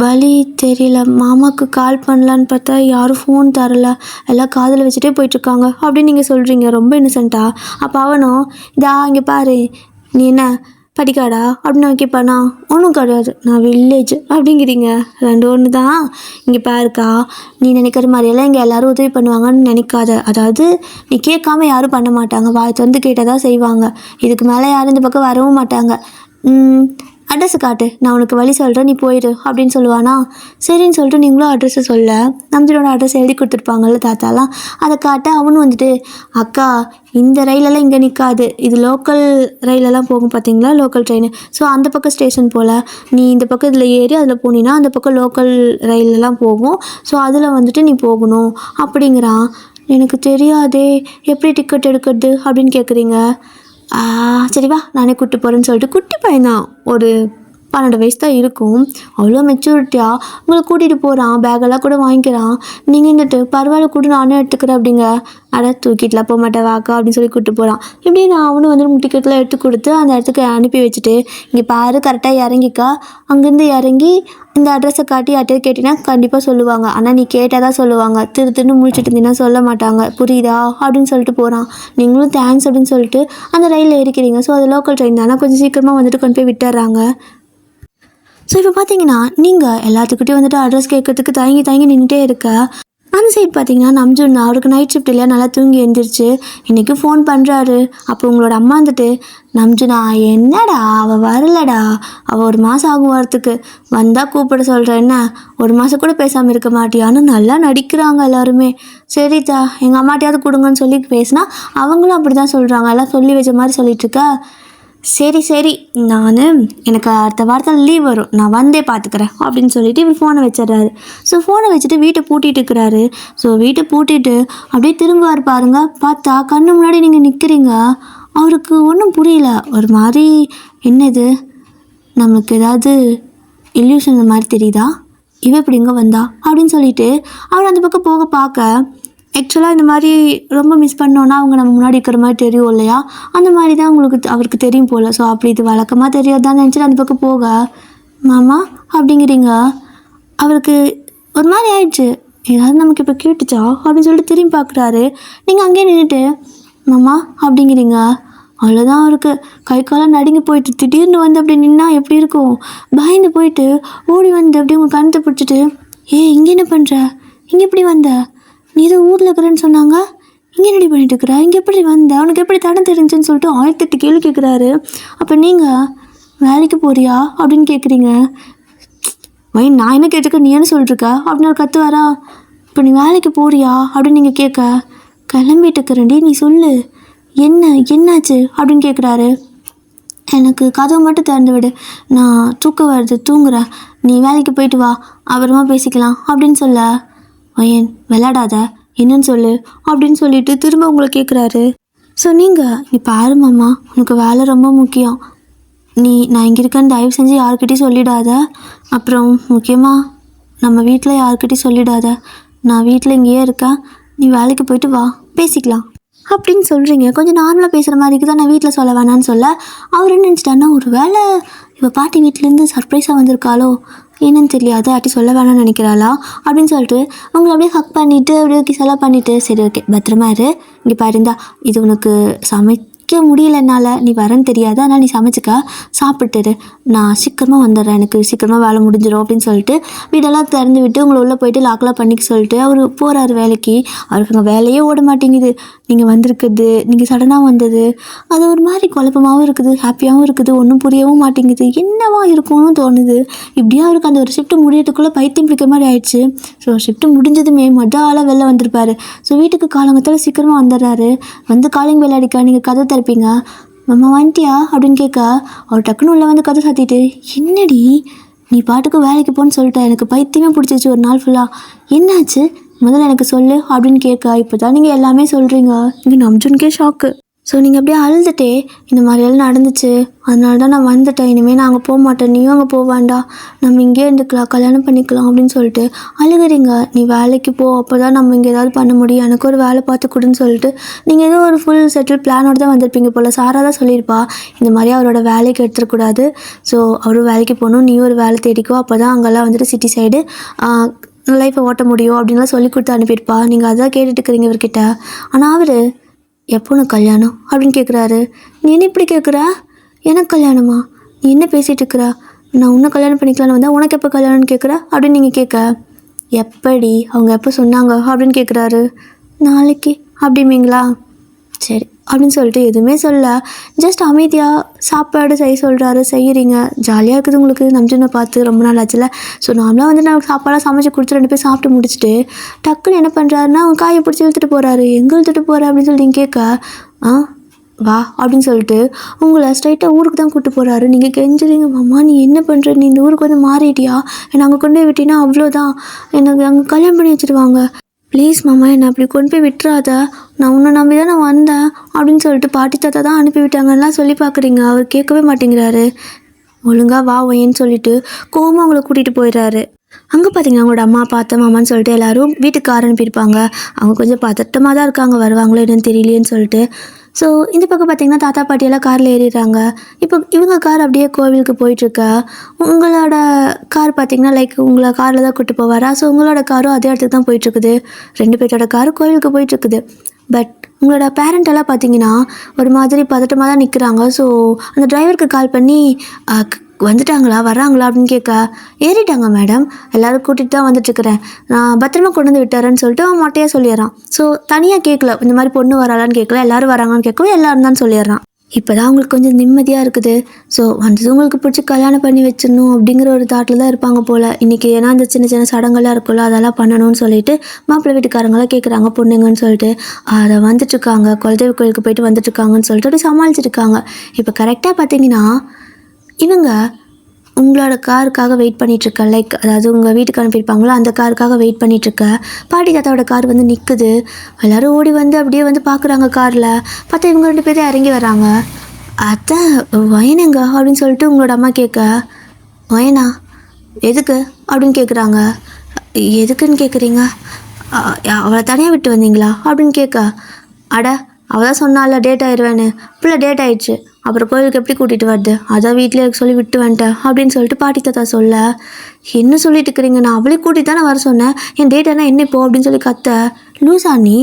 வழி தெரியல, மாமாவுக்கு கால் பண்ணலான்னு பார்த்தா யாரும் ஃபோன் தரல, எல்லாம் காதில் வச்சுட்டே போயிட்டுருக்காங்க அப்படின்னு நீங்கள் சொல்கிறீங்க ரொம்ப இன்னசென்ட்டா. அப்போ அவனும் இங்கே பாரு, நீ என்ன படிக்காடா அப்படின்னு நான் கேட்பானா, ஒன்றும் கிடையாது, நான் வில்லேஜ் அப்படிங்கிறீங்க, 2 ஒன்று தான். இங்கே பாருக்கா, நீ நினைக்கிற மாதிரியெல்லாம் இங்கே எல்லோரும் உதவி பண்ணுவாங்கன்னு நினைக்காத. அதாவது நீ கேட்காம யாரும் பண்ண மாட்டாங்க, வாய் திறந்து கேட்டால் தான் செய்வாங்க. இதுக்கு மேலே யாரும் இந்த பக்கம் வரவும் மாட்டாங்க. அட்ரஸை காட்டு, நான் உனக்கு வழி சொல்கிறேன், நீ போயிடு அப்படின்னு சொல்லுவானா. சரின்னு சொல்லிட்டு நீங்களும் அட்ரஸை சொல்ல நம்ஜனோட அட்ரஸ் எழுதி கொடுத்துருப்பாங்கல்ல தாத்தாலாம், அதை காட்ட அவனும் வந்துட்டு, அக்கா இந்த ரயிலெல்லாம் இங்கே நிற்காது, இது லோக்கல் ரயிலெல்லாம் போகும் பார்த்தீங்களா, லோக்கல் ட்ரெயின். ஸோ அந்த பக்கம் ஸ்டேஷன் போல் நீ இந்த பக்கம் இதில் ஏறி அதில் போனீன்னா அந்த பக்கம் லோக்கல் ரயிலெல்லாம் போகும். ஸோ அதில் வந்துட்டு நீ போகணும் அப்படிங்கிறான். எனக்கு தெரியாதே, எப்படி டிக்கெட் எடுக்கிறது அப்படின்னு கேட்குறீங்க. சரி வா நானே கூப்பிட்டு போகிறேன்னு சொல்லிட்டு குட்டி பையன்தான், ஒரு 12 வயசு தான் இருக்கும். அவ்வளோ மெச்சூரிட்டியாக உங்களை கூட்டிகிட்டு போகிறான், பேக்கெல்லாம் கூட வாங்கிக்கிறான். நீங்கள் இருந்துட்டு பரவாயில்ல கூட நானே எடுத்துக்கிறேன் அப்படிங்க. அட தூக்கிட்டுலாம் போக மாட்டேன் வாக்கா அப்படின்னு சொல்லி கூப்பிட்டு போகிறான். இப்படி நான் அவனும் வந்து டிக்கெட்லாம் எடுத்து கொடுத்து அந்த இடத்துக்கு அனுப்பி வச்சுட்டு, இங்கே பாரு கரெக்டாக இறங்கிக்கா, அங்கேருந்து இறங்கி இந்த அட்ரஸை காட்டி யார்கிட்டயும் கேட்டிங்கன்னா கண்டிப்பாக சொல்லுவாங்க. ஆனால் நீ கேட்டால் தான் சொல்லுவாங்க, திருன்னு முழிச்சிட்டு இருந்தீங்கன்னா சொல்ல மாட்டாங்க, புரியுதா அப்படின்னு சொல்லிட்டு போகிறான். நீங்களும் தேங்க்ஸ் அப்படின்னு சொல்லிட்டு அந்த ரயிலில் ஏறிக்கிறீங்க. ஸோ அது லோக்கல் ட்ரெயின் தானே, கொஞ்சம் சீக்கிரமாக வந்துட்டு கொண்டு போய் விட்டுறாங்க. ஸோ இப்போ பார்த்தீங்கன்னா நீங்கள் எல்லாத்துக்கிட்டையும் வந்துட்டு அட்ரஸ் கேட்கறதுக்கு தயங்கி நின்றுட்டே இருக்க. அந்த சைட் பார்த்தீங்கன்னா நம்ஜுன் அவருக்கு நைட் ஷிஃப்ட் இல்லையா, நல்லா தூங்கி எழுந்திரிச்சு இன்றைக்கி ஃபோன் பண்ணுறாரு. அப்போ உங்களோட அம்மா வந்துட்டு, நம்ஜுனா என்னடா அவள் வரலடா, அவள் 1 மாதம் ஆகும் வரத்துக்கு, வந்தால் கூப்பிட சொல்கிறேன், என்ன 1 மாதம் கூட பேசாமல் இருக்க மாட்டியான்னு நல்லா நடிக்கிறாங்க எல்லாருமே. சரிதா எங்கள் அம்மாட்டையாவது கொடுங்கன்னு சொல்லி பேசினா அவங்களும் அப்படி தான் சொல்கிறாங்க, எல்லாம் சொல்லி வச்ச மாதிரி சொல்லிட்டுருக்கா. சரி நான் எனக்கு அடுத்த வாரத்தில் லீவ் வரும், நான் வந்தே பார்த்துக்கிறேன் அப்படின்னு சொல்லிட்டு இவர் ஃபோனை வச்சிடறாரு. ஸோ ஃபோனை வச்சுட்டு வீட்டை பூட்டிகிட்டு இருக்கிறாரு. ஸோ வீட்டை பூட்டிட்டு அப்படியே திரும்புவார் பாருங்க, பார்த்தா கண்ணு முன்னாடி நீங்கள் நிற்கிறீங்க. அவருக்கு ஒன்றும் புரியல, ஒரு மாதிரி என்னது நம்மளுக்கு ஏதாவது இல்யூஷன் மாதிரி தெரியுதா, இவ இப்படி இங்கே வந்தா அப்படின்னு சொல்லிட்டு அவர் அந்த பக்கம் போக பார்க்க, ஆக்சுவலாக இந்த மாதிரி ரொம்ப மிஸ் பண்ணோன்னா அவங்க நம்ம முன்னாடி இருக்கிற மாதிரி தெரியும் இல்லையா, அந்த மாதிரி தான் அவருக்கு தெரியும் போல். ஸோ அப்படி இது வழக்கமாக தெரியாதான்னு நினச்சிட்டு அந்த பக்கம் போக, மாமா அப்படிங்கிறீங்க. அவருக்கு ஒரு மாதிரி ஆயிடுச்சு, ஏதாவது நமக்கு இப்போ கேட்டுச்சா அப்படின்னு சொல்லிட்டு திரும்பி பார்க்குறாரு. நீங்கள் அங்கேயே நின்றுட்டு மாமா அப்படிங்கிறீங்க. அவ்வளோதான், அவருக்கு கை காலம் நடுங்கி போயிட்டு திடீர்னு வந்து அப்படி நின்னா எப்படி இருக்கும், பயந்து போயிட்டு ஓடி வந்து அப்படி உங்கள் கணத்தை பிடிச்சிட்டு, இங்கே என்ன பண்ணுற, இங்கே எப்படி வந்த, நீ ஏதோ ஊரில் இருக்கிறேன்னு சொன்னாங்க, இங்கே ரெடி பண்ணிட்டு இருக்கிற, இங்கே எப்படி வந்த, அவனுக்கு எப்படி தடம் தெரிஞ்சுன்னு சொல்லிட்டு 1008 கேள்வி கேட்குறாரு. அப்போ நீங்கள் வேலைக்கு போறியா அப்படின்னு கேட்குறீங்க. நான் என்ன கேட்டுக்க நீ என்ன சொல்லிட்டுருக்க அப்படின்னு ஒரு கற்று வரா. இப்போ நீ வேலைக்கு போறியா அப்படின்னு நீங்கள் கேட்க, கிளம்பிட்டு இருக்கிறேன்டி நீ சொல்லு, என்னாச்சு அப்படின்னு கேட்குறாரு. எனக்கு கதவை மட்டும் திறந்து விடு, நான் தூக்கம் வருது தூங்குறேன், நீ வேலைக்கு போயிட்டு வா அப்புறமா பேசிக்கலாம் அப்படின்னு சொல்ல, வயன் விளையாடாத என்னன்னு சொல்லு அப்படின்னு சொல்லிட்டு திரும்ப உங்களை கேட்குறாரு. ஸோ நீங்கள் நீ பாரு மாமா, உனக்கு வேலை ரொம்ப முக்கியம், நான் இங்கே இருக்கேன்னு தயவு செஞ்சு யாருக்கிட்டையும் சொல்லிடாத, அப்புறம் முக்கியமாக நம்ம வீட்டில் யாருக்கிட்டையும் சொல்லிடாத, நான் வீட்டில் இங்கேயே இருக்கேன், நீ வேலைக்கு போயிட்டு வா பேசிக்கலாம் அப்படின்னு சொல்கிறீங்க. கொஞ்சம் நார்மலாக பேசுகிற மாதிரி இருக்குது, நான் வீட்டில் சொல்ல வேணான்னு சொல்ல அவர் என்ன நினச்சிட்டாருன்னா, ஒரு வேளை இவ பாட்டி வீட்டிலேருந்து சர்ப்ரைஸாக வந்திருக்காளோ என்னன்னு தெரியாது, அட்டி சொல்ல வேணாம்னு நினைக்கிறாளா அப்படின்னு சொல்லிட்டு அவங்கள அப்படியே ஹக் பண்ணிவிட்டு அப்படியே கிசெல்லாம் பண்ணிவிட்டு, சரி ஓகே பத்திரமா இரு, இங்கே பாருந்தா இது உனக்கு முடியல என்னால், நீ வரேன்னு தெரியாது, ஆனால் நீ சமைச்சிக்க சாப்பிட்டுரு, நான் சீக்கிரமாக வந்துடுறேன், எனக்கு சீக்கிரமாக வேலை முடிஞ்சிடும் அப்படின்னு சொல்லிட்டு வீடெல்லாம் திறந்து விட்டு உங்களை உள்ளே போயிட்டு லாக்கெலாம் பண்ணிக்க சொல்லிட்டு அவர் போகிறாரு வேலைக்கு. அவருக்கு அங்கே வேலையே ஓட மாட்டேங்குது, நீங்கள் வந்திருக்குது, நீங்கள் சடனாக வந்தது அது ஒரு மாதிரி குழப்பமாகவும் இருக்குது, ஹாப்பியாகவும் இருக்குது, ஒன்றும் புரியவும் மாட்டேங்குது, என்னவா இருக்கும்னு தோணுது. இப்படியே அவருக்கு அந்த ஒரு ஷிஃப்ட்டு முடியறதுக்குள்ளே பைத்தியம் பிடிக்கிற மாதிரி ஆயிடுச்சு. ஸோ ஷிஃப்ட்டு முடிஞ்சதுமே மொதல் ஆளாக வெளில வந்திருப்பார். ஸோ வீட்டுக்கு காலங்கத்தில் சீக்கிரமாக வந்துடுறாரு. வந்து காலிங் பெல் அடிக்க நீங்கள் கதை திறப்பீங்க, மாமா வந்துட்டியா அப்படின்னு கேட்க அவர் டக்குன்னு உள்ளே வந்து கதை சாத்திட்டு, என்னடி நீ பாட்டுக்கு வேலைக்கு போன்னு சொல்லிட்டேன், எனக்கு பைத்தியமே பிடிச்சிச்சு ஒரு நாள் ஃபுல்லாக, என்னாச்சு முதல்ல எனக்கு சொல்லு அப்படின்னு கேட்க, இப்போ தான் நீங்கள் எல்லாமே சொல்கிறீங்க. இங்கே நம்ஜுனுக்கே ஷாக்கு. ஸோ நீங்கள் அப்படியே அழுதுகிட்டே, இந்த மாதிரியெல்லாம் நடந்துச்சு, அதனால தான் நான் வந்துட்டேன், இனிமேல் நான் அங்கே போக மாட்டேன், நீயும் அங்கே போக வேண்டாம், நம்ம இங்கே இருந்துக்கலாம், கல்யாணம் பண்ணிக்கலாம் அப்படின்னு சொல்லிட்டு அழுகிறீங்க. நீ வேலைக்கு போ, அப்போ தான் நம்ம இங்கே ஏதாவது பண்ண முடியும், எனக்கு ஒரு வேலை பார்த்து கொடுன்னு சொல்லிட்டு நீங்கள் ஏதோ ஒரு ஃபுல் செட்டில் பிளானோடு தான் வந்திருப்பீங்க போல். சாரா தான் சொல்லியிருப்பா, இந்த மாதிரி அவரோட வேலைக்கு எடுத்துடக்கூடாது, ஸோ அவரும் வேலைக்கு போகணும், நீ ஒரு வேலை தேடிக்கோ, அப்போ தான் அங்கெல்லாம் வந்துட்டு சிட்டி சைடு லைஃப்பை ஓட்ட முடியும் அப்படின்லாம் சொல்லி கொடுத்து அனுப்பியிருப்பா. நீங்கள் அதான் கேட்டுட்டு இருக்கிறீங்க இவர்கிட்ட. ஆனால் அவர் எப்போ உனக்கு கல்யாணம் அப்படின்னு கேட்குறாரு. நீ என்ன இப்படி கேட்குற, எனக்கு கல்யாணமா, நீ என்ன பேசிகிட்டு இருக்கிற, நான் உன்னை கல்யாணம் பண்ணிக்கலான்னு வந்தால் உனக்கு எப்போ கல்யாணம்னு கேட்குற அப்படின்னு நீங்கள் கேட்க, எப்படி அவங்க எப்போ சொன்னாங்க அப்படின்னு கேட்குறாரு. நாளைக்கு அப்படிமீங்களா, சரி அப்படின்னு சொல்லிட்டு எதுவுமே சொல்ல ஜஸ்ட் அமைதியாக சாப்பாடு செய்ய சொல்கிறாரு. செய்கிறீங்க, ஜாலியாக இருக்குது உங்களுக்கு. நம்ஜனை பார்த்து ரொம்ப நாள் ஆச்சுல. ஸோ நார்மலாக வந்து நான் சாப்பாடாக சமைச்சு கொடுத்து 2 பேர் சாப்பிட்டு முடிச்சுட்டு டக்குன்னு என்ன பண்ணுறாருன்னா அவங்க காயை பிடிச்சி இழுத்துட்டு போகிறாரு. எங்கே இழுத்துட்டு போகிற அப்படின்னு சொல்லி நீங்கள் கேட்க, வா அப்படின்னு சொல்லிட்டு உங்களை ஸ்ட்ரைட்டாக ஊருக்கு தான் கூப்பிட்டு போகிறாரு. நீங்கள் கெஞ்சுறீங்க, மாமா நீ என்ன பண்ணுற, நீ இந்த ஊருக்கு வந்து மாறிட்டியா, என்னை அங்கே கொண்டு போய் விட்டினா அவ்வளோதான், எனக்கு அங்கே கல்யாணம் பண்ணி வச்சுருவாங்க, ப்ளீஸ் மாமா என்னை அப்படி கொண்டு போய் விட்டுறாத, நான் உன்னை நம்பி தான் நான் வந்தேன் அப்படின்னு சொல்லிட்டு பாட்டி தாத்தா தான் அனுப்பிவிட்டாங்கலாம் சொல்லி பார்க்குறீங்க. அவர் கேட்கவே மாட்டேங்கிறாரு. ஒழுங்கா வா ஒயன்னு சொல்லிட்டு கோவமாக அவங்கள கூட்டிகிட்டு போயிடுறாரு. அங்கே பார்த்தீங்கன்னா அவங்களோட அம்மா பார்த்த மாமான்னு சொல்லிட்டு எல்லோரும் வீட்டுக்கு கார் அனுப்பியிருப்பாங்க. அவங்க கொஞ்சம் பதட்டமாக தான் இருக்காங்க, வருவாங்களோ என்னன்னு தெரியலையேன்னு சொல்லிட்டு. ஸோ இந்த பக்கம் பார்த்தீங்கன்னா தாத்தா பாட்டியெல்லாம் காரில் ஏறிடுறாங்க. இப்போ இவங்க கார் அப்படியே கோவிலுக்கு போயிட்டுருக்க. உங்களோட கார் பார்த்தீங்கன்னா லைக் உங்களை காரில் தான் கூப்பிட்டு போவாரா. ஸோ உங்களோட காரும் அதே இடத்துக்கு தான் போயிட்டுருக்குது. 2 பேர்த்தோட காரும் கோவிலுக்கு போயிட்டுருக்குது. பட் உங்களோட பேரண்டெல்லாம் பார்த்தீங்கன்னா ஒரு மாதிரி பதட்டமாக தான் நிற்கிறாங்க. ஸோ அந்த டிரைவருக்கு கால் பண்ணி வந்துட்டாங்களா வராங்களா அப்படின்னு கேட்க, ஏறிட்டாங்க மேடம், எல்லோரும் கூட்டிகிட்டு தான் வந்துட்டுருக்கிறேன், நான் பத்திரமா கொண்டு வந்து விட்டாரன்னு சொல்லிட்டு அவன் மொட்டையாக சொல்லிடுறான். ஸோ தனியாக கேட்கல, இந்த மாதிரி பொண்ணு வராளான்னு கேட்கல, எல்லோரும் வராங்கன்னு கேட்கவும் எல்லோரும் தான் சொல்லிடுறான். இப்போ தான் அவங்களுக்கு கொஞ்சம் நிம்மதியாக இருக்குது. ஸோ வந்தது உங்களுக்கு பிடிச்சி கல்யாணம் பண்ணி வச்சிடணும் அப்படிங்கிற ஒரு தாட்டில் தான் இருப்பாங்க போல். இன்றைக்கி ஏன்னா அந்த சின்ன சின்ன சடங்கெல்லாம் இருக்குல்ல, அதெல்லாம் பண்ணணும்னு சொல்லிட்டு மாப்பிள்ளை வீட்டுக்காரங்களாம் கேட்குறாங்க பொண்ணுங்கன்னு சொல்லிட்டு. அதை வந்துட்டுருக்காங்க, குலதெய்வ கோயிலுக்கு போயிட்டு வந்துட்டுருக்காங்கன்னு சொல்லிட்டு அப்படி சமாளிச்சிருக்காங்க. இப்போ கரெக்டாக பார்த்தீங்கன்னா இவங்க உங்களோட காருக்காக வெயிட் பண்ணிகிட்ருக்க, லைக் அதாவது உங்கள் வீட்டுக்கு அனுப்பியிருப்பாங்களோ அந்த காருக்காக வெயிட் பண்ணிகிட்ருக்க. பாட்டி தாத்தாவோட கார் வந்து நிற்குது. எல்லோரும் ஓடி வந்து அப்படியே வந்து பார்க்குறாங்க காரில். பார்த்தா இவங்க 2 பேர் இறங்கி வராங்க. அதான் வயனுங்க அப்படின்னு சொல்லிட்டு உங்களோட அம்மா கேட்க, வயனா எதுக்கு அப்படின்னு கேட்குறாங்க. எதுக்குன்னு கேட்குறீங்க, அவளை தனியாக விட்டு வந்தீங்களா அப்படின்னு கேட்க, அட அவள் தான் சொன்னால டேட் ஆயிடுவேன்னு, பிள்ளை டேட் ஆயிடுச்சு, அப்புறம் கோயிலுக்கு எப்படி கூட்டிகிட்டு வருது, அதான் வீட்டில் இருக்க சொல்லி விட்டு வந்துட்டேன் அப்படின்னு சொல்லிட்டு பாட்டி தாத்தா சொல்ல, என்ன சொல்லிட்டு இருக்கிறீங்க, நான் அவளே கூட்டிகிட்டு தானே வர சொன்னேன், என் டேட் என்ன என்ன இப்போ அப்படின்னு சொல்லி கத்த, லூசா நீ,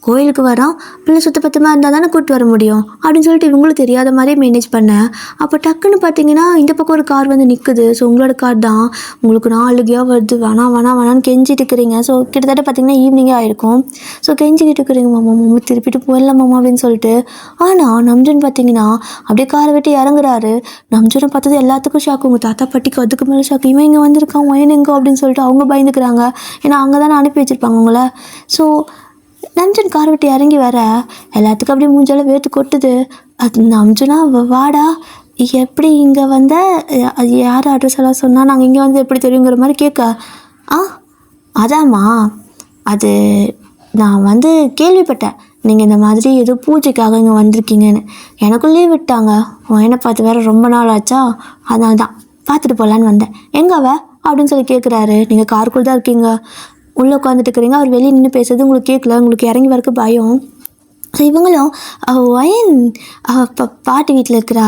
கோயிலுக்கு வரோம் பிள்ளை சுத்தப்பத்தமாக இருந்தால் தானே கூப்பிட்டு வர முடியும் அப்படின்னு சொல்லிட்டு இவங்களும் தெரியாத மாதிரியே மேனேஜ் பண்ணேன். அப்போ டக்குன்னு பார்த்தீங்கன்னா இந்த பக்கம் ஒரு கார் வந்து நிற்குது. ஸோ உங்களோட கார் தான், உங்களுக்கு நாளுகையாக வருது, வேணான்னு கெஞ்சிட்டு இருக்கிறீங்க. ஸோ கிட்டத்தட்ட பார்த்தீங்கன்னா ஈவினிங்கே ஆகிருக்கும். ஸோ கெஞ்சிக்கிட்டு இருக்கிறீங்க, மாமா திருப்பிட்டு போயிடலாம் மாமா அப்படின்னு சொல்லிட்டு. ஆனால் நம்ஜன் பார்த்தீங்கன்னா அப்படியே காரை விட்டு இறங்குறாரு. நம்ஜனை பார்த்தது எல்லாத்துக்கும் ஷாக்கு, உங்கள் தாத்தா பாட்டிக்கு அதுக்கு மேலே ஷாக்கு, இவன் இங்கே வந்திருக்கான் ஒயன் எங்கோ அப்படின்னு சொல்லிட்டு அவங்க பயந்துக்கிறாங்க. ஏன்னா அங்கே தானே அனுப்பி வச்சுருப்பாங்க அவங்கள. ஸோ நம்ஜன் கார் விட்டு இறங்கி வர எல்லாத்துக்கும் அப்படியே மூஞ்சால வேர்த்து கொட்டுது. அது நம்ஜனா வாடா எப்படி இங்கே வந்த, அது யார் அட்ரஸ் எல்லாம் சொன்னால் நாங்கள் இங்கே வந்து எப்படி தெரியுங்கிற மாதிரி கேட்க, அதாம்மா அது நான் வந்து கேள்விப்பட்டேன் நீங்கள் இந்த மாதிரி ஏதோ பூஜைக்காக இங்கே வந்திருக்கீங்கன்னு, எனக்குள்ளேயே விட்டாங்க, என்னை பார்த்து வேறு ரொம்ப நாள் ஆச்சா, அதனால தான் பார்த்துட்டு போகலான்னு வந்தேன், எங்கவ அப்படின்னு சொல்லி கேட்குறாரு. நீங்கள் காருக்குள்ளே தான் இருக்கீங்க, உள்ளே உட்காந்துட்டு இருக்கிறீங்க, அவர் வெளியே நின்று பேசுறது உங்களுக்கு கேட்கல, உங்களுக்கு இறங்கி வரக்கு பயம். ஸோ இவங்களும் வயன் பாட்டி வீட்டில் இருக்கிறா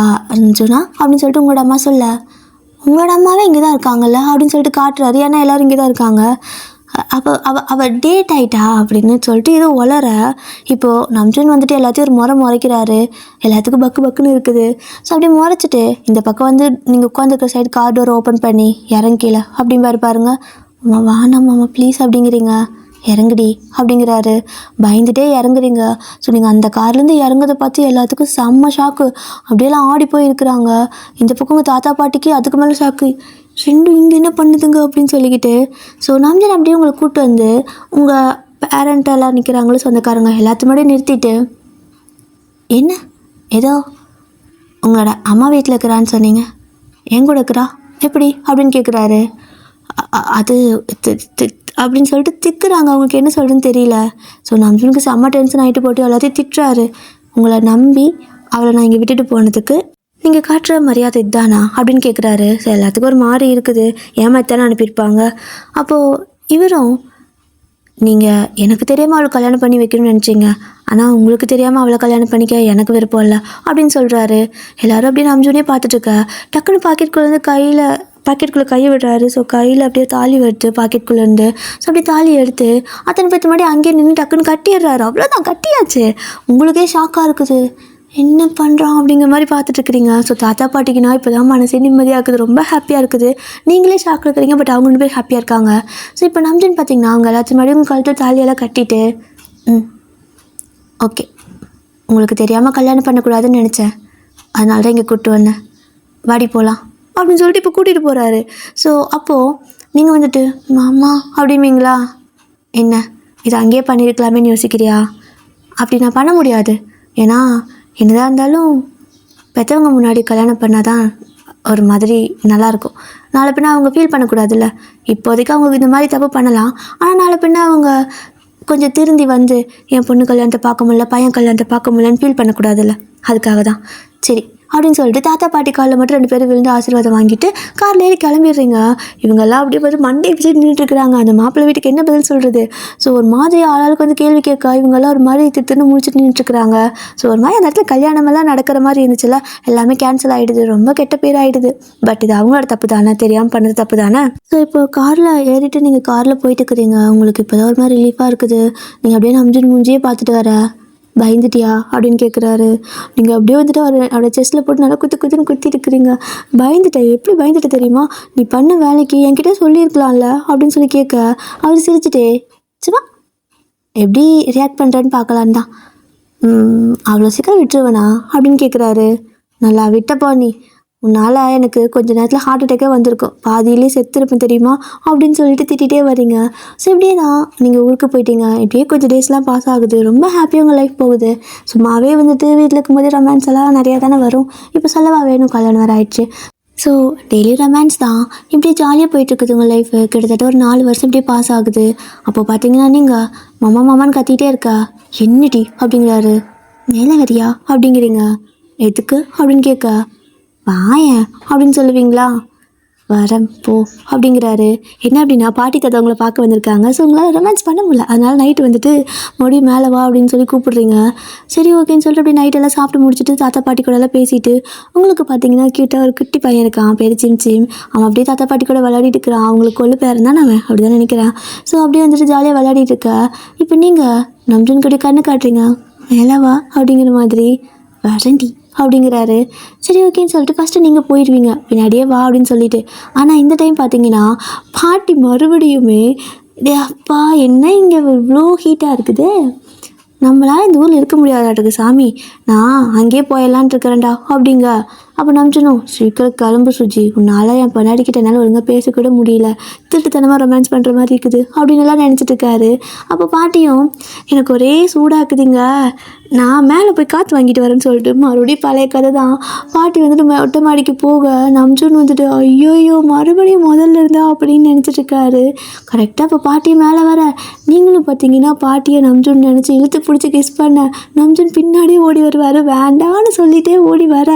சொன்னா அப்படின்னு சொல்லிட்டு உங்களோட அம்மா சொல்ல, உங்களோட அம்மாவே இங்கே தான் இருக்காங்கல்ல அப்படின்னு சொல்லிட்டு காட்டுறாரு. ஏன்னா எல்லோரும் இங்கே தான் இருக்காங்க. அப்போ அவள் டேட் ஆகிட்டா அப்படின்னு சொல்லிட்டு ஏதோ வளர. இப்போது நம்ஜன் வந்துட்டு எல்லாத்தையும் ஒரு முறைக்கிறாரு. எல்லாத்துக்கும் பக்குன்னு இருக்குது. ஸோ அப்படியே முறைச்சிட்டு இந்த பக்கம் வந்து நீங்கள் உட்காந்துருக்கிற சைடு கார் டோர் ஓப்பன் பண்ணி இறங்கில அப்படின்னு பாருங்க. வேணாம் மாமா ப்ளீஸ் அப்படிங்கிறீங்க, இறங்குடி அப்படிங்கிறாரு. பயந்துட்டே இறங்குறீங்க. ஸோ நீங்கள் அந்த கார்லேருந்து இறங்குறதை பார்த்து எல்லாத்துக்கும் செம்ம ஷாக்கு, அப்படியெல்லாம் ஆடி போயிருக்கிறாங்க. இந்த பக்கம் உங்கள் தாத்தா பாட்டிக்கு அதுக்கு மேலே ஷாக்கு, ரெண்டும் இங்கே என்ன பண்ணுதுங்க அப்படின்னு சொல்லிக்கிட்டு. ஸோ நம்ஜன் அப்படியே உங்களை கூப்பிட்டு வந்து உங்கள் பேரண்ட்டெல்லாம் நிற்கிறாங்களோ சொந்தக்காரங்க எல்லாத்துமாடியே நிறுத்திட்டு, என்ன ஏதோ உங்களோட அம்மா வீட்டில் இருக்கிறான்னு சொன்னீங்க, என் கூட இருக்கிறா எப்படி அப்படின்னு கேட்குறாரு. அது அப்படின்னு சொல்லிட்டு திக்குறாங்க. அவங்களுக்கு என்ன சொல்கிறதுன்னு தெரியல. ஸோ நம்ஜனுக்கு செம்ம டென்ஷன் ஆகிட்டு போட்டு எல்லாத்தையும் திட்டுறாரு. உங்களை நம்பி அவளை நான் இங்கே விட்டுட்டு போனதுக்கு நீங்கள் காட்டுற மரியாதை இதுதானா அப்படின்னு கேட்குறாரு. ஸோ எல்லாத்துக்கும் ஒரு மாதிரி இருக்குது, ஏமாத்தானே அனுப்பியிருப்பாங்க. அப்போது இவரும், நீங்கள் எனக்கு தெரியாமல் அவளை கல்யாணம் பண்ணி வைக்கணும்னு நினச்சிங்க, ஆனால் உங்களுக்கு தெரியாமல் அவளை கல்யாணம் பண்ணிக்க எனக்கு விருப்பம் இல்லை அப்படின்னு சொல்கிறாரு. எல்லோரும் அப்படியே நம்ஜனே பார்த்துட்ருக்க. டக்குன்னு பாக்கெட்டுக்குள்ளே கையை விடுறாரு. ஸோ கையில் அப்படியே தாலி வருது பாக்கெட்டுக்குள்ளேருந்து. ஸோ அப்படியே தாலி எடுத்து அத்தனை பேர்த்து முன்னாடி அங்கேயே நின்று டக்குன்னு கட்டிடுறாரு. அவ்வளோதான், கட்டியாச்சு. உங்களுக்கே ஷாக்காக இருக்குது, என்ன பண்ணுறான் அப்படிங்கிற மாதிரி பார்த்துட்ருக்குறீங்க. ஸோ தாத்தா பாட்டிக்குனா இப்போ தான் மனசே நிம்மதியாக இருக்குது, ரொம்ப ஹாப்பியாக இருக்குது. நீங்களே ஷாக்கில் இருக்கிறீங்க, பட் அவங்க 2 பேர் ஹாப்பியாக இருக்காங்க. ஸோ இப்போ நம்ஜன் பார்த்தீங்கன்னா அவங்க எல்லாத்தையும் முன்னாடி உங்கள் கழுத்து தாலியெல்லாம் கட்டிட்டு, ஓகே உங்களுக்கு தெரியாமல் கல்யாணம் பண்ணக்கூடாதுன்னு நினச்சேன், அதனால தான் இங்கே கூப்பிட்டு வந்தேன். வாடி போகலாம் அப்படின்னு சொல்லிட்டு இப்போ கூட்டிகிட்டு போகிறாரு. ஸோ அப்போது நீங்கள் வந்துட்டு மாமா அப்படிம்பீங்களா? என்ன இது அங்கேயே பண்ணியிருக்கலாமேன்னு யோசிக்கிறியா? அப்படி நான் பண்ண முடியாது. ஏன்னா என்னதான் இருந்தாலும் பெற்றவங்க முன்னாடி கல்யாணம் பண்ணால் தான் ஒரு மாதிரி நல்லாயிருக்கும். நாளை பின்ன அவங்க ஃபீல் பண்ணக்கூடாதுல்ல. இப்போதைக்கு அவங்க இந்த மாதிரி தப்பு பண்ணலாம், ஆனால் நாளை பின்ன அவங்க கொஞ்சம் திருந்தி வந்து என் பொண்ணு கல்யாணத்தை பார்க்க முடியல, பையன் கல்யாணத்தை பார்க்க முடியலன்னு ஃபீல் பண்ணக்கூடாதுல்ல. அதுக்காக தான் சரி அப்படின்னு சொல்லிட்டு தாத்தா பாட்டி காலில் மட்டும் 2 பேரும் விழுந்து ஆசீர்வாதம் வாங்கிட்டு காரில் ஏறி கிளம்பிடுறீங்க. இவங்கெல்லாம் அப்படியே பார்த்து மண்டே பிடிச்சி நின்றுட்டுருக்குறாங்க. அந்த மாப்பிள்ளை வீட்டுக்கு என்ன பதில் சொல்கிறது? ஸோ ஒரு மாதிரி ஆளாளுக்கு வந்து கேள்வி கேட்க இவங்கெல்லாம் ஒரு மாதிரி திட்டுன்னு முடிச்சுட்டு நின்றுட்டுருக்குறாங்க. ஸோ ஒரு மாதிரி அந்த இடத்துல கல்யாணமெல்லாம் நடக்கிற மாதிரி இருந்துச்சுல்ல, எல்லாமே கேன்சல் ஆகிடுது, ரொம்ப கெட்ட பேர் ஆகிடுது. பட் இது அவங்களோட தப்பு தானே, தெரியாமல் பண்ணது தப்பு தானே. ஸோ இப்போ காரில் ஏறிட்டு நீங்கள் காரில் போயிட்டு இருக்கிறீங்க. உங்களுக்கு இப்போ தான் ஒரு மாதிரி ரிலீஃபாக இருக்குது. நீங்கள் அப்படியே நம்பிச்சு மூஞ்சியே பார்த்துட்டு வர. பயந்துட்டியா அப்படின்னு கேட்குறாரு. நீங்கள் அப்படியே வந்துட்டு அவரோட செஸ்ட்டில் போட்டு நல்லா குத்துன்னு குத்திட்டு இருக்கிறீங்க. பயந்துட்டேன். எப்படி பயந்துட்டு தெரியுமா? நீ பண்ண வேலைக்கு என்கிட்ட சொல்லியிருக்கலாம்ல அப்படின்னு சொல்லி கேட்க அவர் சிரிச்சுட்டே சும்மா எப்படி ரியாக்ட் பண்ணுறேன்னு பார்க்கலான்னு தான். அவ்வளோ சீக்கிரம் விட்டுருவேனா அப்படின்னு கேட்குறாரு. நல்லா விட்டப்போ நீ, உன்னால் எனக்கு கொஞ்சம் நேரத்தில் ஹார்ட் அட்டாக்கே வந்திருக்கும், பாதியிலே செத்துருப்பேன் தெரியுமா அப்படின்னு சொல்லிட்டு திட்டிகிட்டே வரீங்க. ஸோ இப்படியே தான் நீங்கள் ஊருக்கு போயிட்டீங்க. இப்படியே கொஞ்சம் டேஸ்லாம் பாஸ் ஆகுது. ரொம்ப ஹாப்பியாக உங்கள் லைஃப் போகுது. சும்மாவே வந்துட்டு வீட்டில் இருக்கும்போது ரொமான்ஸ் எல்லாம் நிறையா தானே வரும். இப்போ சொல்லவா வேணும், கல்யாணம் வேறு ஆயிடுச்சு. ஸோ டெய்லி ரொமான்ஸ் தான். இப்படி ஜாலியாக போயிட்டுருக்குது உங்கள் லைஃபு. கிட்டத்தட்ட ஒரு 4 வருஷம் இப்படியே பாஸ் ஆகுது. அப்போது பார்த்தீங்கன்னா நீங்கள் மாமான்னு கத்திகிட்டே இருக்கா. என்னடி அப்படிங்கிறாரு. மேலே வரியா அப்படிங்கிறீங்க. எதுக்கு அப்படின்னு கேட்க, வாயன் அப்படின்னு சொல்லுவீங்களா? வரேன் போ அப்படிங்கிறாரு. என்ன அப்படின்னா பாட்டி தாத்தா உங்களை பார்க்க வந்திருக்காங்க. ஸோ உங்களால் ரொமான்ஸ் பண்ண முடியல, அதனால் நைட்டு வந்துட்டு மறுபடியும் மேலே வா அப்படின்னு சொல்லி கூப்பிடுறீங்க. சரி ஓகேன்னு சொல்லிட்டு அப்படி நைட்டெல்லாம் சாப்பிட்டு முடிச்சுட்டு தாத்தா பாட்டி கூட எல்லாம் பேசிட்டு உங்களுக்கு பார்த்தீங்கன்னா க்யூட்டாக ஒரு குட்டி பையன் இருக்கான், பேர் சிம். அவன் அப்படியே தாத்தா பாட்டி கூட விளையாடிட்டு இருக்கிறான். அவங்களுக்கு கொள்ளு பேர் தான் அவன், அப்படி தான் நினைக்கிறேன். ஸோ அப்படியே வந்துட்டு ஜாலியாக விளையாடிட்டு இருக்க. இப்போ நீங்கள் நம்ஜன் கூட கண்ணு காட்டுறீங்க. மேலே வா அப்படிங்கிற மாதிரி. வரண்டி அப்படிங்கிறாரு. சரி ஓகேன்னு சொல்லிட்டு ஃபஸ்ட்டு நீங்கள் போயிடுவீங்க, பின்னாடியே வா அப்படின்னு சொல்லிட்டு. ஆனால் இந்த டைம் பார்த்தீங்கன்னா பாட்டி மறுபடியுமே அப்பா என்ன இங்கே இவ்வளோ ஹீட்டாக இருக்குது, நம்மளால் இந்த ஊரில் இருக்க முடியாதாட்டுக்கு சாமி, நான் அங்கேயே போயிடலான்ட்டு இருக்கிறேன்டா அப்படிங்க. அப்போ நம்பிச்சணும், சீக்கிரம் கிளம்பு சுஜி, உன்னால் என் பொன்னாடிக்கிட்ட என்னால் ஒழுங்காக பேசக்கூட முடியல, திருட்டுத்தனமாக ரொமான்ஸ் பண்ணுற மாதிரி இருக்குது அப்படின்னு எல்லாம் நினச்சிட்டு இருக்காரு. அப்போ பாட்டியும் எனக்கு ஒரே சூடாக்குதுங்க, நான் மேலே போய் காற்று வாங்கிட்டு வரேன்னு சொல்லிட்டு மறுபடியும் பழைய கதை தான். பாட்டி வந்துட்டு மொட்டை மாடிக்கு போக நம்ஜன் வந்துட்டு ஐயோயோ மறுபடியும் முதல்ல இருந்தா அப்படின்னு நினச்சிட்டு இருக்காரு. கரெக்டாக இப்போ பாட்டி மேலே வர, நீங்களும் பார்த்தீங்கன்னா பாட்டியை நம்ஜன் நினச்சி இழுத்து பிடிச்சி கிஸ் பண்ண நம்ஜன் பின்னாடியே ஓடி வருவார். வேண்டான்னு சொல்லிகிட்டே ஓடி வர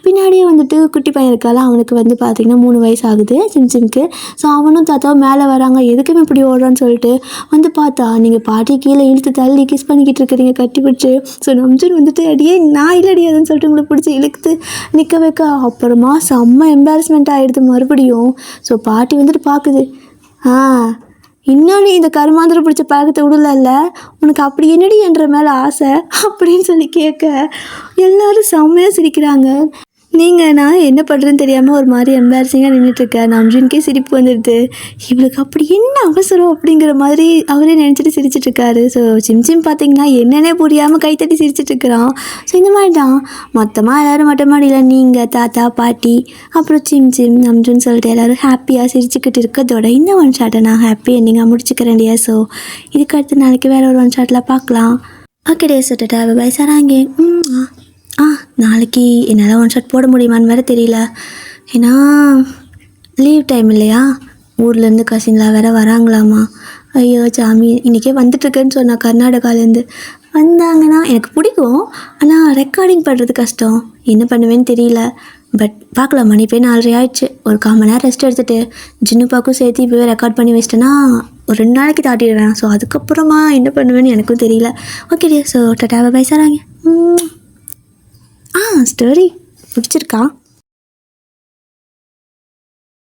பின்னாடியே வந்துட்டு குட்டி பையன் இருக்கால, அவனுக்கு வந்து பார்த்திங்கன்னா 3 வயசு ஆகுது சிம்க்கு. ஸோ அவனும் தாத்தாவும் மேலே வராங்க. எதுக்குமே இப்படி ஓடுறான்னு சொல்லிட்டு வந்து பார்த்தா நீங்கள் பாட்டி கீழே இழுத்து தள்ளி கிஸ் பண்ணிக்கிட்டு இருக்கிறீங்க கட்டி பிடிச்சி. ஸோ நம்ஜன் வந்துட்டு அடியே நான் இல்லடி அதுன்னு சொல்லிட்டு உங்களை பிடிச்சி இழுத்து நிற்க வைக்க அப்புறமா செம்ம எம்பாரஸ்மெண்ட் ஆகிடுது மறுபடியும். ஸோ பாட்டி வந்துட்டு பார்க்குது, இன்னொன்று இந்த கருமாந்திரம் பிடிச்ச பழக்கத்தை விடல, உனக்கு அப்படி என்னடி என்ற மேலே ஆசை அப்படின்னு சொல்லி கேட்க எல்லோரும் செம்மையாக சிரிக்கிறாங்க. நீங்கள் நான் என்ன பண்ணுறதுன்னு தெரியாமல் ஒரு மாதிரி எம்பாரசிங்காக நின்றுட்டுருக்கேன். நம்ஜனுக்கே சிரிப்பு வந்துடுது. இவளுக்கு அப்படி என்ன அவசரம் அப்படிங்கிற மாதிரி அவரே நினச்சிட்டு சிரிச்சிட்ருக்காரு. ஸோ சிம் பார்த்தீங்கன்னா என்னென்னே புரியாமல் கைத்தட்டி சிரிச்சிட்ருக்கிறான். ஸோ இந்த மாதிரி தான் மொத்தமாக எல்லோரும் மொட்டை மாடியில் நீங்கள் தாத்தா பாட்டி அப்புறம் சிம் நம்ஜன் சொல்லிட்டு எல்லோரும் ஹாப்பியாக சிரிச்சுக்கிட்டு இருக்கிறதோட இந்த ஒன் ஷாட்டை நான் ஹாப்பி நீங்கள் முடிச்சுக்கிறேன் இல்லையா. ஸோ இதுக்கு அடுத்து நாளைக்கு வேறு ஒரு ஒன் ஷாட்டில் பார்க்கலாம். ஓகே டே சொல்லிட்டா பாய் சாராங்க. நாளைக்கு என்னால் ஒன் ஷாட் போட முடியுமான்னு வேறு தெரியல, ஏன்னா லீவ் டைம் இல்லையா, ஊர்லேருந்து கசின்லாம் வேறு வராங்களாமா. ஐயோ சாமி, இன்றைக்கே வந்துட்டுருக்கேன்னு சொன்னால் கர்நாடகாலேருந்து வந்தாங்கன்னா எனக்கு பிடிக்கும், ஆனால் ரெக்கார்டிங் பண்ணுறது கஷ்டம், என்ன பண்ணுவேன்னு தெரியல. பட் பார்க்கலாம், மணி போய் 4:30 ஆயிடுச்சு. ஒரு 1/4 மணி நேரம் ரெஸ்ட் எடுத்துகிட்டு ஜின்னுப்பாக்கும் சேர்த்து இப்போவே ரெக்கார்ட் பண்ணி வச்சிட்டேன்னா ஒரு 2 நாளைக்கு தாட்டிடுவேன். ஸோ அதுக்கப்புறமா என்ன பண்ணுவேன்னு எனக்கும் தெரியல. ஓகே டே, ஸோ டாடா பாய் சாராங்க. ஸ்டோரி பிடிச்சிருக்கா?